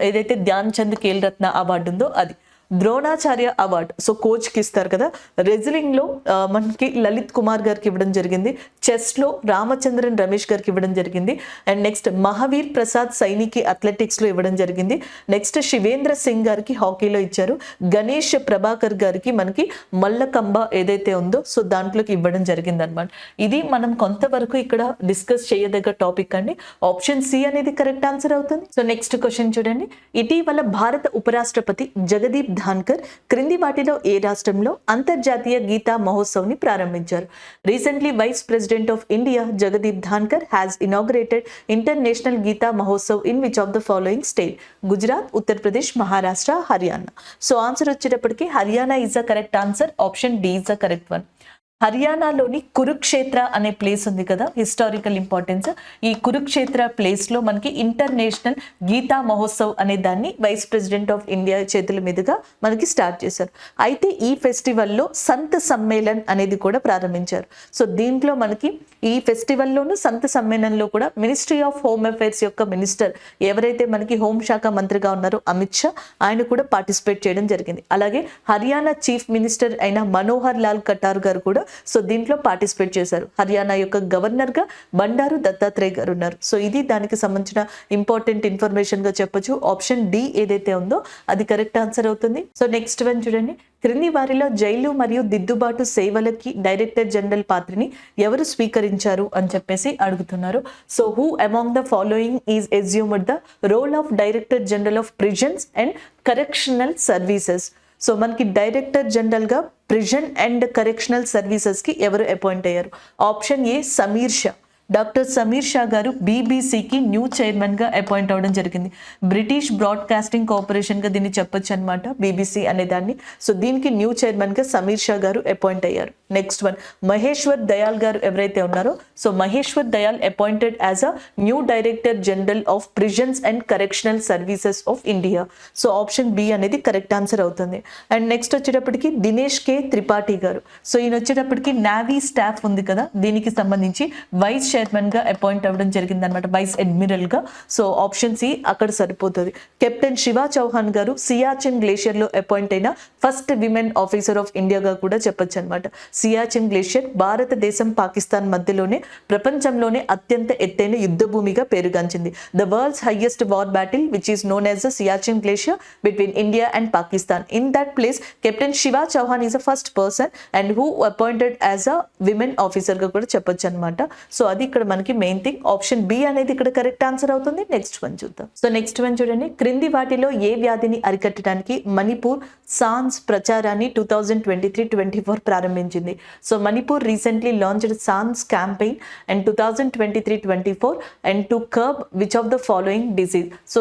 ఏదైతే ధ్యాన్ చంద్ ఖేల్ రత్న అవార్డు ఉందో అది. ద్రోణాచార్య అవార్డ్ సో కోచ్కి ఇస్తారు కదా. రెజ్లింగ్లో మనకి లలిత్ కుమార్ గారికి ఇవ్వడం జరిగింది. చెస్లో రామచంద్రన్ రమేష్ గారికి ఇవ్వడం జరిగింది. అండ్ నెక్స్ట్ మహావీర్ ప్రసాద్ సైనికి అథ్లెటిక్స్లో ఇవ్వడం జరిగింది. నెక్స్ట్ శివేంద్ర సింగ్ గారికి హాకీలో ఇచ్చారు. గణేష్ ప్రభాకర్ గారికి మనకి మల్లకంబ ఏదైతే ఉందో సో దాంట్లోకి ఇవ్వడం జరిగింది అనమాట. ఇది మనం కొంతవరకు ఇక్కడ డిస్కస్ చేయదగ్గ టాపిక్ అండి. ఆప్షన్ సి అనేది కరెక్ట్ ఆన్సర్ అవుతుంది. సో నెక్స్ట్ క్వశ్చన్ చూడండి. ఇటీవల భారత ఉపరాష్ట్రపతి జగదీప్ ధాన్కర్ క్రింది వాటిలో ఏ రాష్ట్రంలో అంతర్జాతీయ గీతా మహోత్సవ్ ని ప్రారంభించారు? Recently vice president of India Jagdeep Dhankhar has inaugurated international Gita Mahotsav in which of the following state? Gujarat, Uttar Pradesh, Maharashtra, Haryana. So answer వచ్చేటప్పటికి Haryana is the correct answer. Option D is the correct one. హర్యానాలోని కురుక్షేత్ర అనే ప్లేస్ ఉంది కదా, హిస్టారికల్ ఇంపార్టెన్స్. ఈ కురుక్షేత్ర ప్లేస్లో మనకి ఇంటర్నేషనల్ గీతా మహోత్సవ్ అనే దాన్ని వైస్ ప్రెసిడెంట్ ఆఫ్ ఇండియా చేతుల మీదుగా మనకి స్టార్ట్ చేశారు. అయితే ఈ ఫెస్టివల్లో సంత్ సమ్మేళన్ అనేది కూడా ప్రారంభించారు. సో దీంట్లో మనకి ఈ ఫెస్టివల్లోనూ సంత్ సమ్మేళనంలో కూడా మినిస్ట్రీ ఆఫ్ హోమ్ అఫైర్స్ యొక్క మినిస్టర్ ఎవరైతే మనకి హోంశాఖ మంత్రిగా ఉన్నారో అమిత్ షా, ఆయన కూడా పార్టిసిపేట్ చేయడం జరిగింది. అలాగే హర్యానా చీఫ్ మినిస్టర్ అయిన మనోహర్ లాల్ ఖట్టార్ గారు కూడా సో దీంట్లో పార్టిసిపేట్ చేశారు. హర్యానా యొక్క గవర్నర్ గా బండారు దత్తాత్రేయ గారు ఉన్నారు. సో ఇది దానికి సంబంధించిన ఇంపార్టెంట్ ఇన్ఫర్మేషన్ గా చెప్పొచ్చు. ఆప్షన్ డి ఏదైతే ఉందో అది కరెక్ట్ ఆన్సర్ అవుతుంది. సో నెక్స్ట్ వన్ చూడండి. క్రింది వారిలో జైలు మరియు దిద్దుబాటు సేవలకి డైరెక్టర్ జనరల్ పాత్రని ఎవరు స్వీకరించారు అని చెప్పేసి అడుగుతున్నారు. So who among the following is assumed the role of director general of prisons and correctional services? So మనకి డైరెక్టర్ జనరల్ గా ప్రిజన్ అండ్ కరెక్షనల్ సర్వీసెస్ కి ఎవరు అపాయింట్ అయ్యారు? Option A Sameer Shah. Doctor Sameer Shah గారు బీబీసీకి న్యూ చైర్మన్ గా అపాయింట్ అవ్వడం జరిగింది. బ్రిటిష్ బ్రాడ్కాస్టింగ్ కార్పొరేషన్ గా దీన్ని చెప్పొచ్చు అనమాట, బీబీసీ అనే దాన్ని. సో దీనికి న్యూ చైర్మన్ గా సమీర్ షా గారు అపాయింట్ అయ్యారు. నెక్స్ట్ వన్ మహేశ్వర్ దయాల్ గారు ఎవరైతే ఉన్నారో so Maheshwar Dayal appointed as a new director general of prisons and correctional services of India. So option B అనేది కరెక్ట్ ఆన్సర్ అవుతుంది. అండ్ నెక్స్ట్ వచ్చేటప్పటికి దినేష్ కే త్రిపాఠి గారు. సో ఈయన వచ్చేటప్పటికి నావీ స్టాఫ్ ఉంది కదా, దీనికి సంబంధించి వైస్ చైర్మన్ గా అపాయింట్ అవ్వడం జరిగింది అనమాట, వైస్ అడ్మిరల్ గా. సో ఆప్షన్ సి అక్కడ సరిపోతుంది. కెప్టెన్ శివా చౌహాన్ గారు సియాచిన్ గ్లేషియర్ లో అపాయింట్ అయిన ఫస్ట్ విమెన్ ఆఫీసర్ ఆఫ్ ఇండియాగా కూడా చెప్పొచ్చు అనమాట. సియాచిన్ గ్లేషియర్ భారతదేశం పాకిస్తాన్ మధ్యలోనే ప్రపంచంలోనే అత్యంత ఎత్తైన యుద్ధ భూమిగా పేరుగాంచింది. The world's highest war battle which is known as the Siachen glacier between India and Pakistan. In that place captain Shiva Chauhan is a first person and who appointed as a women officer గా కూడా చెప్పొచ్చు అనమాట. సో అది ఇక్కడ మనకి మెయిన్ థింగ్. ఆప్షన్ బి అనేది ఇక్కడ కరెక్ట్ ఆన్సర్ అవుతుంది. నెక్స్ట్ వన్ చూద్దాం. సో నెక్స్ట్ వన్ చూడండి. క్రింది వాటిలో ఏ వ్యాధిని అరికట్టడానికి మణిపూర్ సాన్స్ ప్రచారాన్ని 2023-24 ప్రారంభించింది? So Manipur recently launched sands campaign and 2023-24 and to curb which of the following disease. So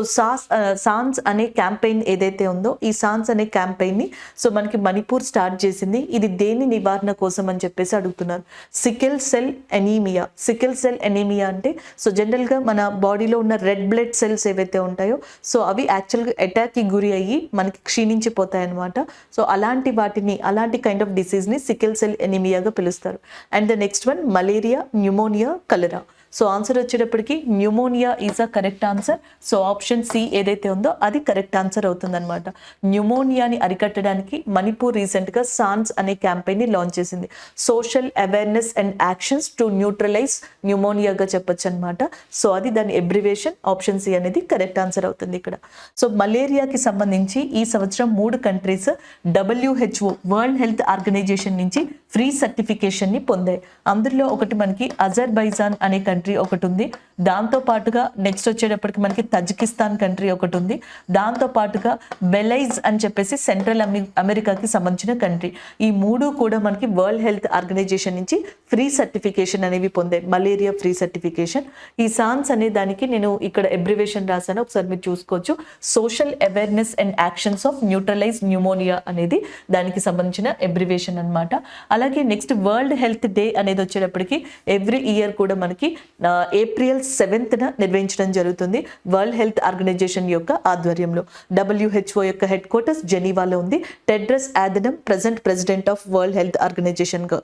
sands అనే క్యాంపెయిన్ ఏదైతే ఉందో ఈ సాన్స్ అనే క్యాంపెయిన్ ని సో మనకి మణిపూర్ స్టార్ట్ చేసింది. ఇది దేని నివారణ కోసం అని చెప్పేసి అడుగుతున్నారు. Sickle cell anaemia. Sickle cell anaemia అంటే సో జనరల్గా మన బాడీలో ఉన్న రెడ్ బ్లడ్ సెల్స్ ఏవైతే ఉంటాయో సో అవి యాక్చువల్గా అటాక్కి గురి అయ్యి మనకి క్షీణించిపోతాయి అనమాట. సో అలాంటి వాటిని అలాంటి కైండ్ ఆఫ్ డిసీజ్ని సికిల్ సెల్ ఎనీమియాగా పిలుస్తారు. And the next one malaria, pneumonia, cholera. So answer వచ్చేటప్పటికి pneumonia is a correct answer. So option C ఏదైతే ఉందో అది కరెక్ట్ ఆన్సర్ అవుతుందన్నమాట. న్యూమోనియాని అరికట్టడానికి మణిపూర్ రీసెంట్గా సాన్స్ అనే క్యాంపెయిన్ని లాంచ్ చేసింది. Social awareness and actions to neutralize న్యూమోనియాగా చెప్పొచ్చు అనమాట. సో అది దాని ఎబ్రివేషన్. ఆప్షన్ సి అనేది కరెక్ట్ ఆన్సర్ అవుతుంది ఇక్కడ. సో మలేరియాకి సంబంధించి ఈ సంవత్సరం 3 countries WHO world health organisation నుంచి ఫ్రీ సర్టిఫికేషన్ని పొందాయి. అందులో ఒకటి మనకి అజర్బైజాన్ అనే కంట్రీ ఒకటి ఉంది. దాంతో పాటుగా నెక్స్ట్ వచ్చేటప్పటికి మనకి తజికిస్తాన్ కంట్రీ ఒకటి ఉంది. దాంతో పాటుగా బెలైజ్ అని చెప్పేసి సెంట్రల్ అమెరికాకి సంబంధించిన కంట్రీ. ఈ మూడు కూడా మనకి వరల్డ్ హెల్త్ ఆర్గనైజేషన్ నుంచి ఫ్రీ సర్టిఫికేషన్ అనేవి పొందాయి, మలేరియా ఫ్రీ సర్టిఫికేషన్. ఈ సాన్స్ అనే దానికి నేను ఇక్కడ ఎబ్రివేషన్ రాశాను, ఒకసారి మీరు చూసుకోవచ్చు. Social awareness and actions of neutralise pneumonia అనేది దానికి సంబంధించిన ఎబ్రివేషన్ అన్నమాట. అలాగే నెక్స్ట్ వరల్డ్ హెల్త్ డే అనేది వచ్చేటప్పటికి ఎవ్రీ ఇయర్ కూడా మనకి ఏప్రిల్ 7th నిర్వహించడం జరుగుతుంది వరల్డ్ హెల్త్ ఆర్గనైజేషన్ యొక్క ఆధ్వర్యంలో. WHO యొక్క హెడ్ క్వార్టర్స్ జెనీవాలో ఉంది. Tedros Adhanom present president of world health organization గా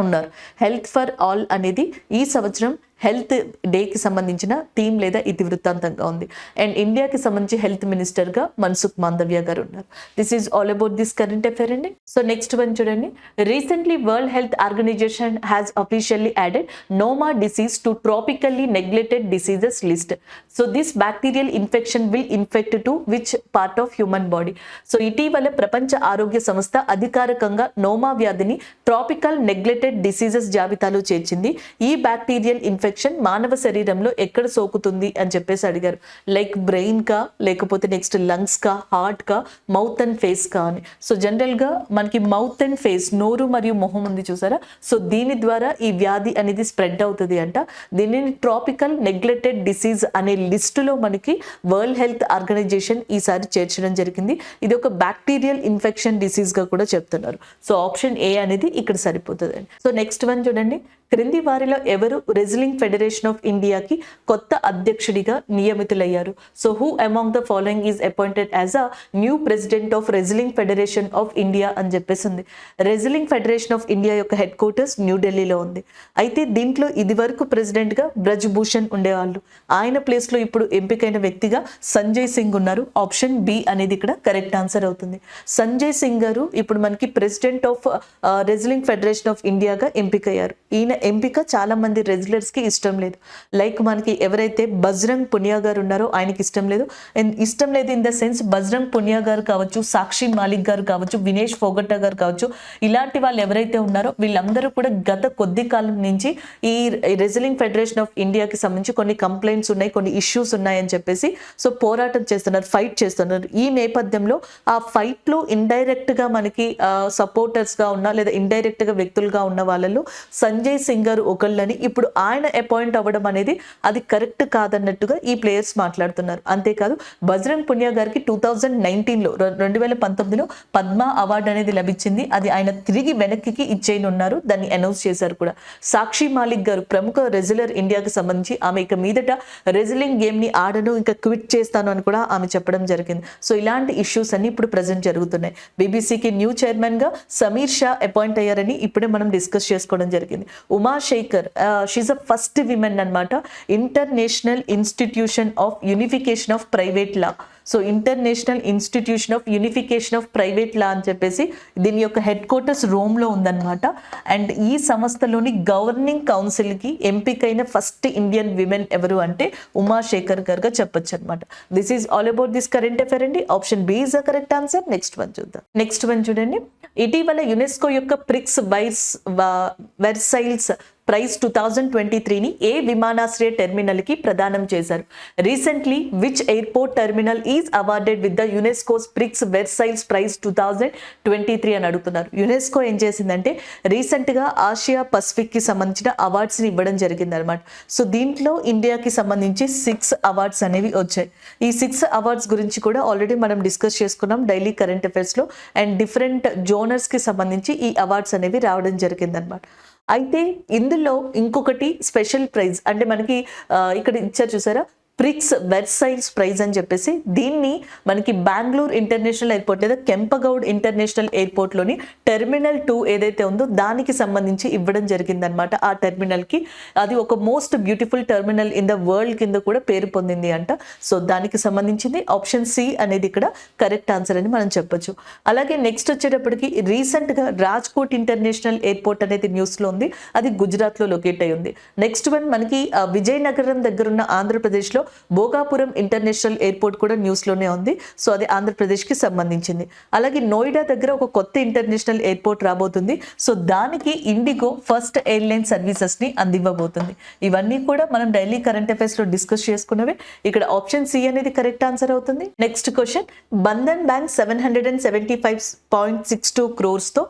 ఉన్నారు. హెల్త్ ఫర్ ఆల్ అనేది ఈ సంవత్సరం హెల్త్ డేకి సంబంధించిన థీమ్ లేదా ఇతివృత్తాంతంగా ఉంది. అండ్ ఇండియాకి సంబంధించి హెల్త్ మినిస్టర్గా మన్సుఖ్ మాండవ్య గారు ఉన్నారు. This is all about this current affair అండి. సో నెక్స్ట్ వన్ చూడండి. Recently world health organization has officially added noma disease to tropically neglected diseases list. So this bacterial infection will infect to which part of human body. So ఇటీవల ప్రపంచ ఆరోగ్య సంస్థ అధికారికంగా నోమా వ్యాధిని ట్రాపికల్ నెగ్లెక్టెడ్ డిసీజెస్ జాబితాలో చేర్చింది. ఈ బ్యాక్టీరియల్ ఇన్ఫెక్షన్ మానవ శరీరంలో ఎక్కడ సోకుతుంది అని చెప్పేసి అడిగారు. లైక్ బ్రెయిన్ కా, లేకపోతే నెక్స్ట్ లంగ్స్ కా, హార్ట్ కా, మౌత్ అండ్ ఫేస్ కా అని. సో జనరల్ గా మనకి మౌత్ అండ్ ఫేస్, నోరు మరియు మొహం ఉంది చూసారా, సో దీని ద్వారా ఈ వ్యాధి అనేది స్ప్రెడ్ అవుతుంది అంట. దీనిని ట్రాపికల్ నెగ్లెక్టెడ్ డిసీజ్ అనే లిస్టులో మనకి వరల్డ్ హెల్త్ ఆర్గనైజేషన్ ఈసారి చేర్చడం జరిగింది. ఇది ఒక బ్యాక్టీరియల్ ఇన్ఫెక్షన్ డిసీజ్ గా కూడా చెప్తున్నారు. సో ఆప్షన్ ఏ అనేది ఇక్కడ సరిపోతుంది. సో నెక్స్ట్ వన్ చూడండి. క్రింది వారిలో ఎవరు రెజ్లింగ్ ఫెడరేషన్ ఆఫ్ ఇండియాకి కొత్త అధ్యక్షుడిగా నియమితులయ్యారు? So who among the following is appointed as a new president of wrestling federation of India అని చెప్పేసి ఉంది. రెజ్లింగ్ ఫెడరేషన్ ఆఫ్ ఇండియా యొక్క హెడ్ క్వార్టర్స్ న్యూఢిల్లీలో ఉంది. అయితే దీంట్లో ఇది వరకు ప్రెసిడెంట్ గా బ్రజ్ భూషణ్ ఉండేవాళ్ళు. ఆయన ప్లేస్ లో ఇప్పుడు ఎంపికైన వ్యక్తిగా సంజయ్ సింగ్ ఉన్నారు. ఆప్షన్ బి అనేది ఇక్కడ కరెక్ట్ ఆన్సర్ అవుతుంది. సంజయ్ సింగ్ గారు ఇప్పుడు మనకి president of wrestling federation of ఇండియాగా ఎంపికయ్యారు. ఈయన ఎంపిక చాలా మంది రెజ్లర్స్ కి ఇష్టం లేదు. లైక్ మనకి ఎవరైతే బజరంగ్ పునియా గారు ఉన్నారో ఆయనకి ఇష్టం లేదు. In the sense Bajrang Punia గారు కావచ్చు, సాక్షి మాలిక్ గారు కావచ్చు, వినేష్ ఫోగట్టా గారు కావచ్చు, ఇలాంటి వాళ్ళు ఎవరైతే ఉన్నారో వీళ్ళందరూ కూడా గత కొద్ది కాలం నుంచి ఈ రెజ్లింగ్ ఫెడరేషన్ ఆఫ్ ఇండియాకి సంబంధించి కొన్ని కంప్లైంట్స్ ఉన్నాయి, కొన్ని ఇష్యూస్ ఉన్నాయని చెప్పేసి సో పోరాటం చేస్తున్నారు, ఫైట్ చేస్తున్నారు. ఈ నేపథ్యంలో ఆ ఫైట్ లో ఇండైరెక్ట్ గా మనకి సపోర్టర్స్ గా ఉన్న లేదా ఇండైరెక్ట్ గా వ్యక్తులుగా ఉన్న వాళ్ళలో సంజయ్ సింగ్ గారు ఒకళ్ళని ఇప్పుడు ఆయన అపాయింట్ అవ్వడం అనేది అది కరెక్ట్ కాదన్నట్టుగా ఈ ప్లేయర్స్ మాట్లాడుతున్నారు. అంతేకాదు బజరంగ్ పునియా గారికి 2019లో 2019లో పద్మ అవార్డు అనేది లభించింది. అది ఆయన తిరిగి వెనక్కి ఇచ్చేయనున్నారు, దాన్ని అనౌన్స్ చేశారు కూడా. సాక్షి మాలిక్ గారు ప్రముఖ రెజ్లర్ ఇండియాకి సంబంధించి ఆమె ఇక మీదట రెజ్లింగ్ గేమ్ ని ఆడను, ఇంకా క్విట్ చేస్తాను అని కూడా ఆమె చెప్పడం జరిగింది. సో ఇలాంటి ఇష్యూస్ అన్ని ఇప్పుడు ప్రజెంట్ జరుగుతున్నాయి. బీబీసీకి న్యూ చైర్మన్ గా సమీర్ షా అపాయింట్ అయ్యారని ఇప్పుడే మనం డిస్కస్ చేసుకోవడం జరిగింది. Uma Shekhar, she a first women అన్నమాట. International institution of unification of private law. So international institution of unification of private law అని చెప్పేసి దీని యొక్క హెడ్ క్వార్టర్స్ రోమ్లో ఉందన్నమాట. అండ్ ఈ సంస్థలోని గవర్నింగ్ కౌన్సిల్కి ఎంపికైన ఫస్ట్ ఇండియన్ విమెన్ ఎవరు అంటే ఉమాశేఖర్ గారుగా చెప్పొచ్చు అనమాట. This is all about this current affair అండి. Option B is the correct answer. Next one చూద్దాం. నెక్స్ట్ వన్ చూడండి. ఇటీవల యునెస్కో యొక్క ప్రిక్స్ వెర్సైల్స్ ప్రైజ్ 2023ని ఏ విమానాశ్రయ టెర్మినల్ కి ప్రదానం చేశారు? Recently which airport terminal is awarded with the UNESCO's Prix Versailles prize 2023 అని అడుగుతున్నారు. యునెస్కో ఏం చేసిందంటే రీసెంట్ గా ఆసియా పసిఫిక్ కి సంబంధించిన అవార్డ్స్ ని ఇవ్వడం జరిగింది అనమాట. సో దీంట్లో ఇండియాకి సంబంధించి 6 అవార్డ్స్ అనేవి వచ్చాయి. ఈ 6 అవార్డ్స్ గురించి కూడా ఆల్రెడీ మనం డిస్కస్ చేసుకున్నాం డైలీ కరెంట్ అఫైర్స్ లో. అండ్ డిఫరెంట్ జోనర్స్ కి సంబంధించి ఈ అవార్డ్స్ అనేవి రావడం జరిగింది అనమాట. అయితే ఇందులో ఇంకొకటి స్పెషల్ ప్రైజ్ అంటే మనకి ఇక్కడ ఇచ్చారు చూసారా, ప్రిక్స్ వెర్సైల్స్ ప్రైజ్ అని చెప్పేసి దీన్ని మనకి బెంగళూరు ఇంటర్నేషనల్ ఎయిర్పోర్ట్ లేదా కెంపగౌడ్ ఇంటర్నేషనల్ ఎయిర్పోర్ట్లోని టెర్మినల్ 2 ఏదైతే ఉందో దానికి సంబంధించి ఇవ్వడం జరిగిందనమాట. ఆ టెర్మినల్కి అది ఒక most beautiful terminal in the world కింద కూడా పేరు పొందింది అంట. సో దానికి సంబంధించింది ఆప్షన్ సి అనేది ఇక్కడ కరెక్ట్ ఆన్సర్ అని మనం చెప్పొచ్చు. అలాగే నెక్స్ట్ వచ్చేటప్పటికి రీసెంట్గా రాజ్కోట్ ఇంటర్నేషనల్ ఎయిర్పోర్ట్ అనేది న్యూస్లో ఉంది. అది గుజరాత్లో లొకేట్ అయి ఉంది. నెక్స్ట్ వన్ మనకి విజయనగరం దగ్గర ఉన్న ఆంధ్రప్రదేశ్లో భోగాపురం ఇంటర్నేషనల్ ఎయిర్పోర్ట్ కూడా న్యూస్లోనే ఉంది. సో అది ఆంధ్రప్రదేశ్కి సంబంధించింది. అలాగే నోయిడా దగ్గర ఒక కొత్త ఇంటర్నేషనల్ ఎయిర్పోర్ట్ రాబోతుంది. సో దానికి ఇండిగో ఫస్ట్ ఎయిర్లైన్ సర్వీసెస్ని అందివ్వబోతుంది. ఇవన్నీ కూడా మనం డైలీ కరెంట్ అఫైర్స్లో డిస్కస్ చేసుకున్నవే. ఇక్కడ ఆప్షన్ సి అనేది కరెక్ట్ ఆన్సర్ అవుతుంది. నెక్స్ట్ క్వశ్చన్, బంధన్ బ్యాంక్ 775.62 crores-తో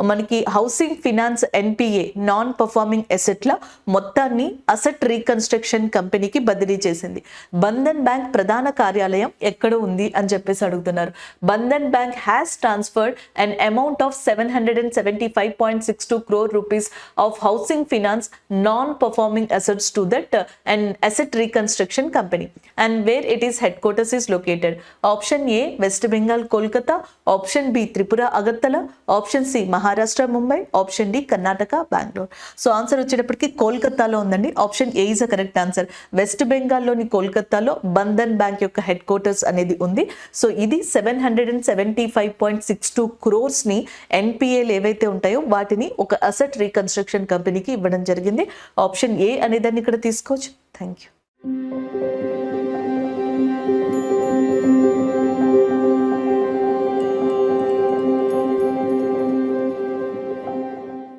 మనకి housing finance NPA non performing అసెట్ల మొత్తాన్ని అసెట్ రీకన్స్ట్రక్షన్ కంపెనీకి బదిలీ చేసింది. బంధన్ బ్యాంక్ ప్రధాన కార్యాలయం ఎక్కడ ఉంది అని చెప్పేసి అడుగుతున్నారు. Bandhan bank has transferred an amount of 775.62 crore rupees of housing finance non-performing assets to that an asset reconstruction company, and where it is headquarters is located. Option A West Bengal Kolkata, option B Tripura Agartala, option C Maharashtra Mumbai, option D Karnataka Bangalore. So answer వచ్చేటప్పటికి కోల్కతాలో ఉందండి. Option A is a correct answer. West బెంగాల్లోని కోల్కతాలో బంధన్ బ్యాంక్ యొక్క హెడ్ క్వార్టర్స్ అనేది ఉంది. సో ఇది 775.62 crores-ని ఎన్పిఏలు ఏవైతే ఉంటాయో వాటిని ఒక అసెట్ రీకన్స్ట్రక్షన్ కంపెనీకి ఇవ్వడం జరిగింది. ఆప్షన్ ఏ అనే దాన్ని ఇక్కడ తీసుకోవచ్చు. Thank you.